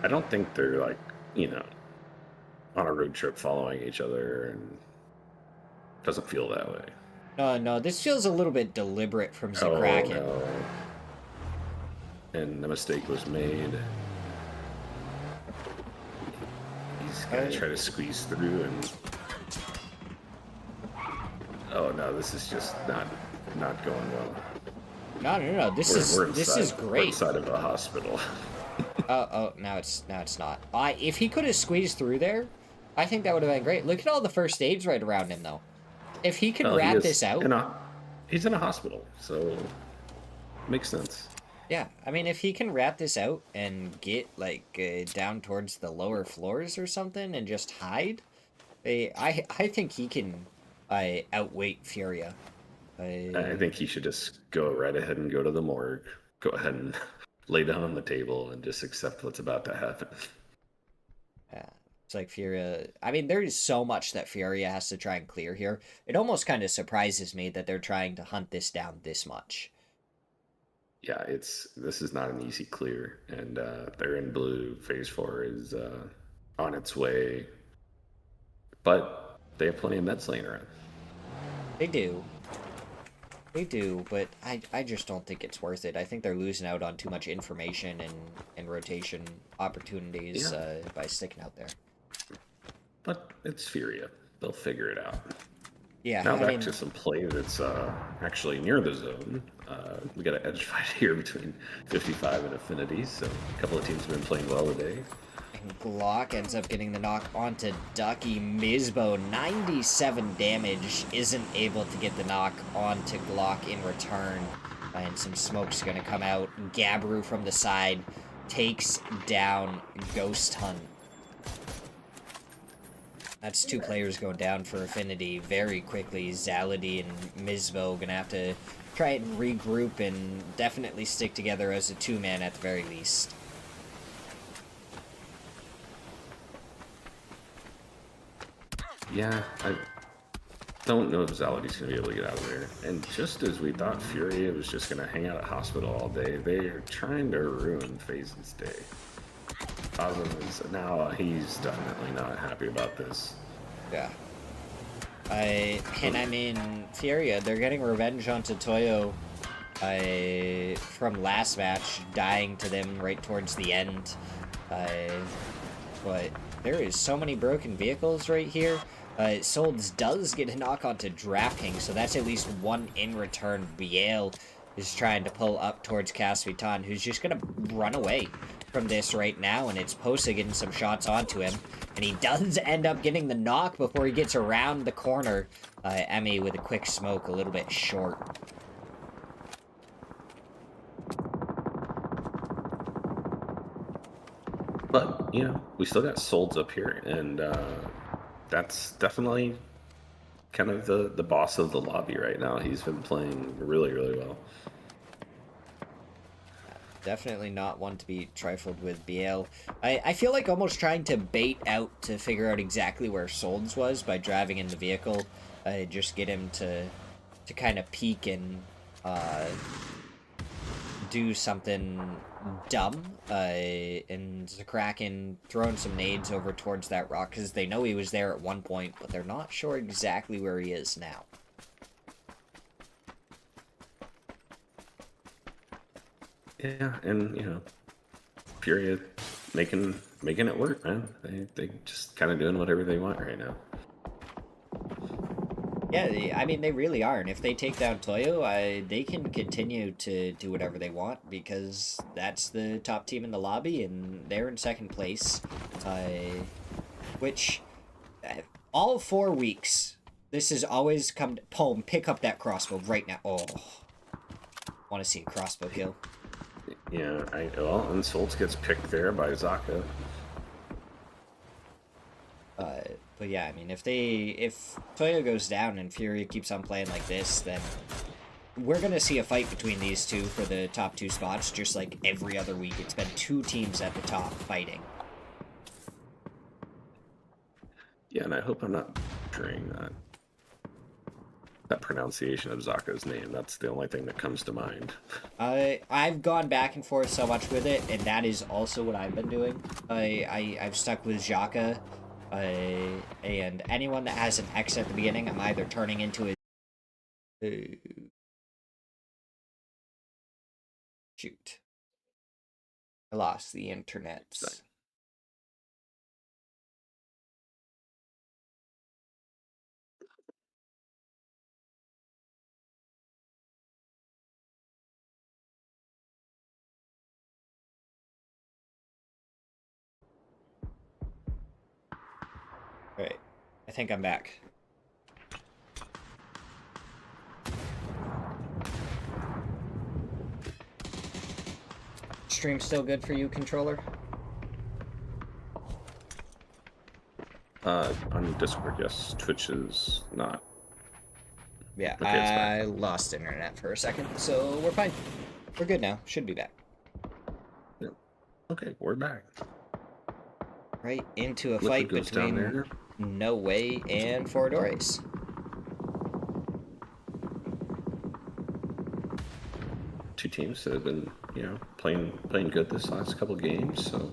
Speaker 2: I don't think they're, like, on a road trip following each other, and doesn't feel that way.
Speaker 1: No, this feels a little bit deliberate from Kraken.
Speaker 2: No. And the mistake was made. He's gonna try to squeeze through, and oh no, this is just not going well.
Speaker 1: No. This is great.
Speaker 2: We're inside of a hospital.
Speaker 1: Now it's not. If he could have squeezed through there, I think that would have been great. Look at all the first aids right around him, though. If he can wrap this out,
Speaker 2: he's in a hospital, so makes sense.
Speaker 1: Yeah, I mean, if he can wrap this out and get down towards the lower floors or something and just hide, I think he can outweight Furia.
Speaker 2: I think he should just go right ahead and go to the morgue. Go ahead and lay down on the table and just accept what's about to happen.
Speaker 1: Yeah, it's like Furia. I mean, there is so much that Furia has to try and clear here. It almost kind of surprises me that they're trying to hunt this down this much.
Speaker 2: Yeah, this is not an easy clear, and they're in blue. Phase 4 is on its way, but they have plenty of meds laying around.
Speaker 1: They do, but I just don't think it's worth it. I think they're losing out on too much information and rotation opportunities by sticking out there.
Speaker 2: But it's Furia. They'll figure it out.
Speaker 1: Yeah.
Speaker 2: Now back to some play that's actually near the zone. We got an edge fight here between 55 and Affinity, so a couple of teams have been playing well today.
Speaker 1: And Glock ends up getting the knock onto Ducky. Mizbo, 97 damage, isn't able to get the knock onto Glock in return. And some smoke's going to come out. Gabru from the side takes down Ghost Hunt. That's two players going down for Affinity very quickly. Zalady and Mizbo gonna have to try and regroup and definitely stick together as a two-man at the very least.
Speaker 2: Yeah, I don't know if Zalady's going to be able to get out of there. And just as we thought Fury was just going to hang out at hospital all day, they are trying to ruin FaZe's day. Cosm is now, he's definitely not happy about this.
Speaker 1: Yeah. I mean, Furia, they're getting revenge onto Toyo from last match, dying to them right towards the end. But there is so many broken vehicles right here. Solds does get a knock onto DraftKings, so that's at least one in return. Biel is trying to pull up towards Casvitan, who's just going to run away from this right now, and it's Posa getting some shots onto him. And he does end up getting the knock before he gets around the corner. Emmy with a quick smoke, a little bit short.
Speaker 2: But, you know, we still got Solds up here, and that's definitely kind of the boss of the lobby right now. He's been playing really, really well.
Speaker 1: Definitely not one to be trifled with, BL. I feel like almost trying to bait out to figure out exactly where Solds was by driving in the vehicle. Just get him to kind of peek and do something dumb. And Kraken throwing some nades over towards that rock because they know he was there at one point, but they're not sure exactly where he is now.
Speaker 2: Yeah, and you know, Furia making it work, man. They just kind of doing whatever they want right now.
Speaker 1: Yeah, I mean, they really are, and if they take down Toyo, they can continue to do whatever they want, because that's the top team in the lobby, and they're in second place, which, all 4 weeks, this has always come to, Pome, pick up that crossbow right now. Oh, want to see a crossbow kill.
Speaker 2: Yeah, well, and Solds gets picked there by Zaka.
Speaker 1: But yeah, I mean, if Toyo goes down and Furia keeps on playing like this, then we're gonna see a fight between these two for the top 2 spots, just like every other week. It's been 2 teams at the top fighting.
Speaker 2: Yeah, and I hope I'm not butchering that pronunciation of Zaka's name. That's the only thing that comes to mind.
Speaker 1: I've gone back and forth so much with it, and that is also what I've been doing. I've stuck with Xhaka. And anyone that has an X at the beginning, I'm either turning into a... Shoot. I lost the internet. Alright. I think I'm back. Stream still good for you, controller?
Speaker 2: On Discord, yes. Twitch is not.
Speaker 1: Yeah,
Speaker 2: Okay,
Speaker 1: I lost internet for a second, so we're fine. We're good now. Should be back.
Speaker 2: Yeah. Okay, we're back.
Speaker 1: Right into a fight between No Way and Foradores.
Speaker 2: Two teams that have been, you know, playing good this last couple games, so.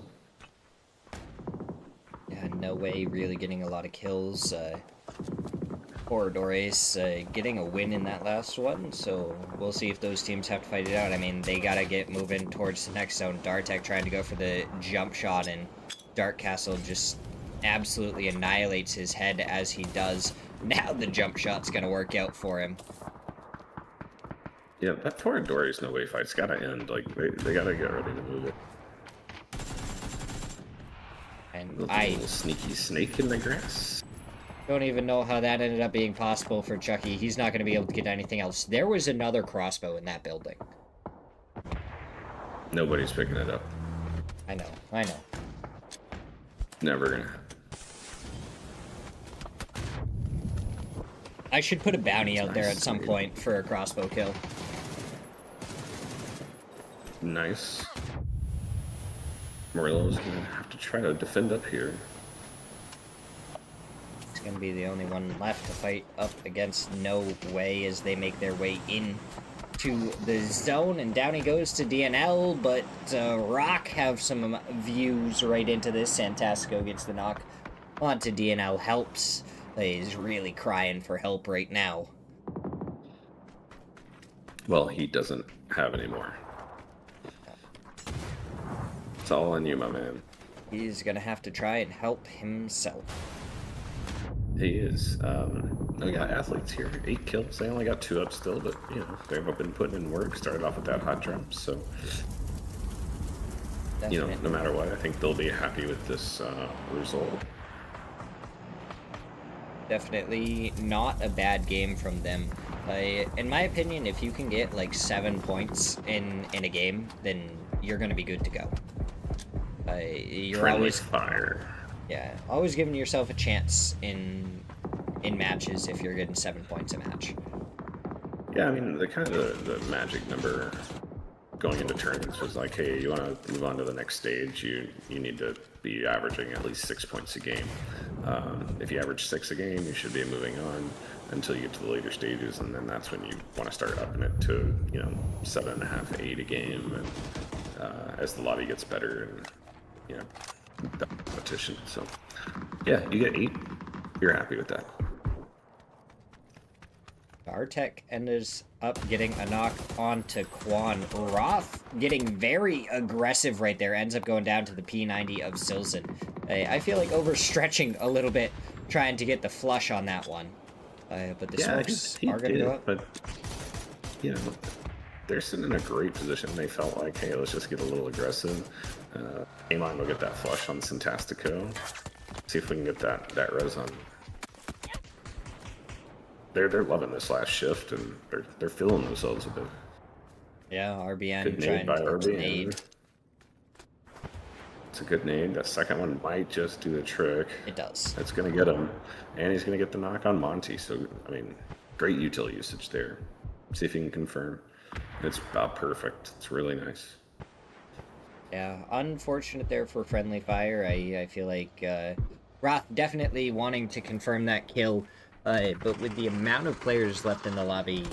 Speaker 1: Yeah, No Way really getting a lot of kills. Foradores getting a win in that last one, so we'll see if those teams have to fight it out. I mean, they gotta get moving towards the next zone. Dartek trying to go for the jump shot, and Dark Castle just absolutely annihilates his head as he does. Now the jump shot's gonna work out for him.
Speaker 2: Yeah, that Foradores No Way fight's gotta end. Like, they gotta get ready to move it.
Speaker 1: And
Speaker 2: a little sneaky snake in the grass.
Speaker 1: Don't even know how that ended up being possible for Chucky. He's not going to be able to get anything else. There was another crossbow in that building.
Speaker 2: Nobody's picking it up.
Speaker 1: I know.
Speaker 2: Never gonna happen.
Speaker 1: I should put a bounty out there at
Speaker 2: Nice.
Speaker 1: some point for a crossbow kill.
Speaker 2: Nice. Morello's gonna have to try to defend up here.
Speaker 1: He's gonna be the only one left to fight up against No Way as they make their way in to the zone, and down he goes to DNL, but Rock have some views right into this. Santasco gets the knock onto DNL, helps. He's really crying for help right now.
Speaker 2: Well, he doesn't have any more. It's all on you, my man.
Speaker 1: He's gonna have to try and help himself.
Speaker 2: He is. We got athletes here. 8 kills. They only got 2 up still, but you know they've been putting in work. Started off with that hot drop, so
Speaker 1: Definitely.
Speaker 2: you know no matter what, I think they'll be happy with this result.
Speaker 1: Definitely not a bad game from them. In my opinion, if you can get like 7 points in a game, then you're gonna be good to go. You're
Speaker 2: Friendly
Speaker 1: always
Speaker 2: fire.
Speaker 1: Yeah, always giving yourself a chance in matches if you're getting 7 points a match.
Speaker 2: Yeah, I mean the kind of the magic number going into tournaments was like, hey, you want to move on to the next stage, you need to be averaging at least 6 points a game. If you average 6 a game, you should be moving on until you get to the later stages, and then that's when you want to start upping it to 7.5, 8 a game, and as the lobby gets better and the competition. So yeah, you get 8, you're happy with that.
Speaker 1: Artek ends up getting a knock onto Quan. Roth getting very aggressive right there, ends up going down to the P90 of Silson. I feel like overstretching a little bit trying to get the flush on that one. But the smokes are going to go up.
Speaker 2: But they're sitting in a great position. They felt like, hey, let's just get a little aggressive. Amon will get that flush on Santastico. See if we can get that res on. They're loving this last shift, and they're feeling themselves a bit.
Speaker 1: Yeah, RBN
Speaker 2: good
Speaker 1: trying
Speaker 2: nade by
Speaker 1: to
Speaker 2: RBN.
Speaker 1: nade.
Speaker 2: It's a good nade. That second one might just do the trick.
Speaker 1: It does.
Speaker 2: It's going to get him, and he's going to get the knock on Monty. So, I mean, great util usage there. See if he can confirm. It's about perfect. It's really nice.
Speaker 1: Yeah, unfortunate there for Friendly Fire. I feel like Roth definitely wanting to confirm that kill. But with the amount of players left in the lobby,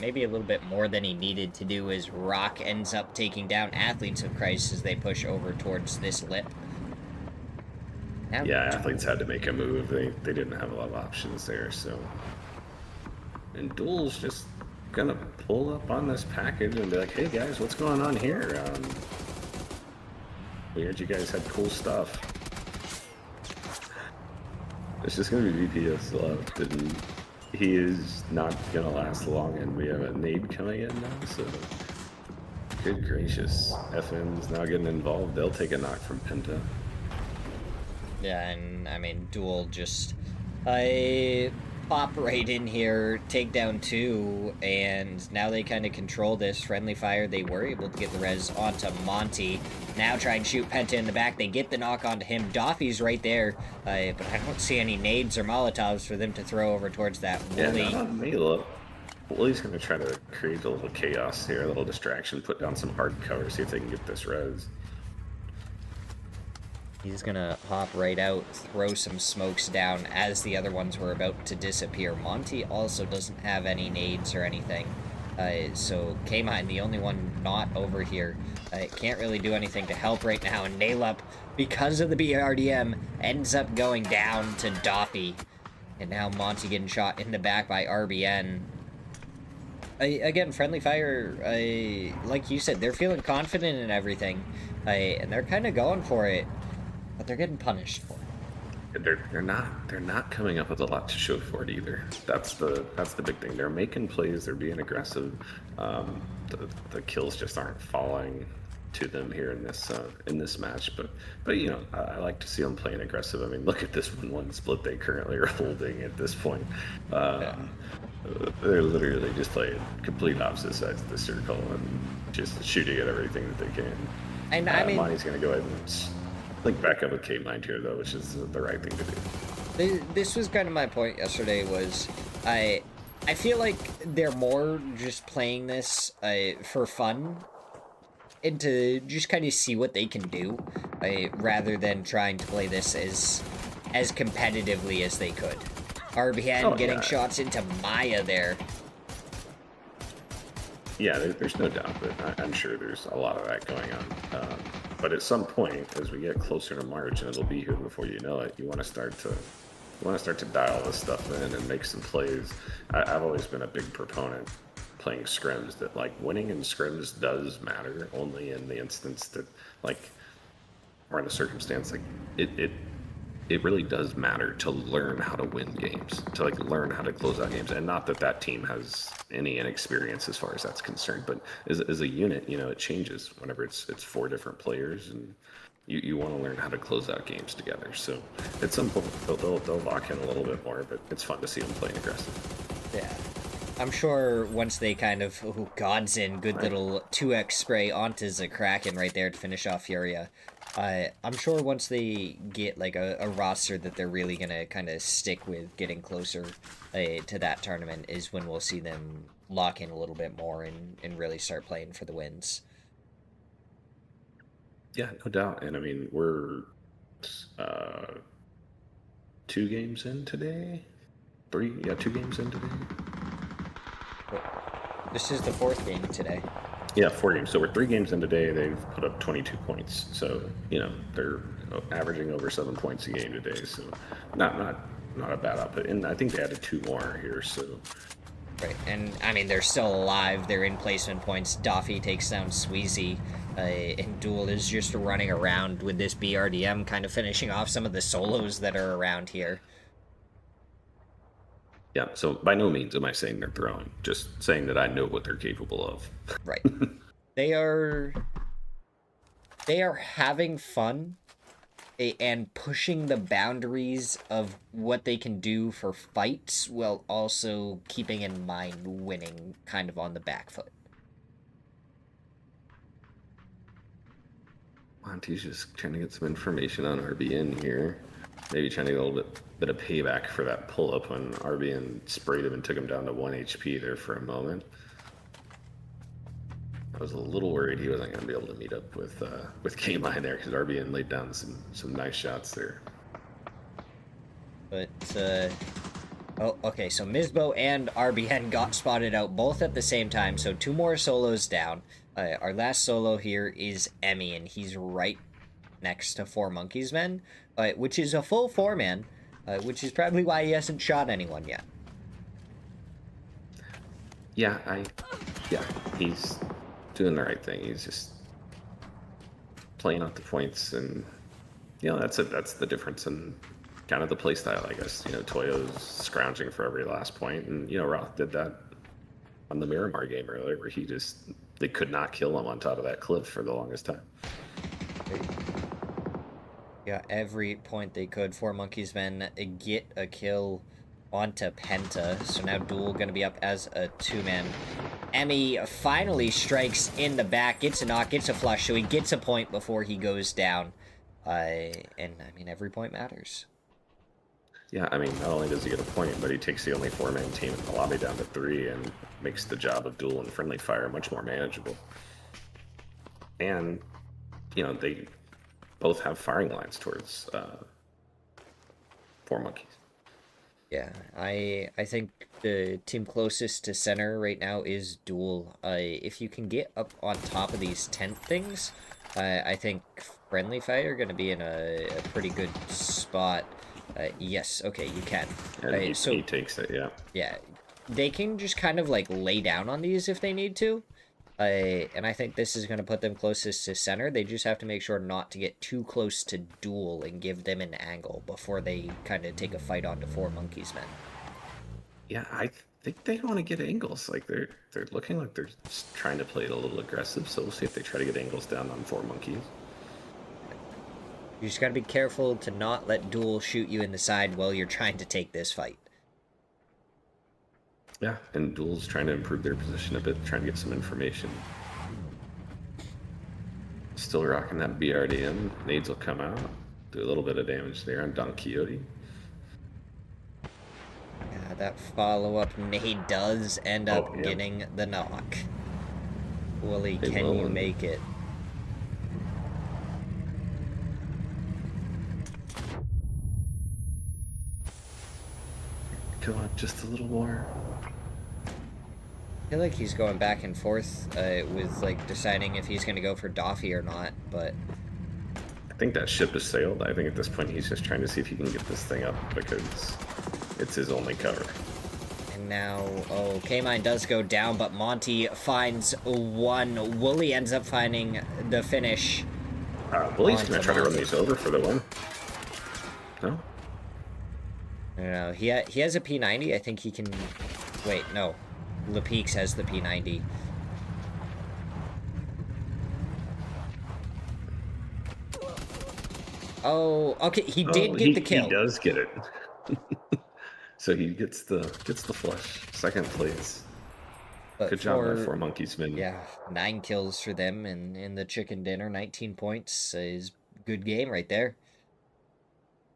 Speaker 1: maybe a little bit more than he needed to do, as Rock ends up taking down Athletes of Christ as they push over towards this lip. Now,
Speaker 2: yeah, Athletes had to make a move. They didn't have a lot of options there, so. And Duel's just gonna pull up on this package and be like, hey guys, what's going on here? We heard you guys had cool stuff. It's just going to be VPS left, and he is not going to last long, and we have a nade coming in now, so good gracious. FM's now getting involved. They'll take a knock from Penta.
Speaker 1: Yeah, and I mean, Duel just pop right in here, take down 2, and now they kind of control this. Friendly Fire, they were able to get the res onto Monty. Now try and shoot Penta in the back. They get the knock onto him. Doffy's right there, but I don't see any nades or Molotovs for them to throw over towards that Wooly.
Speaker 2: Yeah, not on Mela. Wooly's going to try to create a little chaos here, a little distraction, put down some hard cover, see if they can get this res.
Speaker 1: He's gonna hop right out, throw some smokes down as the other ones were about to disappear. Monty also doesn't have any nades or anything. So K-Mine, the only one not over here, can't really do anything to help right now. And Nailup, because of the BRDM, ends up going down to Doffy. And now Monty getting shot in the back by RBN. Again, Friendly Fire, like you said, they're feeling confident in everything. And they're kind of going for it. But they're getting punished for it.
Speaker 2: They're not coming up with a lot to show for it either. That's the big thing. They're making plays. They're being aggressive. The kills just aren't falling to them here in this match. But you know, I like to see them playing aggressive. I mean, look at this 1-1 split they currently are holding at this point. They're literally just playing complete opposite sides of the circle and just shooting at everything that they can.
Speaker 1: And I mean,
Speaker 2: Monty's gonna go ahead and link back up with K-Mind here, though, which is the right thing to do.
Speaker 1: This was kind of my point yesterday, was I I feel like they're more just playing this for fun and to just kind of see what they can do, rather than trying to play this as competitively as they could. RBN
Speaker 2: Oh
Speaker 1: getting
Speaker 2: yeah,
Speaker 1: shots into Maya there.
Speaker 2: yeah. There's no doubt that I'm sure there's a lot of that going on. But at some point, as we get closer to March, and it'll be here before you know it, you want to start to dial this stuff in and make some plays. I've always been a big proponent playing scrims that like winning in scrims does matter only in the instance that like or in a circumstance like it really does matter to learn how to win games, to like learn how to close out games, and not that that team has any inexperience as far as that's concerned, but as a unit, you know, it changes whenever it's four different players, and you want to learn how to close out games together. So at some point they'll lock in a little bit more, but it's fun to see them playing aggressive.
Speaker 1: Yeah. I'm sure once they kind of, oh, God's in, good little 2x spray onto Kraken right there to finish off Furia. I'm sure once they get like a roster that they're really gonna kind of stick with getting closer to that tournament is when we'll see them lock in a little bit more and really start playing for the wins.
Speaker 2: Yeah, no doubt. And I mean, we're uh, 2 games in today. 3, yeah, 2 games in today.
Speaker 1: This is the 4th game today.
Speaker 2: Yeah, 4 games. So we're 3 games in today. They've put up 22 points. So you know they're averaging over 7 points a game today. So not a bad output. And I think they added 2 more here. So
Speaker 1: right, and I mean they're still alive. They're in placement points. Doffy takes down Sweezy, and Duel is just running around with this BRDM, kind of finishing off some of the solos that are around here.
Speaker 2: yeah. So by no means am I saying they're throwing. Just saying that I know what they're capable of.
Speaker 1: Right. They are having fun and pushing the boundaries of what they can do for fights while also keeping in mind winning kind of on the back foot.
Speaker 2: Monty's just trying to get some information on RBN here. Maybe trying to get a little bit of payback for that pull up when RBN sprayed him and took him down to 1 HP there for a moment. I was a little worried he wasn't going to be able to meet up with K-Mine there because RBN laid down some nice shots there.
Speaker 1: But, oh, okay, so Mizbo and RBN got spotted out both at the same time, so 2 more solos down. Our last solo here is Emmy, and he's right next to 4 Monkeys Men, which is a full 4-man, which is probably why he hasn't shot anyone yet.
Speaker 2: Yeah, he's doing the right thing. He's just playing out the points, and you know that's the difference in kind of the play style, I guess. You know, Toyo's scrounging for every last point, and you know Roth did that on the Miramar game earlier, where they could not kill him on top of that cliff for the longest time.
Speaker 1: Yeah, every point they could. 4 Monkeys Men get a kill onto Penta, so now Duel gonna be up as a 2-man. Emmy finally strikes in the back, gets a knock, gets a flush, so he gets a point before he goes down. And I mean, every point matters.
Speaker 2: Yeah, I mean, not only does he get a point, but he takes the only 4-man team in the lobby down to 3 and makes the job of Duel and Friendly Fire much more manageable. And, you know, they both have firing lines towards 4 Monkeys.
Speaker 1: Yeah, I think the team closest to center right now is Duel. If you can get up on top of these tent things, I think Friendly Fire are going to be in a pretty good spot. Yes, okay, you can.
Speaker 2: And he takes it, yeah.
Speaker 1: Yeah, they can just kind of like lay down on these if they need to. And I think this is going to put them closest to center. They just have to make sure not to get too close to Duel and give them an angle before they kind of take a fight onto 4 Monkeys Men.
Speaker 2: Yeah, I think they want to get angles. Like they're looking like they're just trying to play it a little aggressive. So we'll see if they try to get angles down on 4 Monkeys.
Speaker 1: You just got to be careful to not let Duel shoot you in the side while you're trying to take this fight.
Speaker 2: Yeah, and Duel's trying to improve their position a bit, trying to get some information. Still rocking that BRDM. Nades will come out, do a little bit of damage there on Don Quixote.
Speaker 1: Yeah, that follow-up nade does end up
Speaker 2: Oh, yeah.
Speaker 1: getting the knock. Wooly,
Speaker 2: They
Speaker 1: can
Speaker 2: will,
Speaker 1: you
Speaker 2: and
Speaker 1: make it?
Speaker 2: come on, just a little more.
Speaker 1: I feel like he's going back and forth with, like, deciding if he's going to go for Doffy or not, but...
Speaker 2: I think that ship has sailed. I think at this point he's just trying to see if he can get this thing up because it's his only cover.
Speaker 1: And now, oh, K-Mine does go down, but Monty finds one. Wooly ends up finding the finish.
Speaker 2: Bully's going to try to run
Speaker 1: Monty.
Speaker 2: these over for the win. No?
Speaker 1: No, he has a P90. I think he can... Wait, no. LePeaks has the P90. Oh, okay, he did get the kill.
Speaker 2: He does get it. So he gets the flush. Second place.
Speaker 1: But
Speaker 2: Good job, my 4 monkeys, man.
Speaker 1: Yeah, 9 kills for them in the chicken dinner. 19 points is good game right there.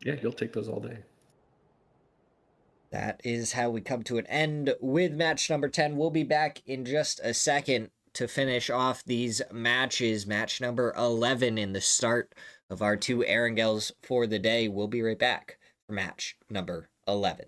Speaker 2: Yeah, you'll take those all day.
Speaker 1: That is how we come to an end with match number 10. We'll be back in just a second to finish off these matches. Match number 11 in the start of our 2 Erangels for the day. We'll be right back for match number 11.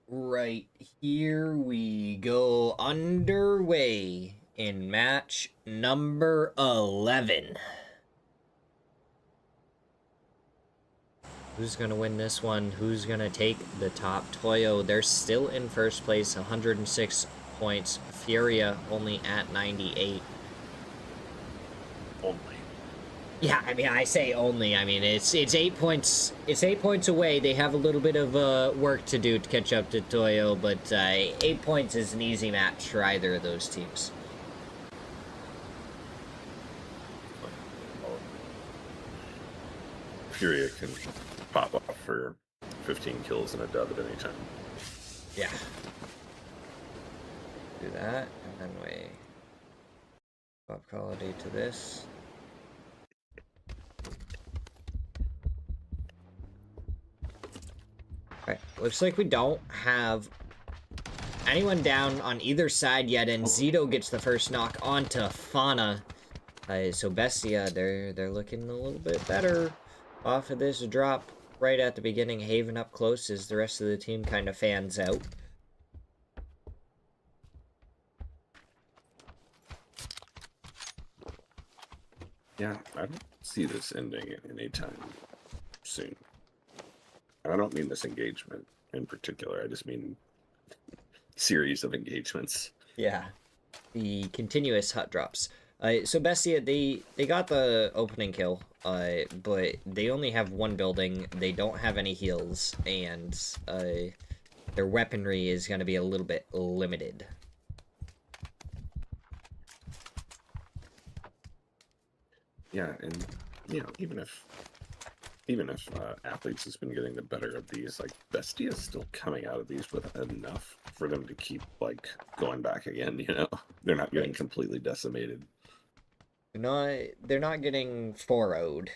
Speaker 1: Right, here we go underway in match number 11. Who's gonna win this one? Who's gonna take the top? Toyo, they're still in first place, 106 points. Furia only at 98.
Speaker 2: Only.
Speaker 1: Yeah, I mean, I say only. I mean, it's 8 points. It's 8 points away. They have a little bit of work to do to catch up to Toyo, but 8 points is an easy match for either of those teams.
Speaker 2: Furia can pop off for 15 kills and a dub at any time.
Speaker 1: Yeah. Do that, and then we up quality to this. Alright, looks like we don't have anyone down on either side yet, and Zito gets the first knock onto Fauna. So Bestia, they're looking a little bit better off of this drop right at the beginning. Haven up close as the rest of the team kind of fans out.
Speaker 2: Yeah, I don't see this ending anytime soon. And I don't mean this engagement in particular. I just mean series of engagements.
Speaker 1: Yeah, the continuous hut drops. So Bestia, they got the opening kill, but they only have one building. They don't have any heals, and their weaponry is going to be a little bit limited.
Speaker 2: Yeah, and you know, even if athletes has been getting the better of these, like Bestia is still coming out of these with enough for them to keep like going back again. You know, they're not getting completely decimated.
Speaker 1: They're not getting 4-0'd.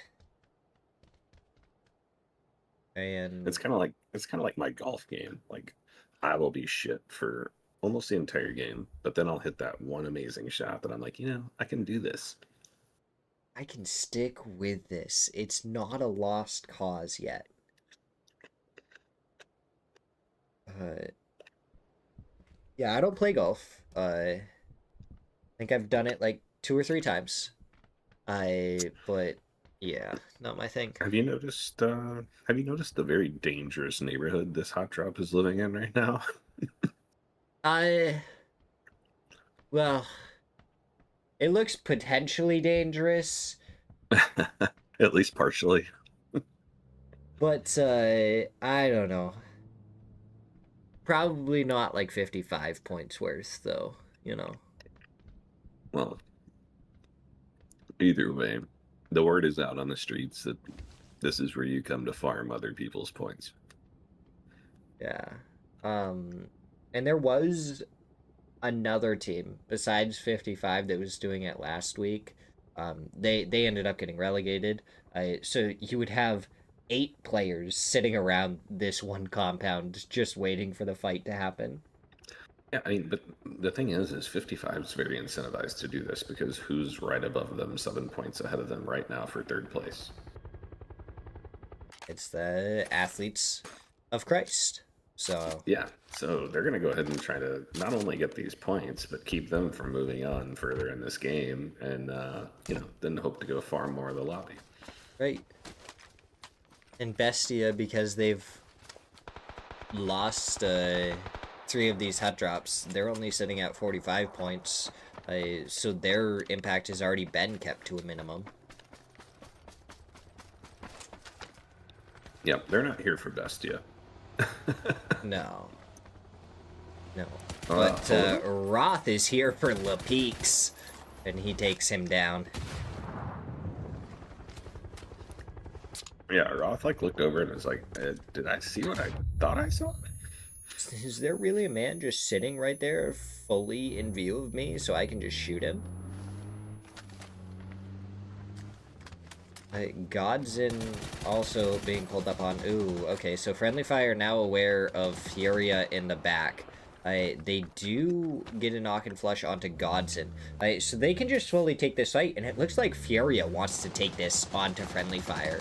Speaker 1: And
Speaker 2: it's kind of like my golf game. Like I will be shit for almost the entire game, but then I'll hit that one amazing shot that I'm like, you know, I can do this.
Speaker 1: I can stick with this. It's not a lost cause yet. Yeah, I don't play golf. I think I've done it like 2 or 3 times. But yeah, not my thing.
Speaker 2: Have you noticed the very dangerous neighborhood this hot drop is living in right now?
Speaker 1: Well, it looks potentially dangerous.
Speaker 2: At least partially.
Speaker 1: But I don't know. Probably not like 55 points worth, though, you know.
Speaker 2: Well, either way, the word is out on the streets that this is where you come to farm other people's points.
Speaker 1: Yeah. And there was another team besides 55 that was doing it last week. They ended up getting relegated. So you would have 8 players sitting around this one compound just waiting for the fight to happen.
Speaker 2: Yeah, I mean, but the thing is 55 is very incentivized to do this because who's right above them, 7 points ahead of them right now for 3rd place?
Speaker 1: It's the Athletes of Christ. So
Speaker 2: yeah, so they're going to go ahead and try to not only get these points, but keep them from moving on further in this game, and you know, then hope to go far more of the lobby.
Speaker 1: Right. And Bestia, because they've lost 3 of these hut drops, they're only sitting at 45 points. So their impact has already been kept to a minimum.
Speaker 2: Yep, they're not here for Bestia.
Speaker 1: No. But Roth is here for LaPeaks, and he takes him down.
Speaker 2: Yeah, Roth like looked over and was like, did I see what I thought I saw?
Speaker 1: Is there really a man just sitting right there fully in view of me so I can just shoot him? Godzin also being pulled up on. Ooh, okay, so Friendly Fire now aware of Furia in the back. They do get a knock and flush onto Godzin. So they can just slowly take this fight, and it looks like Furia wants to take this onto Friendly Fire.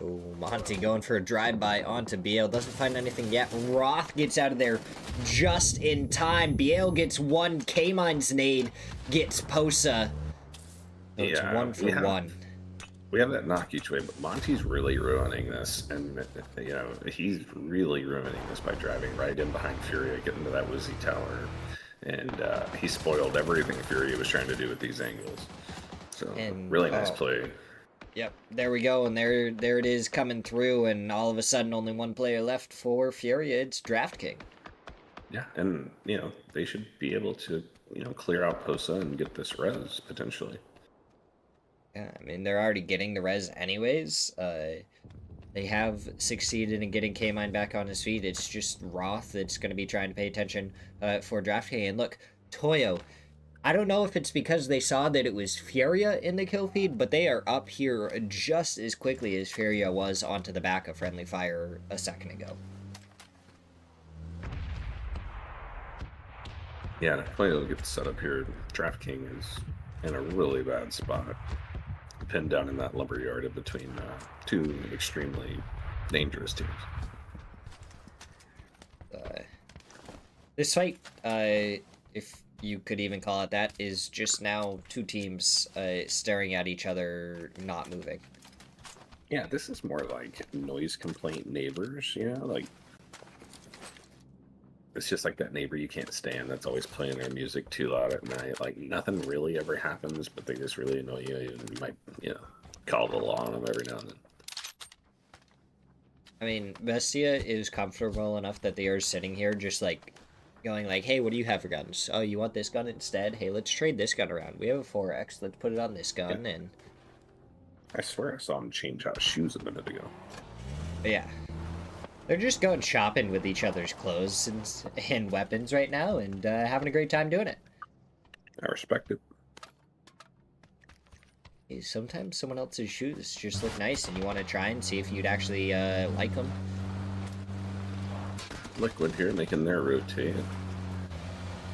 Speaker 1: Oh, Monty going for a drive-by onto Biel. Doesn't find anything yet. Roth gets out of there just in time. Biel gets one. K-Mine's nade gets Posa. So it's
Speaker 2: Yeah,
Speaker 1: 1-for-1.
Speaker 2: We have that knock each way, but Monty's really ruining this, and you know he's really ruining this by driving right in behind Furia, getting to that Wizzy tower, and he spoiled everything Furia was trying to do with these angles. So
Speaker 1: And,
Speaker 2: really nice play.
Speaker 1: Yep, there we go, and there it is coming through, and all of a sudden only one player left for Furia. It's DraftKing.
Speaker 2: Yeah, and you know they should be able to clear out Posa and get this res potentially.
Speaker 1: Yeah, I mean, they're already getting the res anyways. They have succeeded in getting K-Mine back on his feet. It's just Roth that's going to be trying to pay attention for DraftKing. And look, Toyo, I don't know if it's because they saw that it was Furia in the kill feed, but they are up here just as quickly as Furia was onto the back of Friendly Fire a second ago.
Speaker 2: Yeah, Toyo gets set up here. DraftKing is in a really bad spot. Pinned down in that lumberyard in between two extremely dangerous teams.
Speaker 1: This fight, if you could even call it that, is just now two teams staring at each other, not moving.
Speaker 2: Yeah, this is more like noise complaint neighbors, like it's just like that neighbor you can't stand that's always playing their music too loud at night. Like nothing really ever happens, but they just really annoy you, and you might, call the law on them every now and then.
Speaker 1: I mean, Bestia is comfortable enough that they are sitting here just like going like, hey, what do you have for guns? Oh, you want this gun instead? Hey, let's trade this gun around. We have a 4X. Let's put it on this gun. Yeah. And
Speaker 2: I swear I saw him change out shoes a minute ago.
Speaker 1: Yeah. They're just going shopping with each other's clothes and weapons right now and having a great time doing it.
Speaker 2: I respect it.
Speaker 1: Sometimes someone else's shoes just look nice and you want to try and see if you'd actually like them.
Speaker 2: Liquid here making their rotate.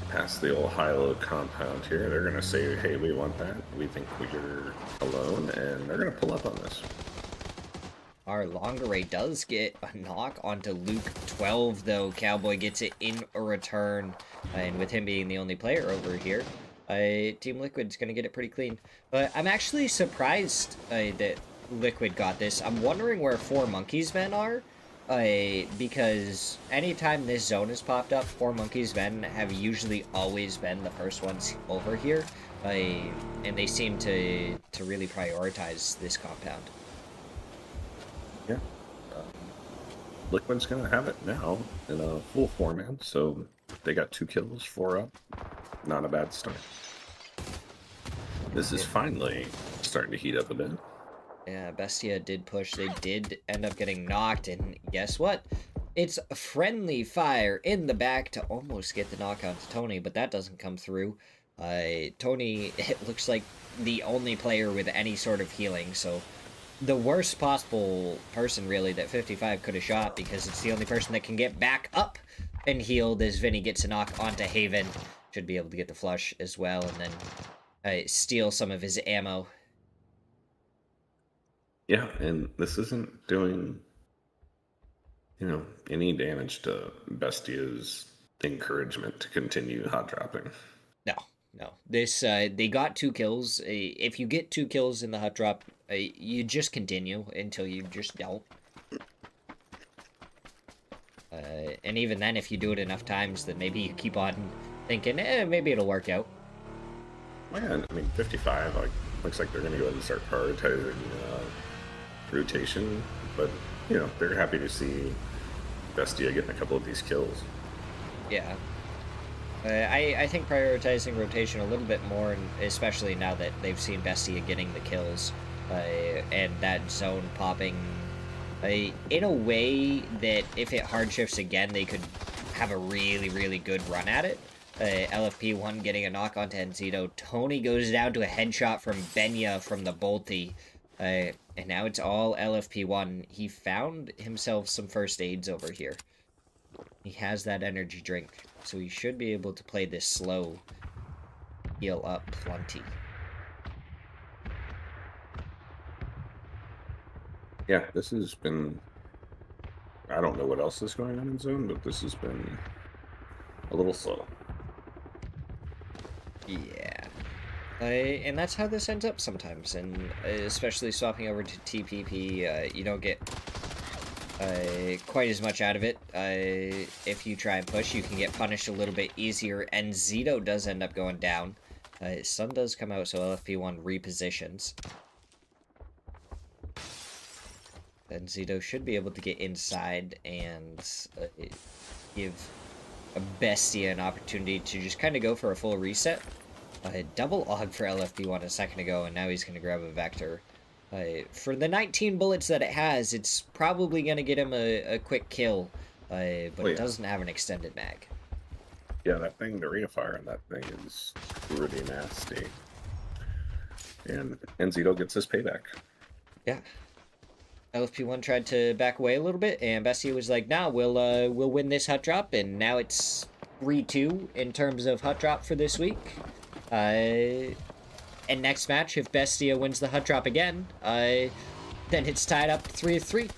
Speaker 2: Past the old high-low compound here. They're going to say, hey, we want that. We think we're alone, and they're going to pull up on this.
Speaker 1: Our longer ray does get a knock onto Luke 12, though. Cowboy gets it in a return. And with him being the only player over here, Team Liquid's going to get it pretty clean. But I'm actually surprised that Liquid got this. I'm wondering where 4 Monkeys Men are. Because anytime this zone has popped up, 4 Monkeys Men have usually always been the first ones over here. And they seem to really prioritize this compound.
Speaker 2: Yeah. Liquid's gonna have it now in a full 4-man, so they got 2 kills, 4 up. Not a bad start. This is finally starting to heat up a bit.
Speaker 1: Yeah, Bestia did push. They did end up getting knocked, and guess what? It's Friendly Fire in the back to almost get the knock onto Tony, but that doesn't come through. Tony, it looks like the only player with any sort of healing, so the worst possible person, really, that 55 could have shot, because it's the only person that can get back up and healed as Vinny gets a knock onto Haven. Should be able to get the flush as well, and then steal some of his ammo.
Speaker 2: Yeah, and this isn't doing, any damage to Bestia's encouragement to continue hot dropping.
Speaker 1: No. This, they got 2 kills. If you get 2 kills in the hot drop, you just continue until you just don't. And even then, if you do it enough times, then maybe you keep on thinking, maybe it'll work out.
Speaker 2: Well, yeah, I mean, 55, looks like they're going to go ahead and start prioritizing rotation, but, they're happy to see Bestia getting a couple of these kills.
Speaker 1: Yeah. I think prioritizing rotation a little bit more, and especially now that they've seen Bestia getting the kills, and that zone popping, in a way that if it hard shifts again, they could have a really, really good run at it. LFP1 getting a knock onto Enzito. Tony goes down to a headshot from Benya from the Bolty. And now it's all LFP1. He found himself some first aids over here. He has that energy drink, so he should be able to play this slow. Heal up plenty.
Speaker 2: Yeah, this has been. I don't know what else is going on in zone, but this has been a little slow.
Speaker 1: Yeah. And that's how this ends up sometimes, and especially swapping over to TPP, you don't get quite as much out of it. If you try and push, you can get punished a little bit easier, and Zito does end up going down. Sun does come out, so LFP1 repositions. Then Zito should be able to get inside and give a Bestia an opportunity to just kind of go for a full reset. Double AUG for LFP1 a second ago, and now he's going to grab a Vector. For the 19 bullets that it has, it's probably going to get him a quick kill, but it doesn't have an extended mag.
Speaker 2: Yeah, that thing, the rate of fire on that thing is really nasty. And Zito gets his payback.
Speaker 1: Yeah. LFP1 tried to back away a little bit, and Bestia was like, nah, we'll win this hut drop, and now it's 3-2 in terms of hut drop for this week. And next match, if Bestia wins the hut drop again, then it's tied up 3-3.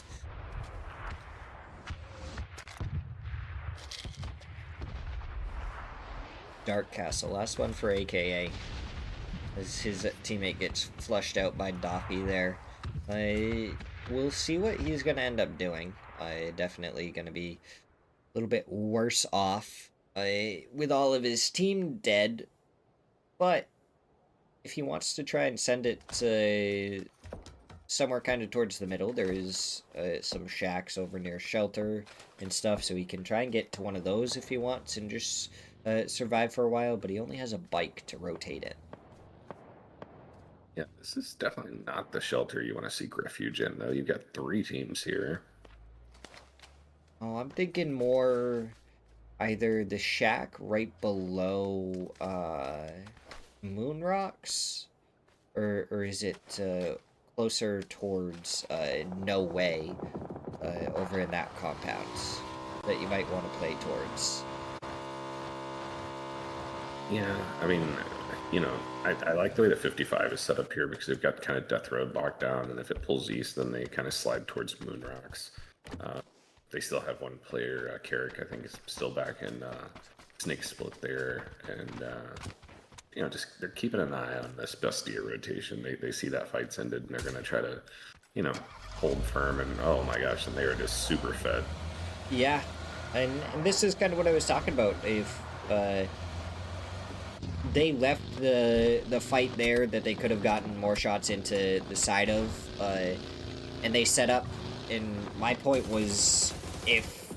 Speaker 1: Dark Castle, last one for AKA. As his teammate gets flushed out by Doppy there. We'll see what he's going to end up doing. Definitely going to be a little bit worse off with all of his team dead. But if he wants to try and send it somewhere kind of towards the middle, there is some shacks over near shelter and stuff, so he can try and get to one of those if he wants and just survive for a while, but he only has a bike to rotate it.
Speaker 2: Yeah, this is definitely not the shelter you want to seek refuge in, though. You've got 3 teams here.
Speaker 1: Oh, I'm thinking more either the shack right below Moon Rocks, or is it closer towards No Way over in that compound that you might want to play towards?
Speaker 2: Yeah, I mean, you know, I like the way the 55 is set up here because they've got kind of Death Road locked down, and if it pulls east, then they kind of slide towards Moon Rocks. They still have one player, Carrick, I think, is still back in Snake Split there, and you know, just they're keeping an eye on this Bestia rotation. They see that fight's ended, and they're gonna try to, you know, hold firm. And oh my gosh, and they are just super fed.
Speaker 1: Yeah, and this is kind of what I was talking about. If they left the fight there that they could have gotten more shots into the side of, and they set up, and my point was, if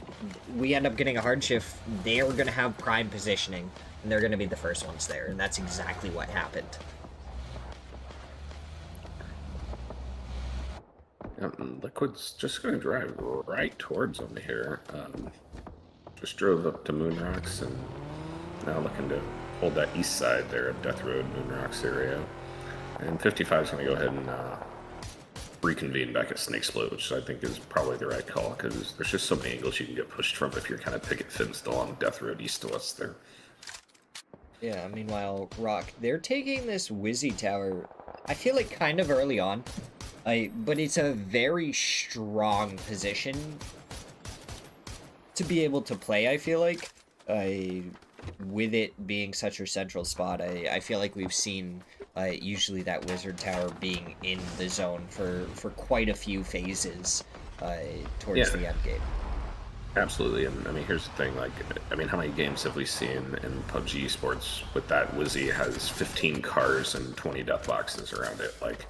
Speaker 1: we end up getting a hard shift, they're going to have prime positioning, and they're going to be the first ones there, and that's exactly what happened.
Speaker 2: Liquid's just going to drive right towards them here. Just drove up to Moon Rocks, and now looking to hold that east side there of Death Road, Moon Rocks area. And 55 is going to go ahead and reconvene back at Snake Split, which I think is probably the right call, because there's just so many angles you can get pushed from if you're kind of picket fenced along Death Road east to west there.
Speaker 1: Yeah, meanwhile, Rock, they're taking this Wizzy Tower, I feel like kind of early on, but it's a very strong position to be able to play, I feel like. With it being such a central spot, I feel like we've seen usually that Wizard Tower being in the zone for quite a few phases towards the end game.
Speaker 2: Absolutely, and I mean, here's the thing, like, I mean, how many games have we seen in PUBG Esports with that Wizzy has 15 cars and 20 death boxes around it? Like,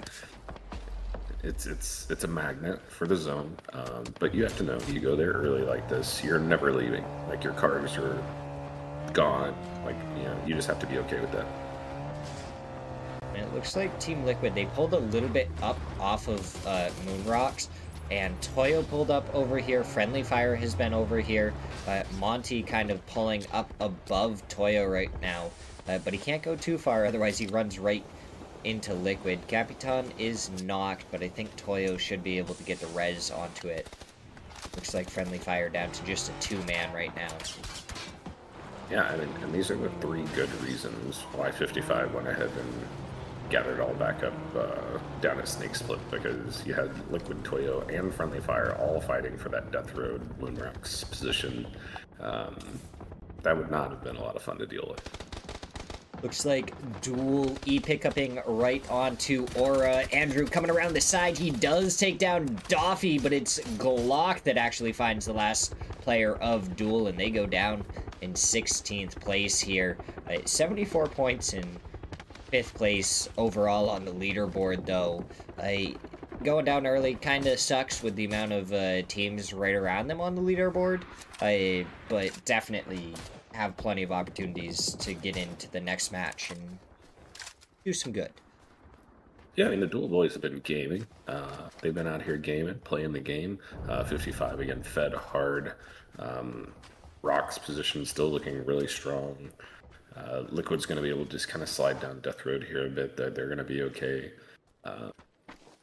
Speaker 2: it's a magnet for the zone, but you have to know, you go there early like this, you're never leaving. Like, your cars are gone. Like, you know, you just have to be okay with that.
Speaker 1: And it looks like Team Liquid, they pulled a little bit up off of Moon Rocks, and Toyo pulled up over here. Friendly Fire has been over here. Monty kind of pulling up above Toyo right now, but he can't go too far, otherwise he runs right into Liquid. Capitan is knocked, but I think Toyo should be able to get the res onto it. Looks like Friendly Fire down to just a 2-man right now.
Speaker 2: Yeah, I mean, and these are the 3 good reasons why 55 went ahead and gathered all back up down at Snake Split because you had Liquid, Toyo, and Friendly Fire all fighting for that Death Road Moonrock's position. That would not have been a lot of fun to deal with.
Speaker 1: Looks like Duel E-pick-upping right onto Aura. Andrew coming around the side. He does take down Doffy, but it's Glock that actually finds the last player of Duel, and they go down in 16th place here. 74 points in 5th place overall on the leaderboard, though. Going down early kind of sucks with the amount of teams right around them on the leaderboard, but definitely have plenty of opportunities to get into the next match and do some good.
Speaker 2: Yeah, I mean, the Duel boys have been gaming. They've been out here gaming, playing the game. 55 again, fed hard. Rock's position still looking really strong. Liquid's going to be able to just kind of slide down Death Road here a bit. They're going to be okay.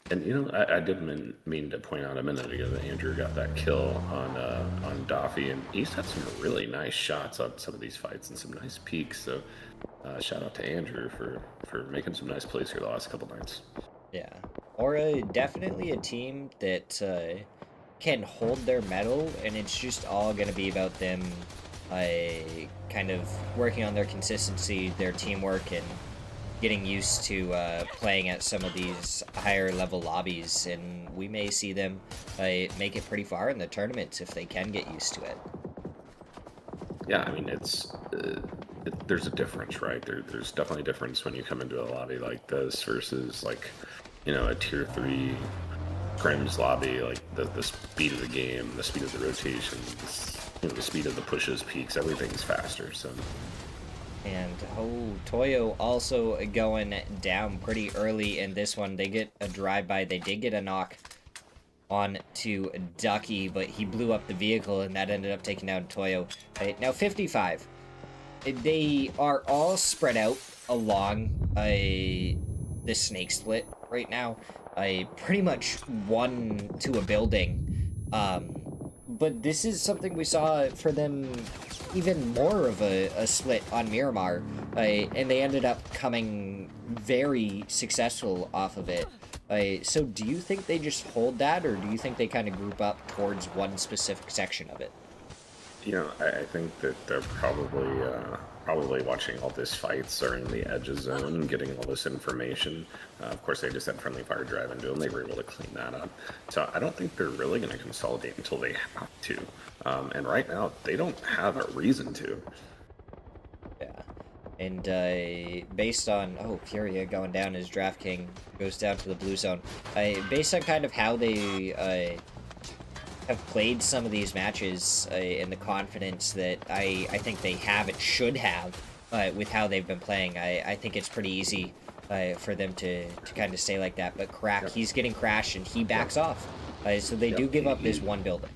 Speaker 2: And, you know, I did mean to point out a minute ago that Andrew got that kill on Doffy, and he's had some really nice shots on some of these fights and some nice peaks. So shout out to Andrew for making some nice plays here the last couple nights.
Speaker 1: Yeah. Aura, definitely a team that can hold their mettle, and it's just all going to be about them kind of working on their consistency, their teamwork, and getting used to playing at some of these higher level lobbies, and we may see them make it pretty far in the tournaments if they can get used to it.
Speaker 2: Yeah, I mean, there's a difference, right? There's definitely a difference when you come into a lobby like this versus, like, you know, a tier 3 Crims lobby. Like the speed of the game, the speed of the rotation, the speed of the pushes, peaks, everything's faster. So.
Speaker 1: And, Toyo also going down pretty early in this one. They get a drive-by. They did get a knock on to Ducky, but he blew up the vehicle, and that ended up taking down Toyo. Now, 55. They are all spread out along the Snake Split right now. Pretty much one to a building. But this is something we saw for them even more of a split on Miramar, and they ended up coming very successful off of it. So do you think they just hold that, or do you think they kind of group up towards one specific section of it?
Speaker 2: You know, I think that they're probably watching all these fights, are in the edges zone, getting all this information. Of course, they just had Friendly Fire drive into them. They were able to clean that up. So I don't think they're really going to consolidate until they have to. And right now, they don't have a reason to.
Speaker 1: Yeah. And based on, Furia going down as Draft King goes down to the blue zone. Based on kind of how they have played some of these matches and the confidence that I think they have and should have with how they've been playing, I think it's pretty easy for them to kind of stay like that. But Crack, yep. He's getting crashed and he backs off. So they do give up this one building.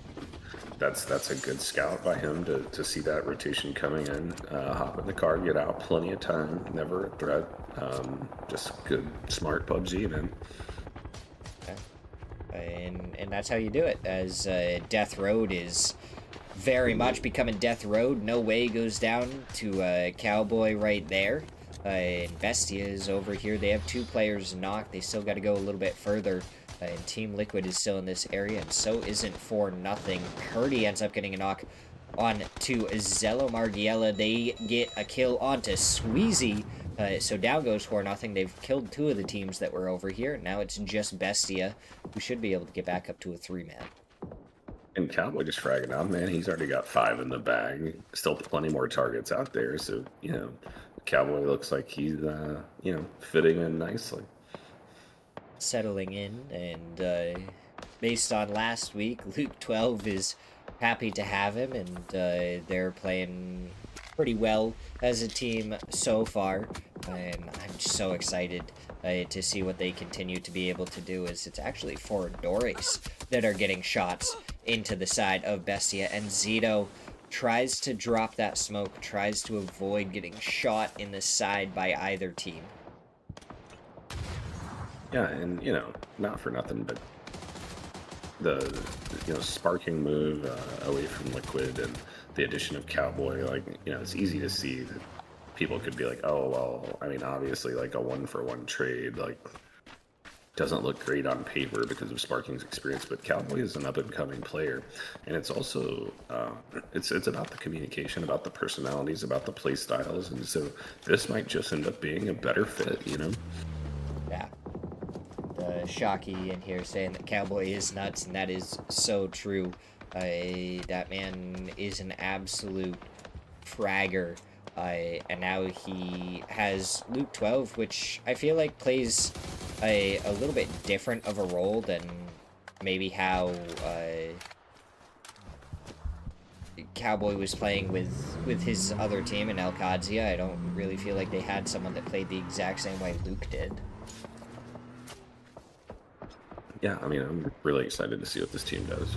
Speaker 2: That's a good scout by him to see that rotation coming in, hop in the car, get out, plenty of time, never a threat. Just good, smart PUBG, man.
Speaker 1: And that's how you do it, as Death Road is very much becoming Death Road. No Way goes down to Cowboy right there. And Bestia is over here. They have 2 players knocked. They still got to go a little bit further. And Team Liquid is still in this area, and so isn't 4-0. Purdy ends up getting a knock on to Zello Margiela. They get a kill onto Sweezy. So down goes 4-0. They've killed 2 of the teams that were over here. Now it's just Bestia, who should be able to get back up to a 3-man.
Speaker 2: And Cowboy just fragging out, man. He's already got 5 in the bag. Still plenty more targets out there. So, you know, Cowboy looks like he's, fitting in nicely.
Speaker 1: Settling in, and based on last week, Luke 12 is happy to have him, and they're playing pretty well as a team so far, and I'm so excited to see what they continue to be able to do, as it's actually 4 Dores that are getting shots into the side of Bestia, and Zito tries to drop that smoke, tries to avoid getting shot in the side by either team.
Speaker 2: Yeah, and, you know, not for nothing, but the sparking move away from Liquid and the addition of Cowboy, like, you know, it's easy to see that people could be like, oh well, I mean, obviously, like a 1-for-1 trade, like doesn't look great on paper because of Sparking's experience, but Cowboy is an up-and-coming player, and it's also it's about the communication, about the personalities, about the play styles, and so this might just end up being a better fit, you know?
Speaker 1: Yeah. The Shocky in here saying that Cowboy is nuts, and that is so true. That man is an absolute fragger. And now he has Luke 12, which I feel like plays a little bit different of a role than maybe how Cowboy was playing with his other team in Alcadzia. I don't really feel like they had someone that played the exact same way Luke did.
Speaker 2: Yeah, I mean, I'm really excited to see what this team does.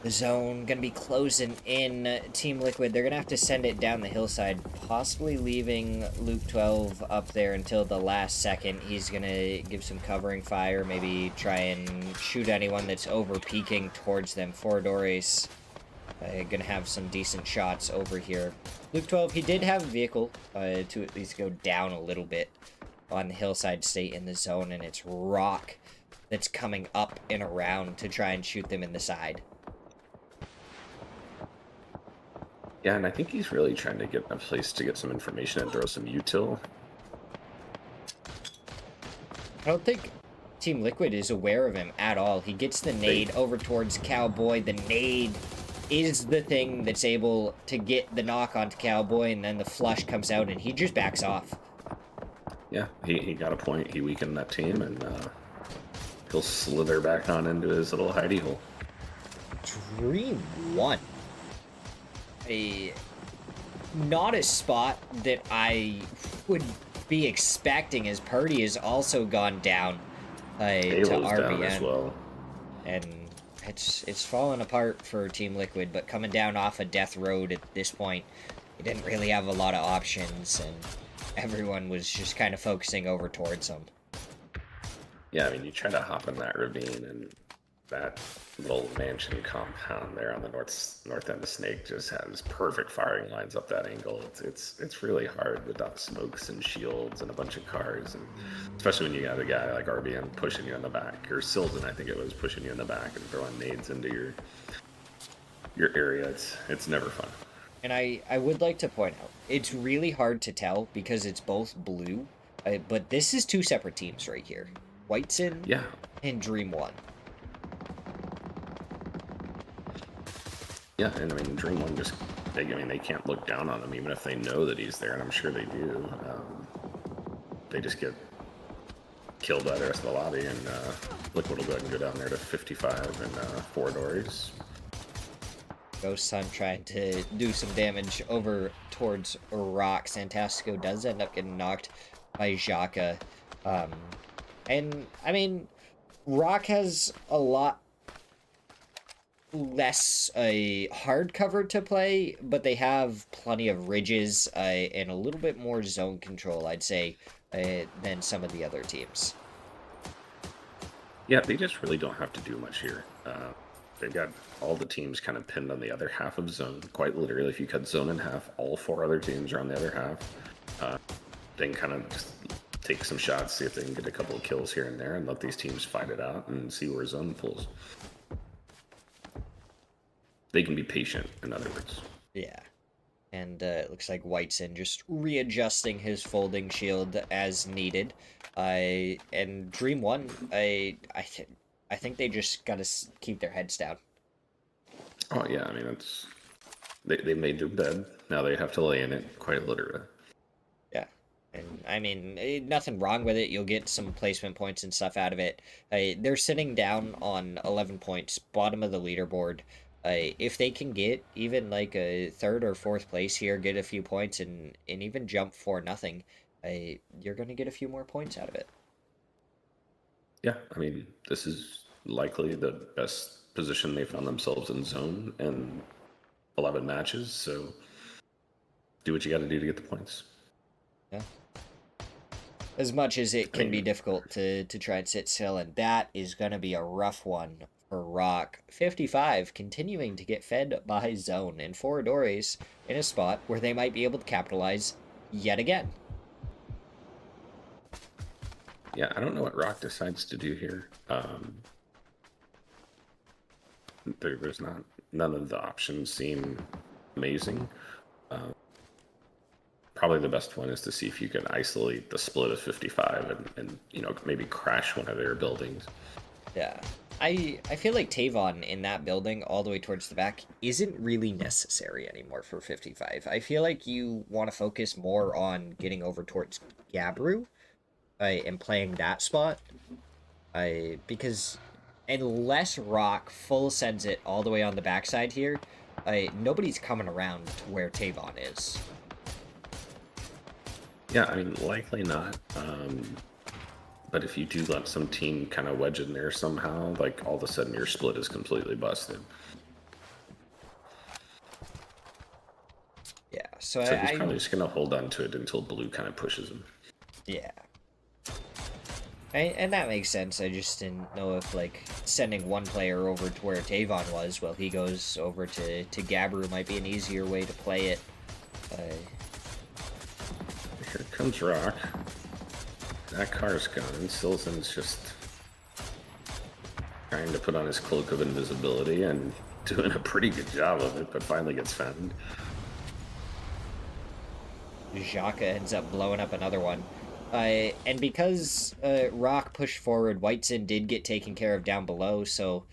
Speaker 1: The zone gonna be closing in. Team Liquid, they're gonna have to send it down the hillside, possibly leaving Luke 12 up there until the last second. He's gonna give some covering fire, maybe try and shoot anyone that's over peeking towards them. Foradores gonna have some decent shots over here. Luke 12, he did have a vehicle to at least go down a little bit on the hillside, stay in the zone, and it's Rock that's coming up and around to try and shoot them in the side.
Speaker 2: Yeah, and I think he's really trying to get a place to get some information and throw some util.
Speaker 1: I don't think Team Liquid is aware of him at all. He gets the nade over towards Cowboy. The nade is the thing that's able to get the knock onto Cowboy, and then the flush comes out, and he just backs off.
Speaker 2: Yeah, he got a point. He weakened that team, and he'll slither back on into his little hidey hole.
Speaker 1: Dream 1. Not a spot that I would be expecting, as Purdy has also gone down to RBN.
Speaker 2: Down as well.
Speaker 1: And it's fallen apart for Team Liquid, but coming down off a death road at this point, he didn't really have a lot of options, and everyone was just kind of focusing over towards him.
Speaker 2: Yeah, I mean, you try to hop in that ravine, and that little mansion compound there on the north end of Snake just has perfect firing lines up that angle. It's really hard without smokes and shields and a bunch of cars, and especially when you got a guy like RBN pushing you in the back, or Silden, I think it was, pushing you in the back and throwing nades into your area. It's never fun.
Speaker 1: And I would like to point out, it's really hard to tell because it's both blue, but this is two separate teams right here. Whiteson and Dream 1.
Speaker 2: Yeah, and I mean, Dream 1 just, they can't look down on him even if they know that he's there, and I'm sure they do. They just get killed by the rest of the lobby, and Liquid will go ahead and go down there to 55 and 4 doors.
Speaker 1: Ghost Sun trying to do some damage over towards Rock. Santastico does end up getting knocked by Xhaka. And, I mean, Rock has a lot less hard cover to play, but they have plenty of ridges and a little bit more zone control, I'd say, than some of the other teams.
Speaker 2: Yeah, they just really don't have to do much here. They've got all the teams kind of pinned on the other half of zone. Quite literally, if you cut zone in half, all 4 other teams are on the other half. They can kind of just take some shots, see if they can get a couple of kills here and there, and let these teams fight it out and see where zone pulls. They can be patient, in other words.
Speaker 1: Yeah. And it looks like Whiteson just readjusting his folding shield as needed. And Dream 1, I think they just got to keep their heads down.
Speaker 2: Oh, yeah, I mean, they made their bed. Now they have to lay in it, quite literally.
Speaker 1: Yeah. And, I mean, nothing wrong with it. You'll get some placement points and stuff out of it. They're sitting down on 11 points, bottom of the leaderboard. If they can get even like a 3rd or 4th place here, get a few points, and even jump 4-0, you're going to get a few more points out of it.
Speaker 2: Yeah, I mean, this is likely the best position they found themselves in zone in 11 matches, so do what you got to do to get the points.
Speaker 1: Yeah. As much as it can be difficult to try and sit still, and that is going to be a rough one for Rock. 55 continuing to get fed by zone, and Foradores in a spot where they might be able to capitalize yet again.
Speaker 2: Yeah, I don't know what Rock decides to do here. There's not, none of the options seem amazing. Probably the best one is to see if you can isolate the split of 55 and you know, maybe crash one of their buildings.
Speaker 1: Yeah. I feel like Tavon in that building all the way towards the back isn't really necessary anymore for 55. I feel like you want to focus more on getting over towards Gabru and playing that spot. Because unless Rock full sends it all the way on the backside here, nobody's coming around to where Tavon is.
Speaker 2: Yeah, I mean, likely not. But if you do let some team kind of wedge in there somehow, like all of a sudden your split is completely busted.
Speaker 1: Yeah, so
Speaker 2: he's probably just going to hold on to it until blue kind of pushes him.
Speaker 1: Yeah. And that makes sense. I just didn't know if, like, sending one player over to where Tavon was while he goes over to Gabru might be an easier way to play it.
Speaker 2: Here comes Rock. That car's gone. Silson's just trying to put on his cloak of invisibility and doing a pretty good job of it, but finally gets found.
Speaker 1: Xhaka ends up blowing up another one. And because Rock pushed forward, Whiteson did get taken care of down below, so,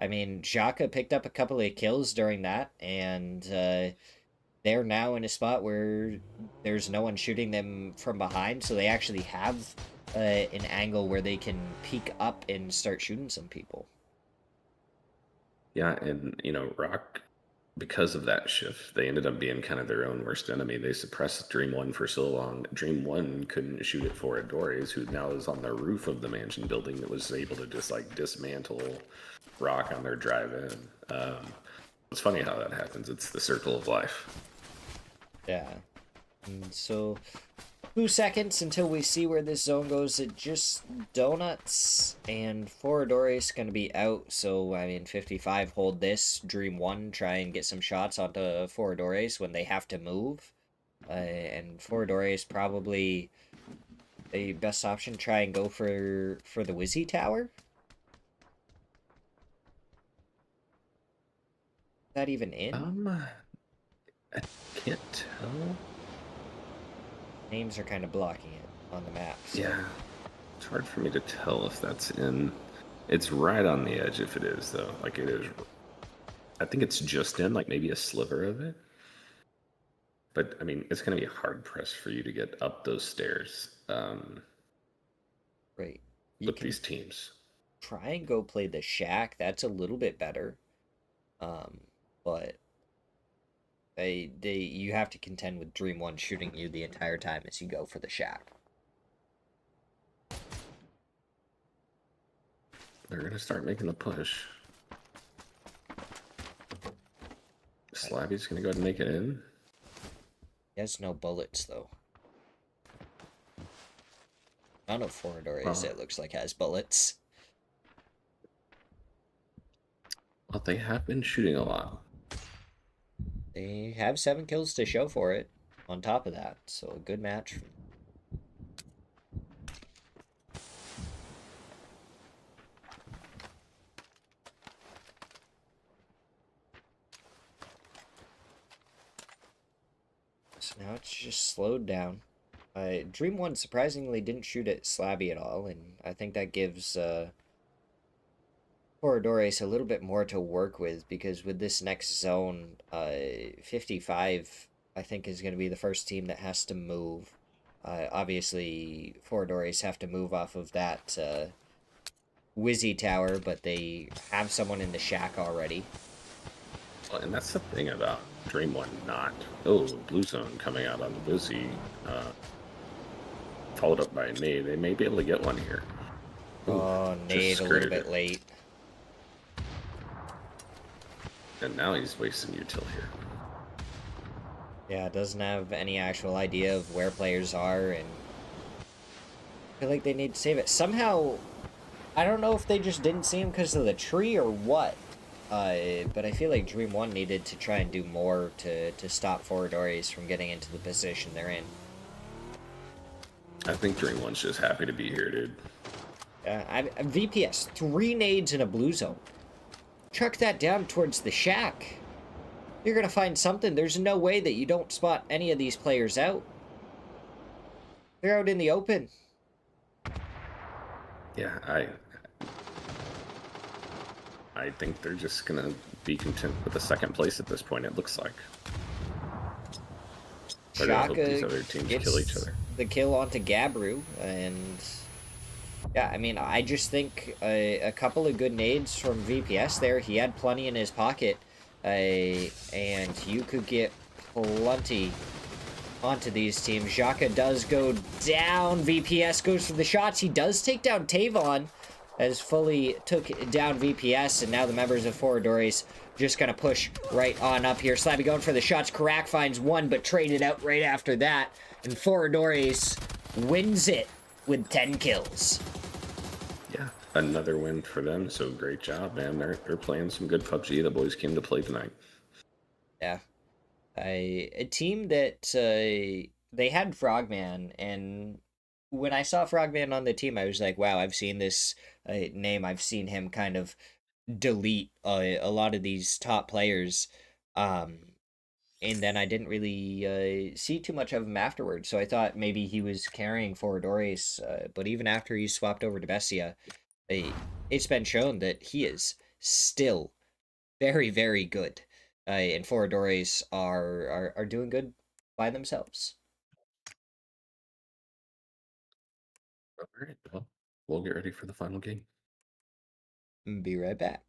Speaker 1: I mean, Xhaka picked up a couple of kills during that, and they're now in a spot where there's no one shooting them from behind, so they actually have an angle where they can peek up and start shooting some people.
Speaker 2: Yeah, and, you know, Rock, because of that shift, they ended up being kind of their own worst enemy. They suppressed Dream 1 for so long. Dream 1 couldn't shoot at Foradores, who now is on the roof of the mansion building that was able to just, like, dismantle Rock on their drive in. It's funny how that happens. It's the circle of life.
Speaker 1: Yeah. And so 2 seconds until we see where this zone goes. It just donuts, and Foradores gonna be out. So I mean, 55 hold this. Dream 1 try and get some shots onto Foradores when they have to move. And Foradores probably the best option. Try and go for the Wizzy Tower. Is that even in?
Speaker 2: I can't tell.
Speaker 1: Names are kind of blocking it on the map. So.
Speaker 2: Yeah, it's hard for me to tell if that's in. It's right on the edge if it is, though. Like, it is. I think it's just in, like, maybe a sliver of it. But, I mean, it's going to be hard-pressed for you to get up those stairs
Speaker 1: Right.
Speaker 2: with these teams.
Speaker 1: Try and go play the Shack. That's a little bit better. But you have to contend with Dream 1 shooting you the entire time as you go for the Shack.
Speaker 2: They're going to start making the push. Slabby's going to go ahead and make it in.
Speaker 1: He has no bullets, though. None of Foradores, it looks like, has bullets.
Speaker 2: Well, they have been shooting a lot.
Speaker 1: They have 7 kills to show for it on top of that, so a good match. So now it's just slowed down. Dream 1 surprisingly didn't shoot at Slabby at all, and I think that gives Foradores a little bit more to work with, because with this next zone, 55 I think is going to be the first team that has to move. Obviously, Foradores have to move off of that Wizzy Tower, but they have someone in the Shack already.
Speaker 2: Well, and that's the thing about Dream 1 not. Oh, blue zone coming out on the Wizzy. Followed up by a nade. They may be able to get one here.
Speaker 1: Oh, nade a little bit late.
Speaker 2: And now he's wasting util here.
Speaker 1: Yeah, doesn't have any actual idea of where players are, and I feel like they need to save it. Somehow, I don't know if they just didn't see him because of the tree or what. But I feel like Dream 1 needed to try and do more to stop Foradores from getting into the position they're in.
Speaker 2: I think Dream 1's just happy to be here, dude.
Speaker 1: VPS, 3 nades in a blue zone. Chuck that down towards the shack. You're gonna find something. There's no way that you don't spot any of these players out. They're out in the open.
Speaker 2: Yeah, I think they're just gonna be content with the second place at this point, it looks like.
Speaker 1: Shaka
Speaker 2: these other teams kill each other.
Speaker 1: The kill onto Gabru, and yeah, I mean, I just think a couple of good nades from VPS there. He had plenty in his pocket, and you could get plenty onto these teams. Xhaka does go down. VPS goes for the shots. He does take down Tavon, as fully took down VPS, and now the members of Foradores just gonna push right on up here. Slabby going for the shots. Karak finds one, but traded out right after that, and Foradores wins it with 10 kills.
Speaker 2: Yeah, another win for them, so great job, man. They're playing some good PUBG. The boys came to play tonight.
Speaker 1: Yeah. A team that they had Frogman, and when I saw Frogman on the team, I was like, wow, I've seen this name. I've seen him kind of delete a lot of these top players. And then I didn't really see too much of him afterwards, so I thought maybe he was carrying Foradores, but even after he swapped over to Bessia, it's been shown that he is still very, very good. And Foradores are doing good by themselves.
Speaker 2: All right, well, we'll get ready for the final game.
Speaker 1: Be right back.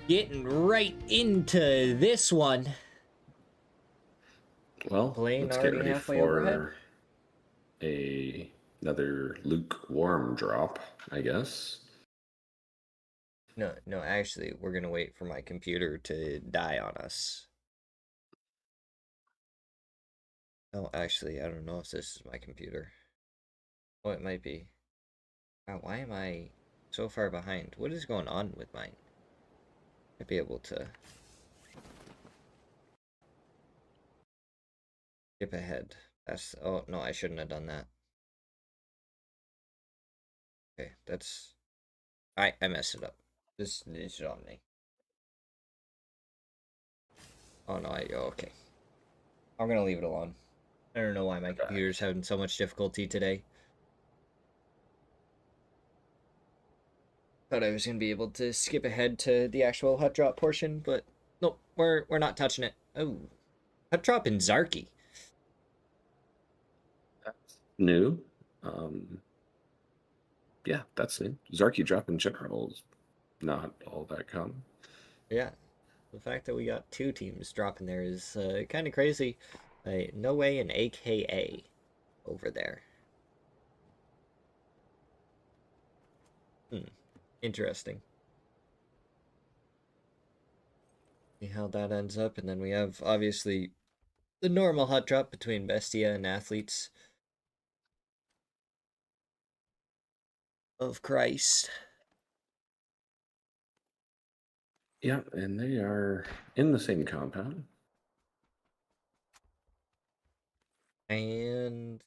Speaker 1: getting right into this one.
Speaker 2: Well,
Speaker 1: Plane
Speaker 2: let's get
Speaker 1: already
Speaker 2: ready
Speaker 1: halfway overhead.
Speaker 2: for another lukewarm drop, I guess.
Speaker 1: No, actually, we're gonna wait for my computer to die on us. Oh, actually, I don't know if this is my computer. Oh, it might be. Wow, why am I so far behind? What is going on with mine? I'd be able to skip ahead. That's... Oh, no, I shouldn't have done that. Okay, that's... I messed it up. This is on me. Oh, no, okay. I'm gonna leave it alone. I don't know why my computer's having so much difficulty today. Thought I was gonna be able to skip ahead to the actual hut drop portion, but nope, we're not touching it. Oh, hut drop in Zarky.
Speaker 2: That's new. Yeah, that's new. Zarky drop in general is not all that common.
Speaker 1: Yeah, the fact that we got 2 teams dropping there is kind of crazy. No way an AKA over there. Interesting. See how that ends up, and then we have obviously the normal hut drop between Bestia and Athletes of Christ.
Speaker 2: Yeah, and they are in the same compound.
Speaker 1: And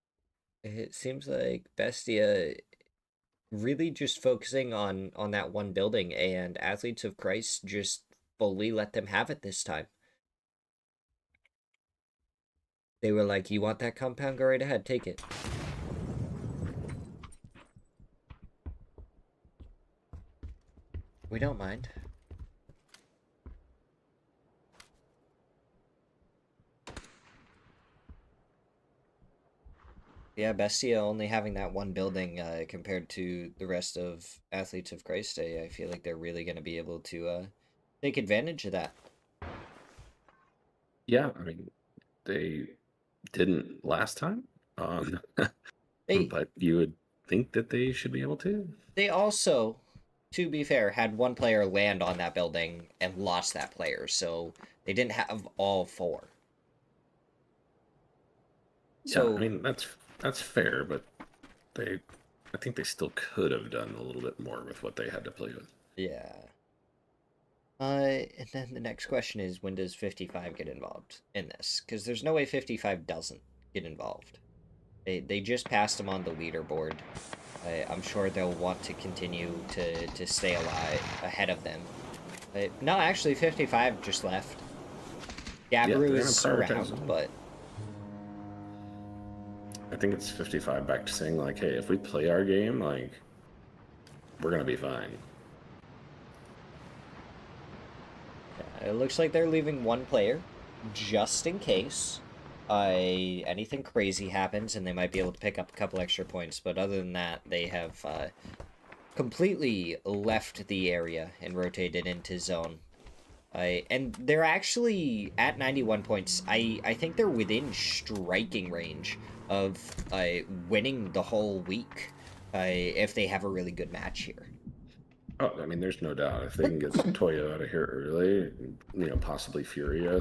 Speaker 1: it seems like Bestia really just focusing on that one building, and Athletes of Christ just fully let them have it this time. They were like, you want that compound? Go right ahead, take it. We don't mind. Yeah, Bestia only having that one building compared to the rest of Athletes of Christ, I feel like they're really going to be able to take advantage of that.
Speaker 2: Yeah, I mean, they didn't last time,
Speaker 1: They
Speaker 2: but you would think that they should be able to.
Speaker 1: they also, to be fair, had one player land on that building and lost that player, so they didn't have all 4.
Speaker 2: Yeah, I
Speaker 1: So
Speaker 2: mean that's fair, but I think they still could have done a little bit more with what they had to play with.
Speaker 1: yeah. And then the next question is, when does 55 get involved in this? Because there's no way 55 doesn't get involved. They just passed him on the leaderboard. I'm sure they'll want to continue to stay alive ahead of them. No, actually, 55 just left. Gabru is around, but...
Speaker 2: I think it's 55 back to saying, like, hey, if we play our game, like, we're going to be fine.
Speaker 1: It looks like they're leaving one player, just in case anything crazy happens, and they might be able to pick up a couple extra points. But other than that, they have completely left the area and rotated into zone. And they're actually at 91 points. I think they're within striking range of winning the whole week if they have a really good match here.
Speaker 2: Oh, I mean, there's no doubt. If they can get Toya out of here early, possibly Furia,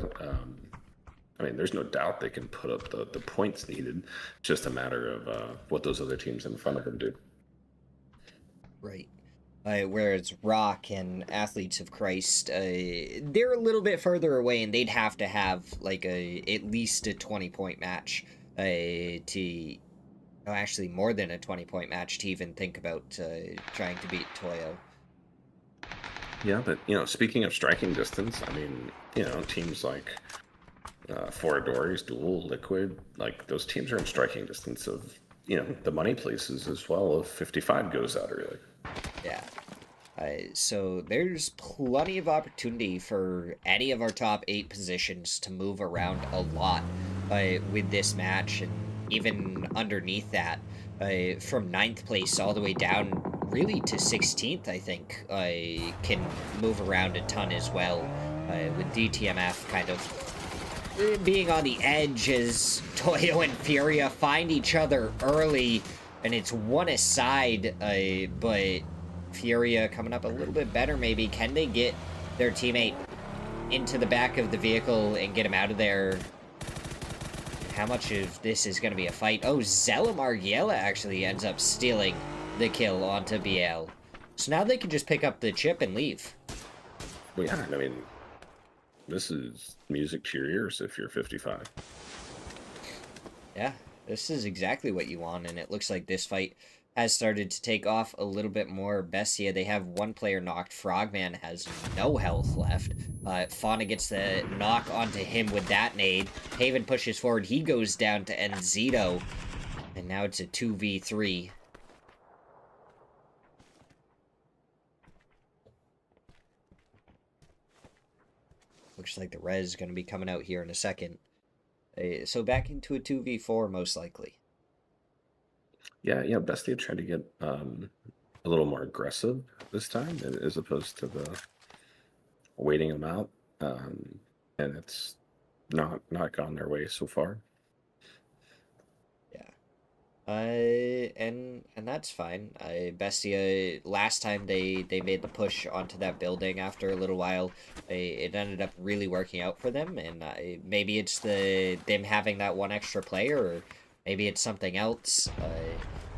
Speaker 2: I mean, there's no doubt they can put up the points needed. Just a matter of what those other teams in front of them do.
Speaker 1: Right. Whereas Rock and Athletes of Christ, they're a little bit further away, and they'd have to have like at least a 20-point match to... No, actually more than a 20-point match to even think about trying to beat Toyo.
Speaker 2: Yeah, but, speaking of striking distance, I mean, teams like Foradori's, Duel, Liquid, like, those teams are in striking distance of, the money places as well if 55 goes out early.
Speaker 1: Yeah. So there's plenty of opportunity for any of our top 8 positions to move around a lot with this match, and even underneath that, from 9th place all the way down really to 16th, I think, can move around a ton as well, with DTMF kind of being on the edge as Toyo and Furia find each other early, and it's one aside, but Furia coming up a little bit better maybe. Can they get their teammate into the back of the vehicle and get him out of there? How much of this is going to be a fight? Oh, Zella Margiela actually ends up stealing the kill onto BL. So now they can just pick up the chip and leave.
Speaker 2: Well, yeah, I mean, this is music to your ears if you're 55.
Speaker 1: Yeah, this is exactly what you want, and it looks like this fight has started to take off a little bit more. Bestia, they have one player knocked. Frogman has no health left. Fauna gets the knock onto him with that nade. Haven pushes forward. He goes down to Enzito. And now it's a 2v3. Looks like the res is going to be coming out here in a second. So back into a 2v4 most likely.
Speaker 2: Yeah, Bestia tried to get a little more aggressive this time as opposed to the waiting them out, and it's not gone their way so far.
Speaker 1: Yeah, and that's fine. Bestia, last time they made the push onto that building after a little while, it ended up really working out for them, and maybe it's them having that one extra player, or maybe it's something else.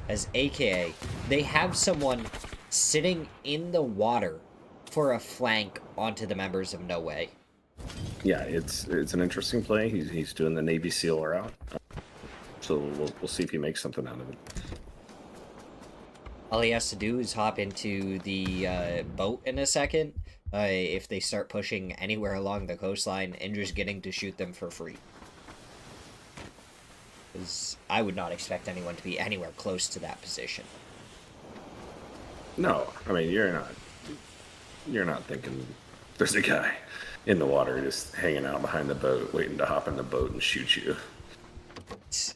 Speaker 1: As AKA, they have someone sitting in the water for a flank onto the members of No Way.
Speaker 2: Yeah, it's an interesting play. He's doing the Navy SEAL route, so we'll see if he makes something out of it.
Speaker 1: All he has to do is hop into the boat in a second. If they start pushing anywhere along the coastline, and just getting to shoot them for free. Because I would not expect anyone to be anywhere close to that position.
Speaker 2: No, I mean you're not thinking there's a guy in the water just hanging out behind the boat waiting to hop in the boat and shoot you.
Speaker 1: It's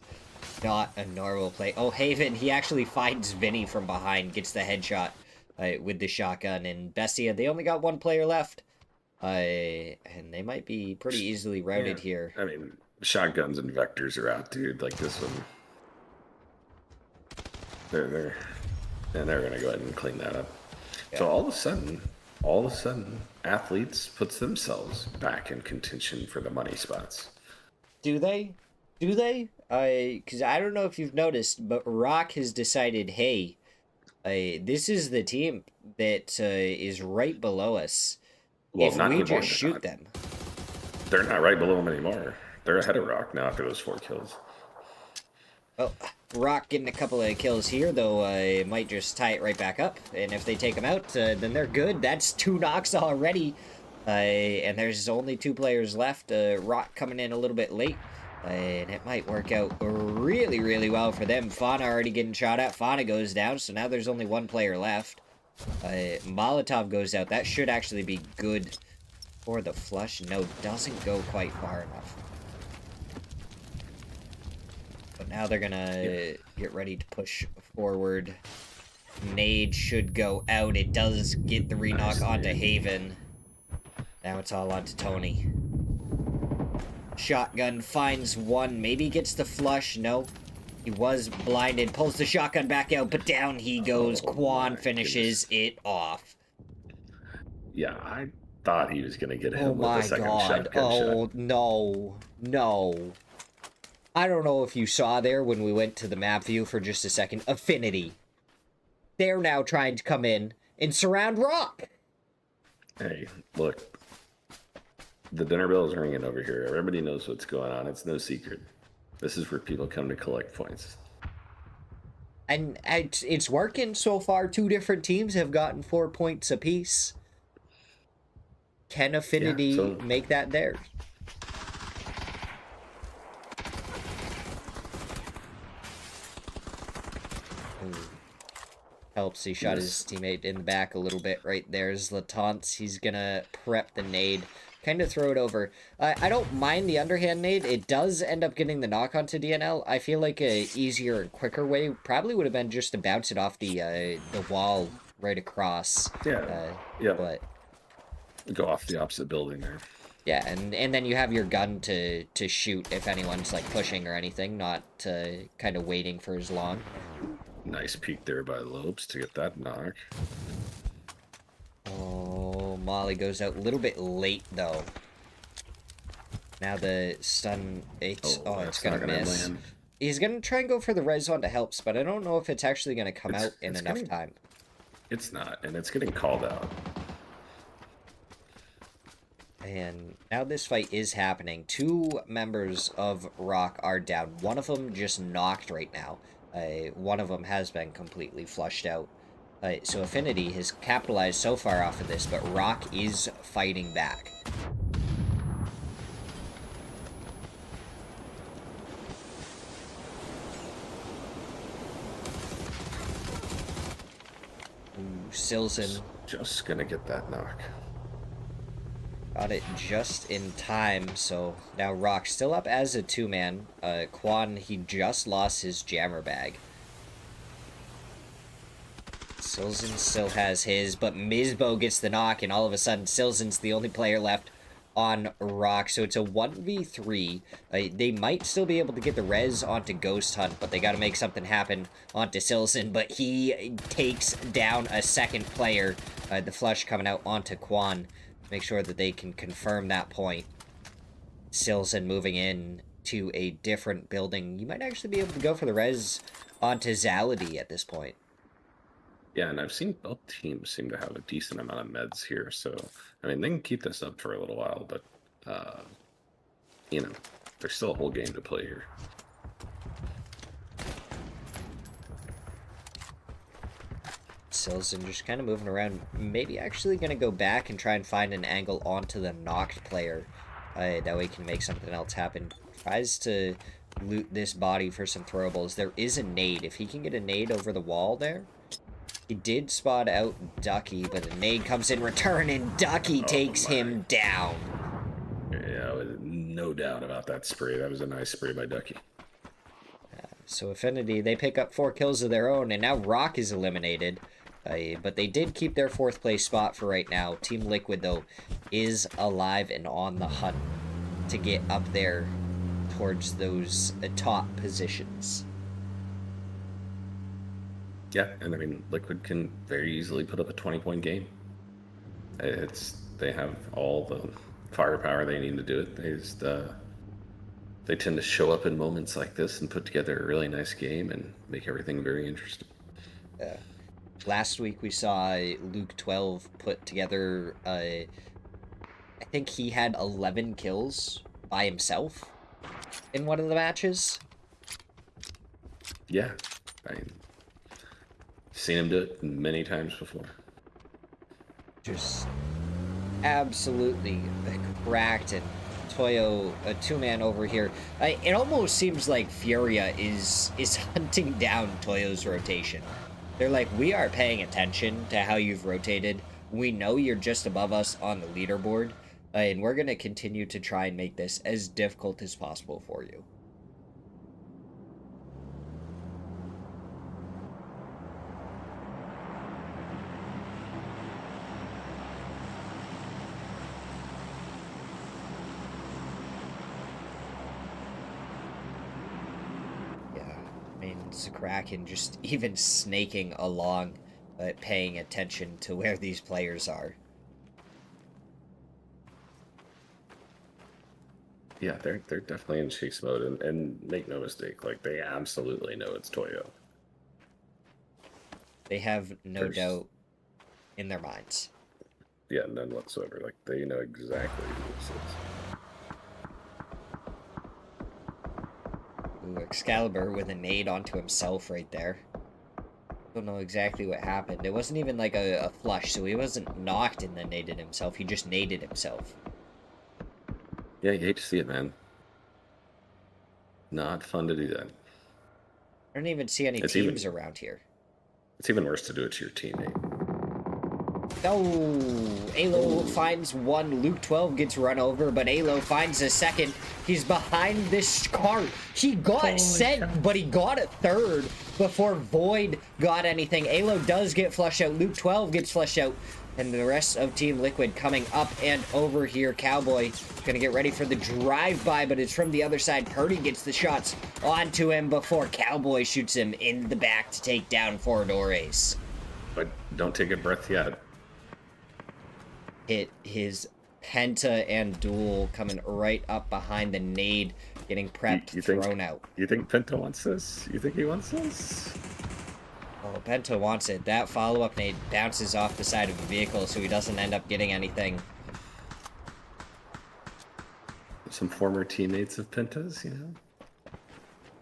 Speaker 1: not a normal play. Oh, Haven, he actually finds Vinny from behind, gets the headshot with the shotgun, and Bestia, they only got one player left. And they might be pretty easily routed here.
Speaker 2: I mean, shotguns and vectors are out, dude. Like this one, they're gonna go ahead and clean that up. Yeah. So all of a sudden, athletes puts themselves back in contention for the money spots.
Speaker 1: Do they? Because I don't know if you've noticed, but Rock has decided, hey, this is the team that is right below us.
Speaker 2: Well,
Speaker 1: if we just shoot them.
Speaker 2: They're not right below them anymore. They're ahead of Rock now after those 4 kills.
Speaker 1: Well, Rock getting a couple of kills here, though, might just tie it right back up. And if they take them out, then they're good. That's 2 knocks already. And there's only 2 players left. Rock coming in a little bit late. And it might work out really, really well for them. Fauna already getting shot at. Fauna goes down, so now there's only 1 player left. Molotov goes out. That should actually be good for the flush. No, doesn't go quite far enough. But now they're gonna get ready to push forward. Nade should go out. It does get the re-knock onto Haven. Now it's all onto Tony. Shotgun finds one. Maybe gets the flush. No. He was blinded. Pulls the shotgun back out, but down he goes. Quan finishes it off.
Speaker 2: Yeah, I thought he was going to get him with the second shotgun shot.
Speaker 1: Oh, no. No. I don't know if you saw there when we went to the map view for just a second. Affinity. They're now trying to come in and surround Rock.
Speaker 2: Hey, look. The dinner bell is ringing over here. Everybody knows what's going on. It's no secret. This is where people come to collect points.
Speaker 1: And it's working so far. 2 different teams have gotten 4 points apiece. Can Affinity make that theirs? Helps. He shot his teammate in the back a little bit right there. Zlatance, he's gonna prep the nade. kind of throw it over. I don't mind the underhand nade. It does end up getting the knock onto DNL. I feel like a easier and quicker way probably would have been just to bounce it off the wall right across.
Speaker 2: Yeah. Yeah.
Speaker 1: But
Speaker 2: Go off the opposite building there.
Speaker 1: yeah, and then you have your gun to shoot if anyone's like pushing or anything, not kind of waiting for as long.
Speaker 2: Nice peek there by Lopes to get that knock.
Speaker 1: Oh, Molly goes out a little bit late though. Now the stun, it's gonna miss. Land. He's gonna try and go for the res onto helps, but I don't know if it's actually gonna come out in enough time.
Speaker 2: It's not, and it's getting called out.
Speaker 1: And now this fight is happening. 2 members of Rock are down. One of them just knocked right now. One of them has been completely flushed out. So Affinity has capitalized so far off of this, but Rock is fighting back. Ooh, Silzen.
Speaker 2: Just gonna get that knock.
Speaker 1: Got it just in time, so now Rock still up as a 2-man. Quan, he just lost his jammer bag. Silzen still has his, but Mizbo gets the knock, and all of a sudden Silzen's the only player left on Rock, so it's a 1v3. They might still be able to get the res onto Ghost Hunt, but they gotta make something happen onto Silzen, but he takes down a second player. The flush coming out onto Quan. Make sure that they can confirm that point. Silzen moving in to a different building. You might actually be able to go for the res onto Zalady at this point.
Speaker 2: Yeah, and I've seen both teams seem to have a decent amount of meds here, so, I mean, they can keep this up for a little while, but, you know, there's still a whole game to play here.
Speaker 1: Silzen just kind of moving around, maybe actually going to go back and try and find an angle onto the knocked player. That way he can make something else happen. Tries to loot this body for some throwables. There is a nade. If he can get a nade over the wall there. He did spot out Ducky, but a nade comes in return, and Ducky takes him down.
Speaker 2: Yeah, no doubt about that spray. That was a nice spray by Ducky.
Speaker 1: So Affinity, they pick up 4 kills of their own, and now Rock is eliminated. But they did keep their 4th place spot for right now. Team Liquid, though, is alive and on the hunt to get up there towards those top positions.
Speaker 2: Yeah, and I mean, Liquid can very easily put up a 20-point game. They have all the firepower they need to do it. They tend to show up in moments like this and put together a really nice game and make everything very interesting.
Speaker 1: Last week we saw Luke 12 put together, I think he had 11 kills by himself in one of the matches.
Speaker 2: Yeah, I've seen him do it many times before.
Speaker 1: Just absolutely cracked, and Toyo, a 2-man over here. It almost seems like Furia is hunting down Toyo's rotation. They're like, we are paying attention to how you've rotated. We know you're just above us on the leaderboard, and we're going to continue to try and make this as difficult as possible for you. Kraken just even snaking along, paying attention to where these players are.
Speaker 2: Yeah, they're definitely in chase mode, and make no mistake, like, they absolutely know it's Toyo.
Speaker 1: They have no doubt in their minds.
Speaker 2: Yeah, none whatsoever. Like, they know exactly who this is.
Speaker 1: Ooh, Excalibur with a nade onto himself right there. Don't know exactly what happened. It wasn't even like a flush, so he wasn't knocked and then naded himself. He just naded himself.
Speaker 2: Yeah, you hate to see it, man. Not fun to do that.
Speaker 1: I don't even see any teams around here.
Speaker 2: It's even worse to do it to your teammate.
Speaker 1: Oh, Alo finds one. Luke 12 gets run over, but Alo finds a second. He's behind this cart. He got sent, but he got a third before Void got anything. Alo does get flushed out. Luke 12 gets flushed out. And the rest of Team Liquid coming up and over here. Cowboy gonna get ready for the drive-by, but it's from the other side. Purdy gets the shots onto him before Cowboy shoots him in the back to take down Forador Ace.
Speaker 2: But don't take a breath yet.
Speaker 1: Hit his Penta and Duel coming right up behind the nade, getting prepped, thrown out.
Speaker 2: You think Penta wants this? You think he wants this?
Speaker 1: Oh, Penta wants it. That follow-up nade bounces off the side of the vehicle, so he doesn't end up getting anything.
Speaker 2: Some former teammates of Penta's, you know?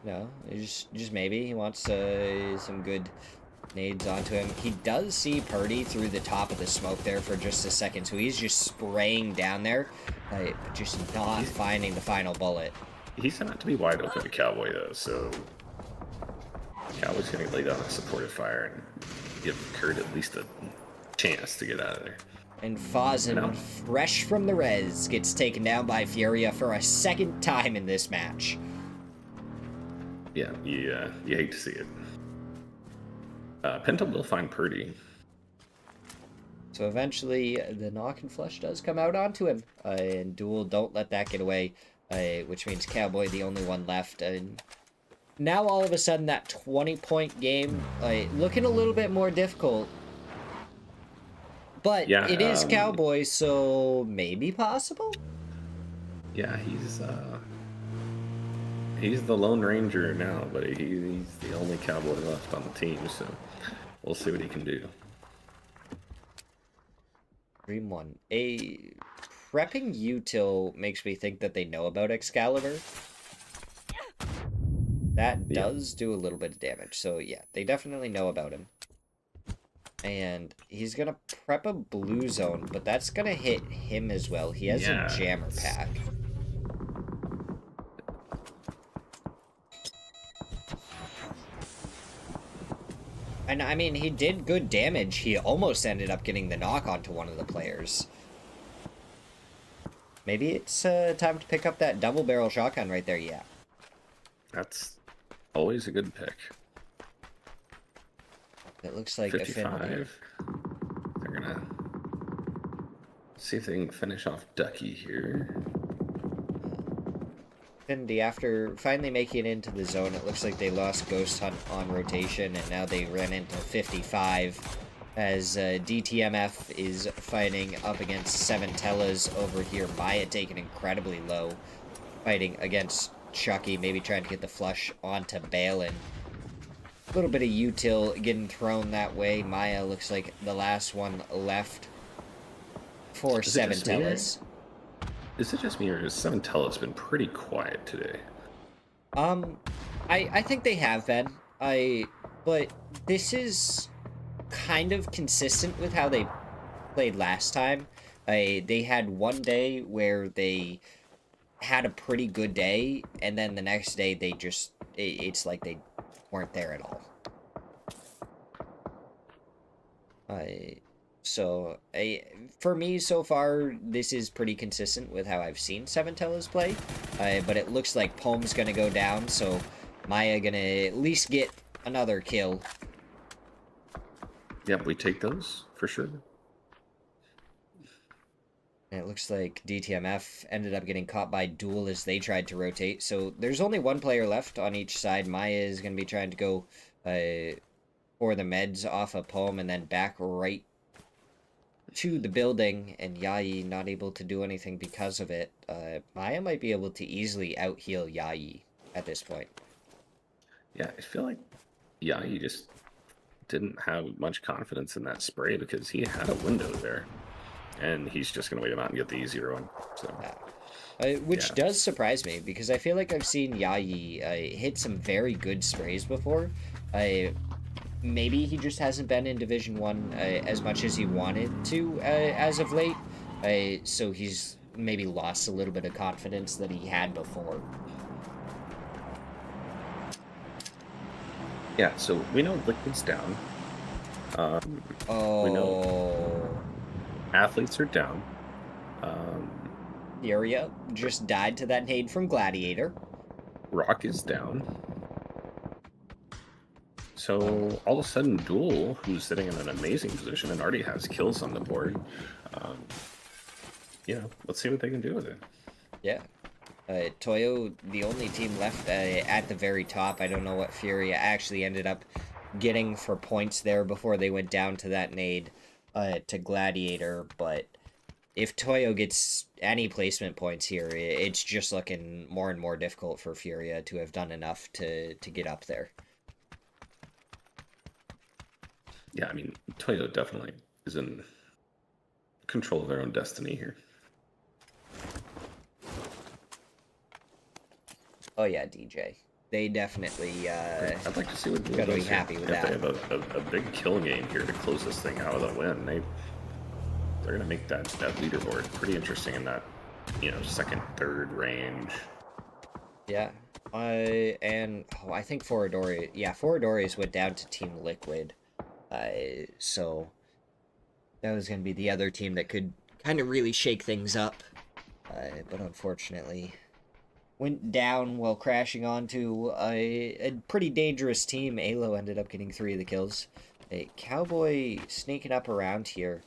Speaker 1: No, just maybe. He wants some good nades onto him. He does see Purdy through the top of the smoke there for just a second, so he's just spraying down there, but just not finding the final bullet.
Speaker 2: He's not to be wide open to Cowboy, though, so Cowboy's going to lay down a supportive fire and give Kurt at least a chance to get out of there.
Speaker 1: And Fazen, fresh from the res, gets taken down by Furia for a second time in this match.
Speaker 2: Yeah, you hate to see it. Penta will find Purdy.
Speaker 1: So eventually, the knock and flush does come out onto him. And Duel don't let that get away, which means Cowboy the only one left. And now all of a sudden, that 20-point game, looking a little bit more difficult. But yeah, it is Cowboy, so maybe possible?
Speaker 2: Yeah, he's the Lone Ranger now, but he's the only Cowboy left on the team, so we'll see what he can do.
Speaker 1: Dream 1. Prepping util makes me think that they know about Excalibur. That does do a little bit of damage, so yeah, they definitely know about him. And he's gonna prep a blue zone, but that's gonna hit him as well. He has a jammer pack. And I mean, he did good damage. He almost ended up getting the knock onto one of the players. Maybe it's time to pick up that double barrel shotgun right there, yeah.
Speaker 2: That's always a good pick.
Speaker 1: It looks like
Speaker 2: 55. They're gonna see if they can finish off Ducky here.
Speaker 1: Affinity, after finally making it into the zone, it looks like they lost Ghost Hunt on rotation, and now they ran into 55 as DTMF is fighting up against 7 Tellas over here. Maya taken incredibly low, fighting against Chucky, maybe trying to get the flush onto Balin. A little bit of util getting thrown that way. Maya looks like the last one left for 7 Tellas.
Speaker 2: Is it just me, or has 7 Tellas been pretty quiet today?
Speaker 1: I think they have been. But this is kind of consistent with how they played last time. They had one day where they had a pretty good day, and then the next day they just, it's like they weren't there at all. So, for me, so far, this is pretty consistent with how I've seen 7 Tellas play. But it looks like Pome's gonna go down, so Maya gonna at least get another kill.
Speaker 2: Yep, we take those, for sure.
Speaker 1: And it looks like DTMF ended up getting caught by Duel as they tried to rotate. So there's only one player left on each side. Maya is going to be trying to go for the meds off of Pome and then back right to the building. And Yayi not able to do anything because of it. Maya might be able to easily out-heal Yayi at this point.
Speaker 2: Yeah, I feel like Yayi just didn't have much confidence in that spray because he had a window there. And he's just going to wait him out and get the easier one. So,
Speaker 1: which does surprise me, because I feel like I've seen Yayi hit some very good sprays before. Maybe he just hasn't been in Division 1 as much as he wanted to as of late. So he's maybe lost a little bit of confidence that he had before.
Speaker 2: Yeah, so we know Liquid's down.
Speaker 1: Oh.
Speaker 2: We know Athletes are down. Um,
Speaker 1: Furia just died to that nade from Gladiator.
Speaker 2: Rock is down.
Speaker 1: Uh,
Speaker 2: So all of a sudden, Duel, who's sitting in an amazing position and already has kills on the board, um, let's see what they can do with it.
Speaker 1: yeah. Toyo, the only team left at the very top. I don't know what Furia actually ended up getting for points there before they went down to that nade to Gladiator, but if Toyo gets any placement points here, it's just looking more and more difficult for Furia to have done enough to get up there.
Speaker 2: Yeah, I mean, Toyo definitely is in control of their own destiny here.
Speaker 1: Oh yeah, DJ. They definitely
Speaker 2: I'd like to see what Duel
Speaker 1: gotta be
Speaker 2: does here.
Speaker 1: happy with
Speaker 2: If
Speaker 1: that.
Speaker 2: they have a big kill game here to close this thing out with a win, they're gonna make that leaderboard pretty interesting in that second, third range.
Speaker 1: Yeah. And I think Foradores went down to Team Liquid. So that was gonna be the other team that could kind of really shake things up. But unfortunately went down while crashing onto a pretty dangerous team. Alo ended up getting 3 of the kills. A Cowboy sneaking up around here.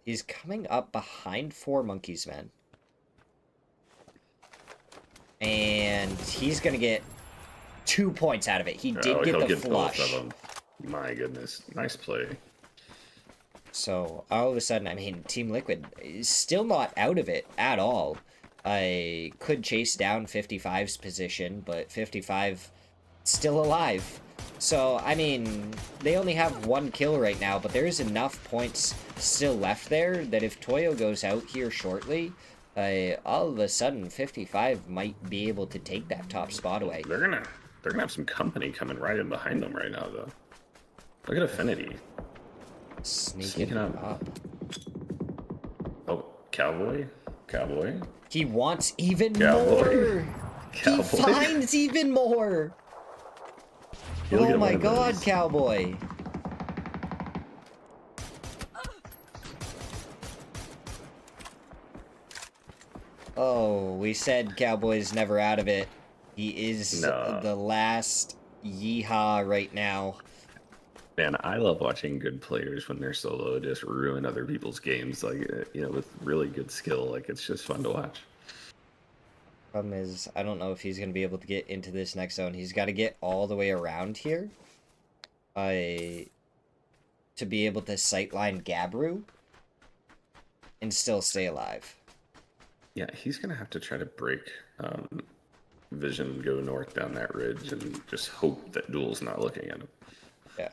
Speaker 1: He's coming up behind 4 Monkeys men. And he's going to get 2 points out of it. He did get the flush.
Speaker 2: Both of them. My goodness. Nice play.
Speaker 1: So, all of a sudden, I mean, Team Liquid is still not out of it at all. I could chase down 55's position, but 55 still alive. So, I mean, they only have 1 kill right now, but there's enough points still left there that if Toyo goes out here shortly, all of a sudden 55 might be able to take that top spot away.
Speaker 2: They're gonna have some company coming right in behind them right now, though. Look at Affinity.
Speaker 1: Sneaking up.
Speaker 2: Oh, Cowboy?
Speaker 1: He wants even more. He finds even more. Oh my god, Cowboy. Oh, we said Cowboy's never out of it. He is the last yeehaw right now.
Speaker 2: Man, I love watching good players when they're solo just ruin other people's games, like, with really good skill. Like, it's just fun to watch.
Speaker 1: Problem is, I don't know if he's going to be able to get into this next zone. He's got to get all the way around here to be able to sightline Gabru and still stay alive.
Speaker 2: Yeah, he's going to have to try to break vision, go north down that ridge, and just hope that Duel's not looking at him.
Speaker 1: Yeah.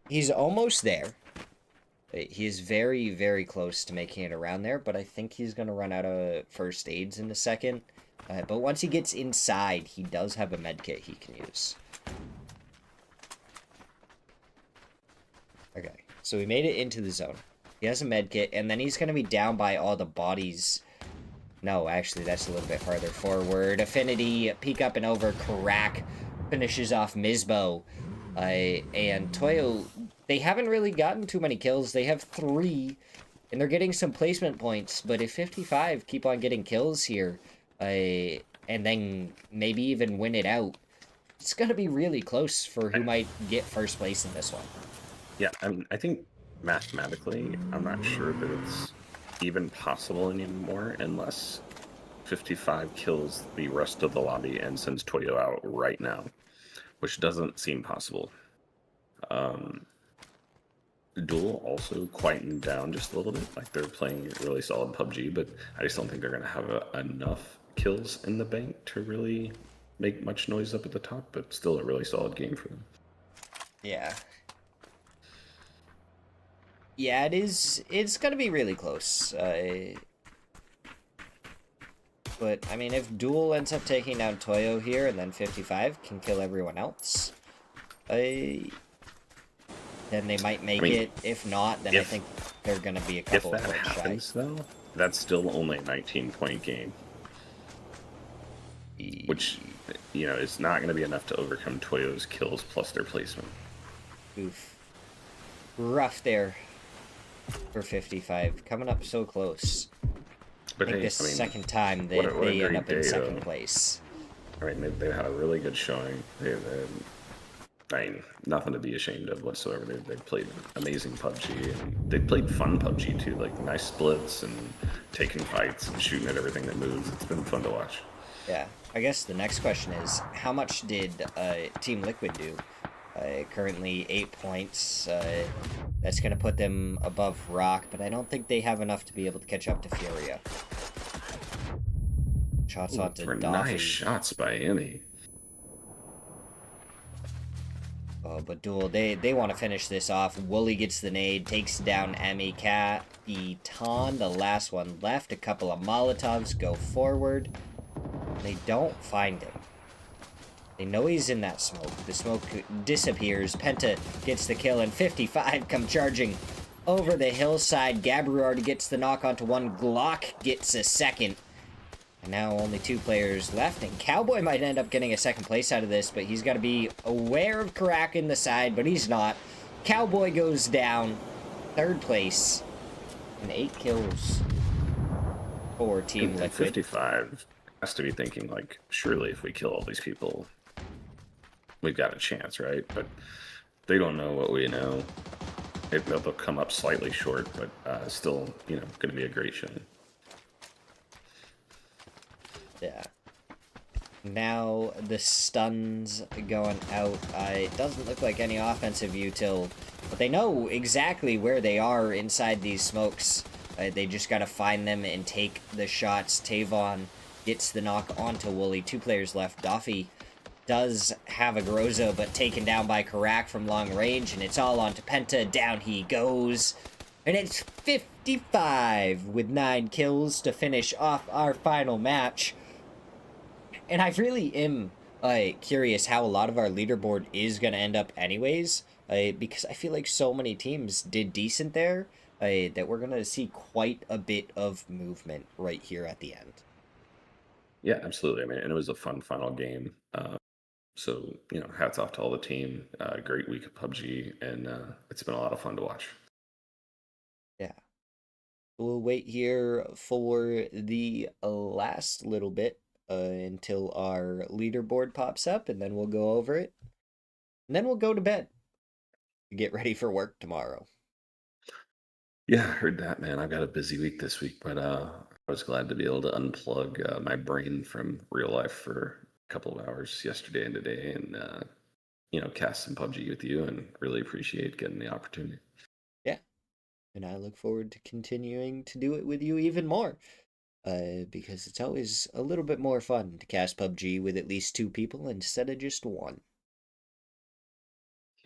Speaker 1: He's almost there. He's very, very close to making it around there, but I think he's going to run out of first aids in a second. But once he gets inside, he does have a med kit he can use. Okay, so we made it into the zone. He has a med kit, and then he's going to be down by all the bodies. No, actually, that's a little bit farther forward. Affinity, peek up and over, crack, finishes off Mizbo. And Toyo, they haven't really gotten too many kills. They have 3, and they're getting some placement points. But if 55 keep on getting kills here, and then maybe even win it out, it's going to be really close for who might get first place in this one.
Speaker 2: Yeah, I think mathematically, I'm not sure that it's even possible anymore unless 55 kills the rest of the lobby and sends Toyo out right now, which doesn't seem possible. Duel also quietened down just a little bit. Like, they're playing really solid PUBG, but I just don't think they're going to have enough kills in the bank to really make much noise up at the top, but still a really solid game for them.
Speaker 1: Yeah. Yeah, it is. It's going to be really close. But, I mean, if Duel ends up taking down Toyo here, and then 55 can kill everyone else, then they might make it. If not, then I think they're going to be a couple of points shy. If that happens,
Speaker 2: though, that's still only a 19-point game. Which, is not going to be enough to overcome Toyo's kills plus their placement.
Speaker 1: Oof. Rough there. for 55. Coming up so close. I
Speaker 2: But
Speaker 1: think
Speaker 2: hey,
Speaker 1: this
Speaker 2: I
Speaker 1: is the
Speaker 2: mean,
Speaker 1: second time
Speaker 2: what
Speaker 1: that
Speaker 2: a
Speaker 1: they end
Speaker 2: great
Speaker 1: up in
Speaker 2: day
Speaker 1: second
Speaker 2: though.
Speaker 1: place.
Speaker 2: I mean, they had a really good showing. I mean, nothing to be ashamed of whatsoever. They played amazing PUBG, and they played fun PUBG too, like nice splits and taking fights and shooting at everything that moves. It's been fun to watch.
Speaker 1: Yeah. I guess the next question is, how much did Team Liquid do? Currently 8 points. That's going to put them above Rock, but I don't think they have enough to be able to catch up to Furia. Shots
Speaker 2: Ooh,
Speaker 1: onto
Speaker 2: for nice
Speaker 1: Doffy.
Speaker 2: shots by Emmy.
Speaker 1: Oh, but Duel, they want to finish this off. Wooly gets the nade, takes down Emmy Cat. Eton, the last one left. A couple of Molotovs go forward. They don't find him. They know he's in that smoke. The smoke disappears. Penta gets the kill, and 55 come charging over the hillside. Gabriard gets the knock onto one. Glock gets a second. And now only 2 players left, and Cowboy might end up getting a second place out of this, but he's got to be aware of Karak in the side, but he's not. Cowboy goes down. 3rd place. And 8 kills for Team
Speaker 2: And
Speaker 1: Liquid.
Speaker 2: 55 has to be thinking, like, surely if we kill all these people, we've got a chance, right? But they don't know what we know. They'll come up slightly short, but still, going to be a great show.
Speaker 1: Yeah. Now the stuns going out. It doesn't look like any offensive util, but they know exactly where they are inside these smokes. They just got to find them and take the shots. Tavon gets the knock onto Wooly. 2 players left. Doffy does have a Groza, but taken down by Karak from long range, and it's all onto Penta. Down he goes. And it's 55 with 9 kills to finish off our final match. And I really am curious how a lot of our leaderboard is going to end up anyways, because I feel like so many teams did decent there, that we're going to see quite a bit of movement right here at the end.
Speaker 2: Yeah, absolutely. I mean, and it was a fun final game. So, hats off to all the team. Great week of PUBG, and it's been a lot of fun to watch.
Speaker 1: Yeah. We'll wait here for the last little bit until our leaderboard pops up, and then we'll go over it. And then we'll go to bed to get ready for work tomorrow.
Speaker 2: Yeah, I heard that, man. I've got a busy week this week, but I was glad to be able to unplug my brain from real life for a couple of hours yesterday and today, and cast some PUBG with you, and really appreciate getting the opportunity.
Speaker 1: Yeah. And I look forward to continuing to do it with you even more. Because it's always a little bit more fun to cast PUBG with at least 2 people instead of just 1.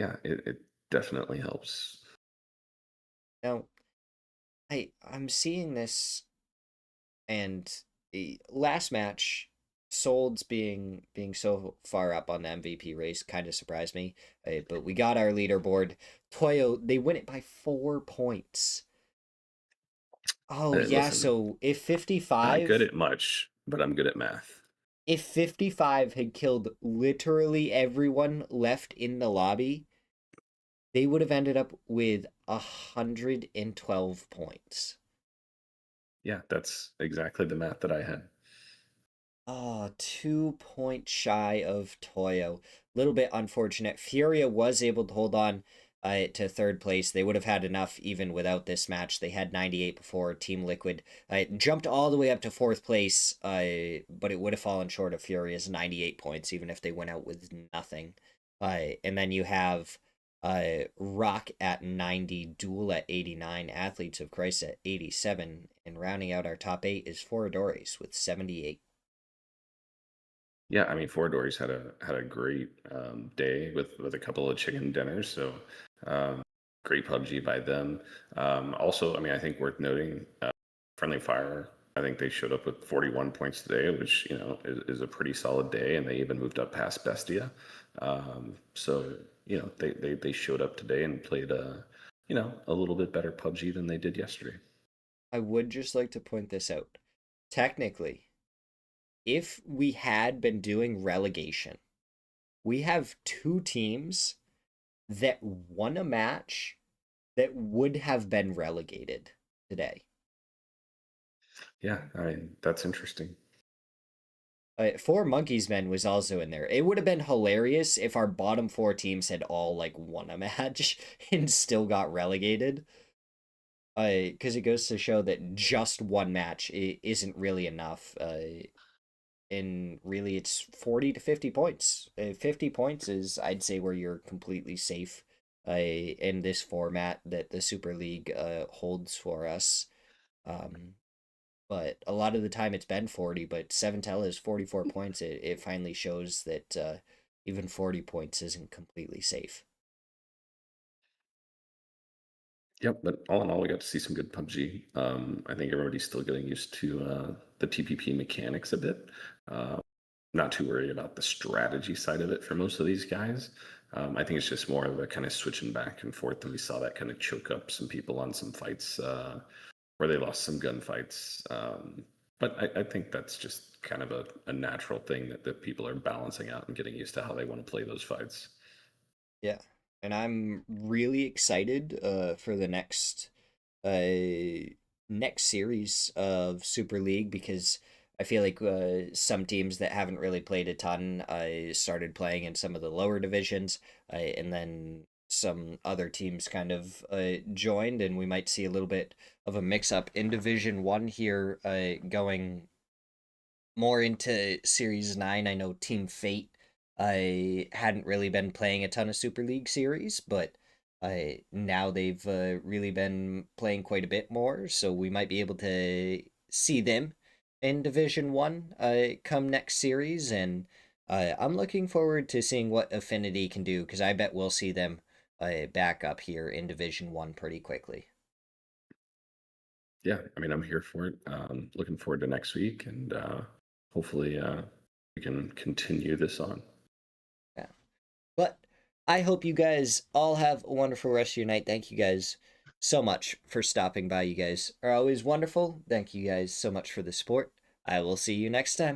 Speaker 2: Yeah, it definitely helps.
Speaker 1: Now, I'm seeing this, and last match, Solds being so far up on the MVP race kind of surprised me. But we got our leaderboard. Toyo, they win it by 4 points. Oh yeah,
Speaker 2: Listen,
Speaker 1: so
Speaker 2: not good at much, but I'm good at math.
Speaker 1: if 55 had killed literally everyone left in the lobby, they would have ended up with 112 points.
Speaker 2: Yeah, that's exactly the math that I had.
Speaker 1: Oh, 2 points shy of Toyo. Little bit unfortunate. Furia was able to hold on to 3rd place. They would have had enough even without this match. They had 98 before. Team Liquid jumped all the way up to 4th place, but it would have fallen short of Furia's 98 points even if they went out with nothing. And then you have Rock at 90, Duel at 89, Athletes of Christ at 87, and rounding out our top 8 is Foradores with 78.
Speaker 2: Yeah, I mean, Four Doors had a great day with a couple of chicken dinners. So um, great PUBG by them. Also, I mean, I think worth noting, Friendly Fire. I think they showed up with 41 points today, which is a pretty solid day, and they even moved up past Bestia. So they showed up today and played a little bit better PUBG than they did yesterday.
Speaker 1: I would just like to point this out. Technically, if we had been doing relegation, we have 2 teams that won a match that would have been relegated today.
Speaker 2: Yeah, that's interesting.
Speaker 1: Four Monkeys Men was also in there. It would have been hilarious if our bottom four teams had all like won a match and still got relegated. Because it goes to show that just one match isn't really enough. And really, it's 40 to 50 points. 50 points is, I'd say, where you're completely safe. In this format that the Super League holds for us. Um, but a lot of the time it's been 40, but Seventella is 44 points. It finally shows that even 40 points isn't completely safe.
Speaker 2: Yep, but all in all, we got to see some good PUBG. I think everybody's still getting used to the TPP mechanics a bit. Uh, Not too worried about the strategy side of it for most of these guys. I think it's just more of a kind of switching back and forth, and we saw that kind of choke up some people on some fights where they lost some gunfights. But I think that's just kind of a natural thing that people are balancing out and getting used to how they want to play those fights.
Speaker 1: Yeah. And I'm really excited for the uh next series of Super League because I feel like some teams that haven't really played a ton started playing in some of the lower divisions, and then some other teams kind of joined, and we might see a little bit of a mix up in Division 1 here, going more into Series 9. I know Team Fate I hadn't really been playing a ton of Super League series, but now they've really been playing quite a bit more, so we might be able to see them in Division 1 come next series, and I'm looking forward to seeing what Affinity can do, because I bet we'll see them back up here in Division 1 pretty quickly.
Speaker 2: Yeah, I mean, I'm here for it. Looking forward to next week, and hopefully we can continue this on.
Speaker 1: Yeah. But I hope you guys all have a wonderful rest of your night. Thank you guys so much for stopping by. You guys are always wonderful. Thank you guys so much for the support. I will see you next time.